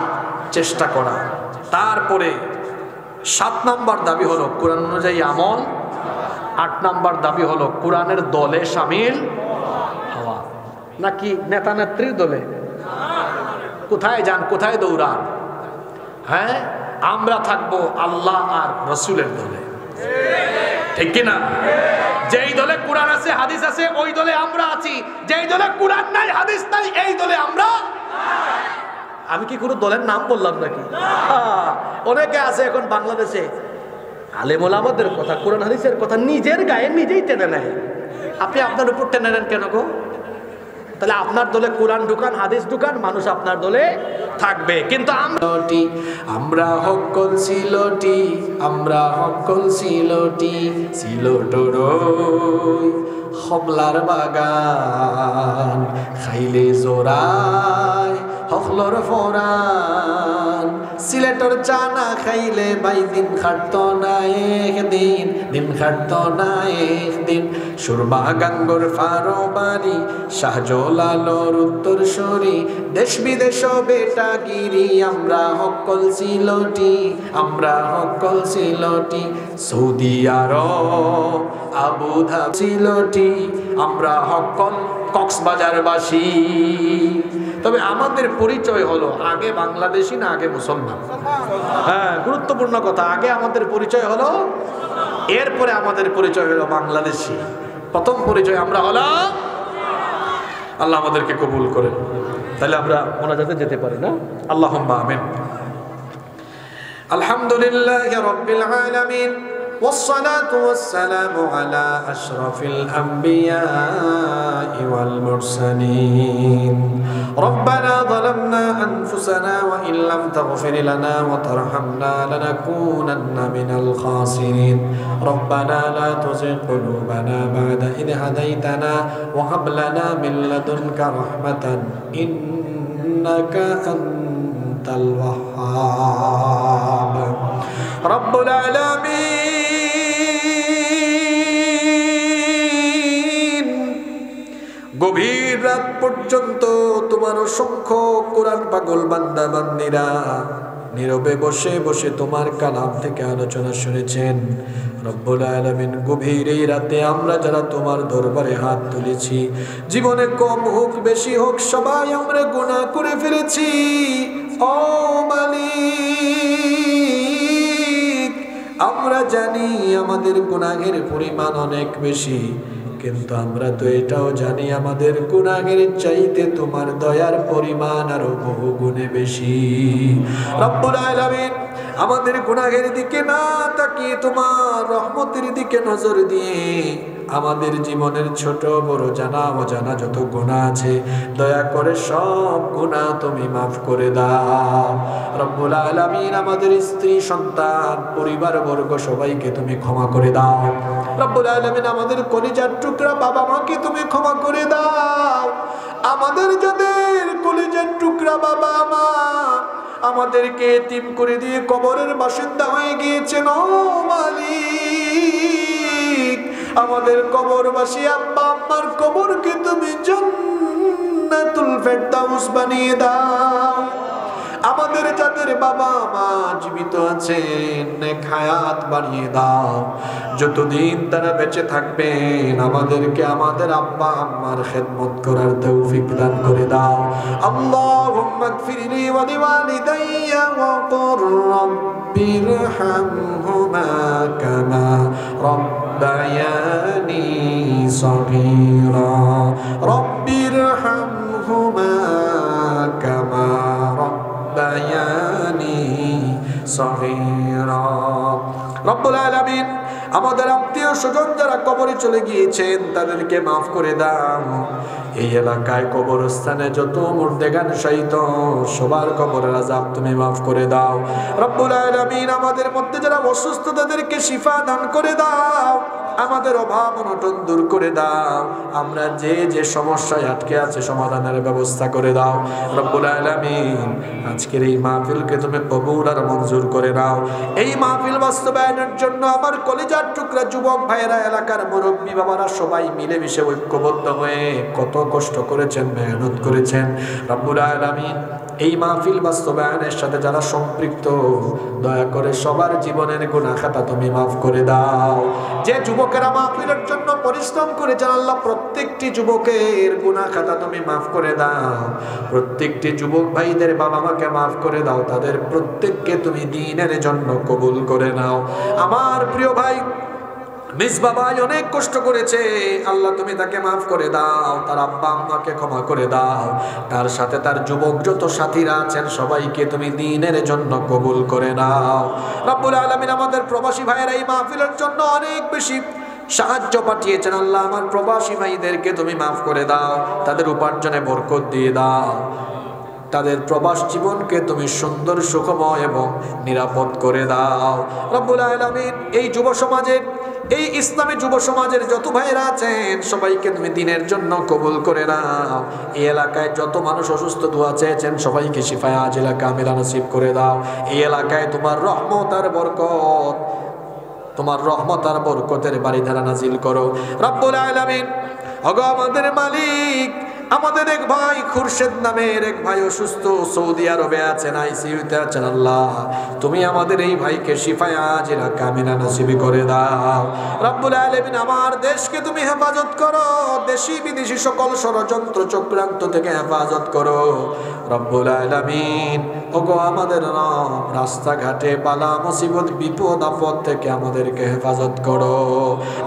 চেষ্টা করা। তারপরে 7 নাম্বার দাবি হলো কোরআন অনুযায়ী আমল। 8 নাম্বার দাবি হলো কোরআনের দলে শামিল হওয়া। নাকি নেতা নেত্রীর দলে? কোথায় যান, কোথায় দৌড়ান? হ্যাঁ, আমরা থাকবো আল্লাহ আর রসুলের দলে, ঠিক কিনা? যেই দলে কোরআন আছে হাদিস আছে ওই দলে আমরা আছি, যেই দলে কোরআন নাই হাদিস নাই এই দলে আমরা। আমি কি কোনো দলের নাম বললাম নাকি? অনেকে আছে এখন বাংলাদেশে আলেম ওলামাদের কথা, কোরআন হাদিসের কথা নিজের গায়ে নিজেই টেনে নেয়। আপনি আপনার উপর টেনে নেন কেন গো? তাহলে আপনার দলে কোরআন ঢুকান, হাদিস ঢুকান, মানুষ আপনার দলে থাকবে। কিন্তু আমরা হকল সিলটি, আমরা হকল সিলটি, সিলটর হবলার বাগান খাইলে জোড়ায় হকলর ফোরান। সিলেটর চানা খাইলে বাই দিন খাটত না একদিন, দিন খাটত না একদিন। সুরমা গাঙ্গর ফারবারি শাহজলালর উত্তর সরি, দেশ বিদেশ বেটাগিরি আমরা হকল সিলটি, আমরা হকল সিলটি। সৌদি আরব আবুধাবি সিলটি, আমরা হকল কক্সবাজারবাসী। তবে আমাদের পরিচয় হলো আগে বাংলাদেশি না আগে মুসলমান? হ্যাঁ, গুরুত্বপূর্ণ কথা। আগে আমাদের পরিচয় হলো, এরপরে আমাদের পরিচয় হলো বাংলাদেশি। প্রথম পরিচয় আমরা হলাম। আল্লাহ আমাদেরকে কবুল করেন। তাহলে আমরা মোনাজাতে যেতে পারি না? আল্লাহুম্মা আমিন। আলহামদুলিল্লাহি রাব্বিল আলামিন, والصلاة والسلام على أشرف الأنبياء والمرسلين. ربنا ظلمنا أنفسنا وإن لم تغفر لنا وترحمنا لنكونن من الخاسرين. ربنا لا تزغ قلوبنا بعد إذ هديتنا وهب لنا من لدنك رحمة إنك أنت الوهاب. رب العالمين গভীর রাত পর্যন্ত তোমার অসংখ্য কোরআন পাগল বান্দা বান্দিরা নীরবে বসে বসে তোমার কালাম থেকে আলোচনা শুনেছেন। রব্বুল আলামিন, গভীর এই রাতে আমরা যারা তোমার দরবারে হাত তুলেছি, জীবনে কম হোক বেশি হোক সবাই আমরা গুনাহ করে ফেলেছি। ও মালিক, আমরা জানি আমাদের গুনাহের পরিমাণ অনেক বেশি, কিন্তু আমরা তো এটাও জানি আমাদের গুনাহের চাইতে তোমার দয়ার পরিমাণ আরো বহু গুণে বেশি। রব্বুল আলামিন, আমাদের গুনাহের দিকে না তাকিয়ে তোমার রহমতের দিকে নজর দিয়ে আমাদের জীবনের ছোট বড় জানা অজানা যত গুনাহ আছে দয়া করে সব গুনাহ তুমি মাফ করে দাও রব্বুল আলামিন। আমাদের স্ত্রী সন্তান পরিবার বর্গ সবাইকে তুমি ক্ষমা করে দাও রব্বুল আলামিন। আমাদের কলিজার টুকরা বাবা মাকে তুমি ক্ষমা করে দাও। আমাদের যাদের কলিজার টুকরা বাবা মা আমাদেরকে এতিম করে দিয়ে কবরের বাসিন্দা হয়ে গিয়েছেন ও মালিক, আমাদের কবরবাসী আব্বা আম্মার কবরকে তুমি জান্নাতুল ফেরদাউস বানিয়ে দাও। আমাদের যাদের বাবা মা জীবিত আছেন নেক হায়াত বানিয়ে দাও। যতদিন তারা বেঁচে থাকবেন আমাদেরকে আমাদের আব্বা আম্মার খেদমত করার তৌফিক দান করে দাও। আল্লাহুম্মা গফিরলি ওয়া লিওয়ালিদাইয়া ওয়া কুর রাব্বিরহামহুমা কামা রাব্বায়ানি সগীরা রাব্বিরহামহুমা কামা রাব্বায়ানি সগীরা। রব্বুল আলামিন আমাদের আত্মীয় স্বজন যারা কবরে চলে গিয়েছেন তাদেরকে মাফ করে দাও। এই এলাকায় কবরস্থানে যত মুর্দেগান শহীদ সবার কবরের আযাব তুমি মাফ করে দাও রব্বুল আলামিন। আমাদের মধ্যে যারা অসুস্থ তাদেরকে শিফা দান করে দাও। আমাদের অভাব অনটন দূর করে দাও। আমরা যে যে সমস্যায় আটকে আছে সমাধানের ব্যবস্থা করে দাও রব্বুল আলামিন। আজকের এই মাহফিলকে তুমি কবুল আর মঞ্জুর করে নাও। এই মাহফিল বাস্তবায়নের জন্য আমার কলিজার টুকরা যুবক ভাইয়েরা এলাকার মুরব্বী বাবারা সবাই মিলেমিশে ঐক্যবদ্ধ হয়ে কত কষ্ট করেছেন, মেহনত করেছেন রব্বুল আলামিন। এই মাহফিল বাস্তবায়নের সাথে যারা সম্পৃক্ত দয়া করে সবার জীবনের গুনাহ খাতা তুমি মাফ করে দাও। যে যুবকেরা মাহফিলের জন্য পরিশ্রম করেছেন আল্লাহ প্রত্যেকটি যুবকের গুনাহ খাতা তুমি মাফ করে দাও। প্রত্যেকটি যুবক ভাইদের বাবা মাকে মাফ করে দাও। তাদের প্রত্যেককে তুমি দ্বীনের জন্য কবুল করে নাও। আমার প্রিয় ভাই মিসবা ভাই অনেক কষ্ট করেছে, আল্লাহ তুমি তাকে মাফ করে দাও। তার আব্বা আম্মাকে ক্ষমা করে দাও। তার সাথে তার যুবক যত সাথীরা আছেন সবাইকে তুমি দ্বীনের জন্য কবুল করে নাও রব্বুল আলামিন। আমাদের প্রবাসী ভাইয়েরা এই মাহফিলের জন্য অনেক বেশি সাহায্য পাঠিয়েছেন আল্লাহ আমার প্রবাসী ভাইদেরকে তুমি মাফ করে দাও। তাদের উপার্জনে বরকত দিয়ে দাও। তাদের প্রবাস জীবনকে তুমি সুন্দর সুখময় এবং নিরাপদ করে দাও রব্বুল আলামিন। এই যুব সমাজের এই ইসলামী যুব সমাজের যত ভাইরা আছেন সবাইকে তুমি দ্বীনের জন্য কবুল করে নাও। এই এলাকায় যত মানুষ অসুস্থ দোয়া চেয়েছেন সবাইকে শিফায়ে আজিলা কামিলা নসিব করে দাও। এই এলাকায় তোমার রহমত আর বরকত, তোমার রহমত আর বরকতের বাড়িধারা নাজিল করো রব্বুল আলামিন। ওগো আমাদের মালিক, আমাদের এক ভাই খুরশেদ নামের এক ভাই অসুস্থ, সৌদি আরবে আছেন, আইসিইউতে আছেন। আল্লাহ তুমি আমাদের এই ভাইকে শিফায়ে আজিলা কামিলা নসিব করে দাও রব্বুল আলামিন। আমার দেশকে তুমি হেফাজত করো, দেশি বিদেশি সকল ষড়যন্ত্র চক্রান্ত থেকে হেফাজত করো রব্বুল আলামিন। ওগো আমাদের রব, রাস্তাঘাটে বালা মুসিবত বিপদ আপদ থেকে আমাদেরকে হেফাজত করো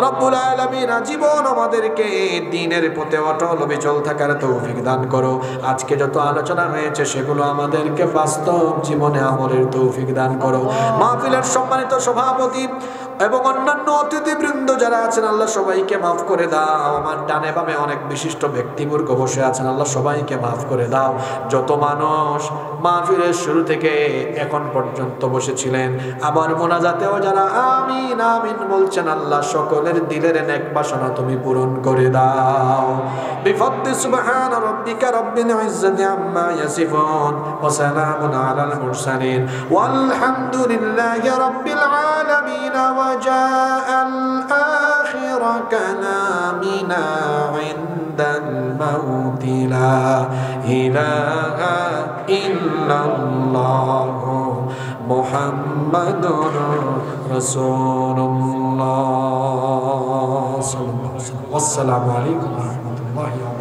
রব্বুল আলামিন। আজীবন আমাদেরকে দ্বীনের পথে অটল অবিচল থাকার তৌফিক দান করো। আজকে যত আলোচনা হয়েছে সেগুলো আমাদেরকে বাস্তব জীবনে আমলের তৌফিক দান করো। মাহফিলের সম্মানিত সভাপতি এবং অন্যান্য অতিথিবৃন্দ যারা আছেন আল্লাহ সবাইকে মাফ করে দাও। আমার ডানে বামে অনেক বিশিষ্ট ব্যক্তিবর্গ বসে আছেন আল্লাহ সবাইকে মাফ করে দাও। যত মানুষ মাহফিলের শুরু থেকে এখন পর্যন্ত বসেছিলেন আবার মোনাজাতেও যারা আমিন আমিন বলছেন আল্লাহ সকলের দিলের নেক বাসনা তুমি পূরণ করে দাও। বিফদ্লি সুবহান রাব্বিকা রাব্বিল ইজ্জাতি আম্মা ইয়াসিফুন ওয়া সালামুন আলাল মুরসালিন ওয়ালহামদুলিল্লাহি রাব্বিল আলামিন। وجاء الآخر كلامنا عند الموت لا إله إلا الله محمد رسول الله صلى الله عليه وسلم. والسلام عليكم ورحمة الله وبركاته.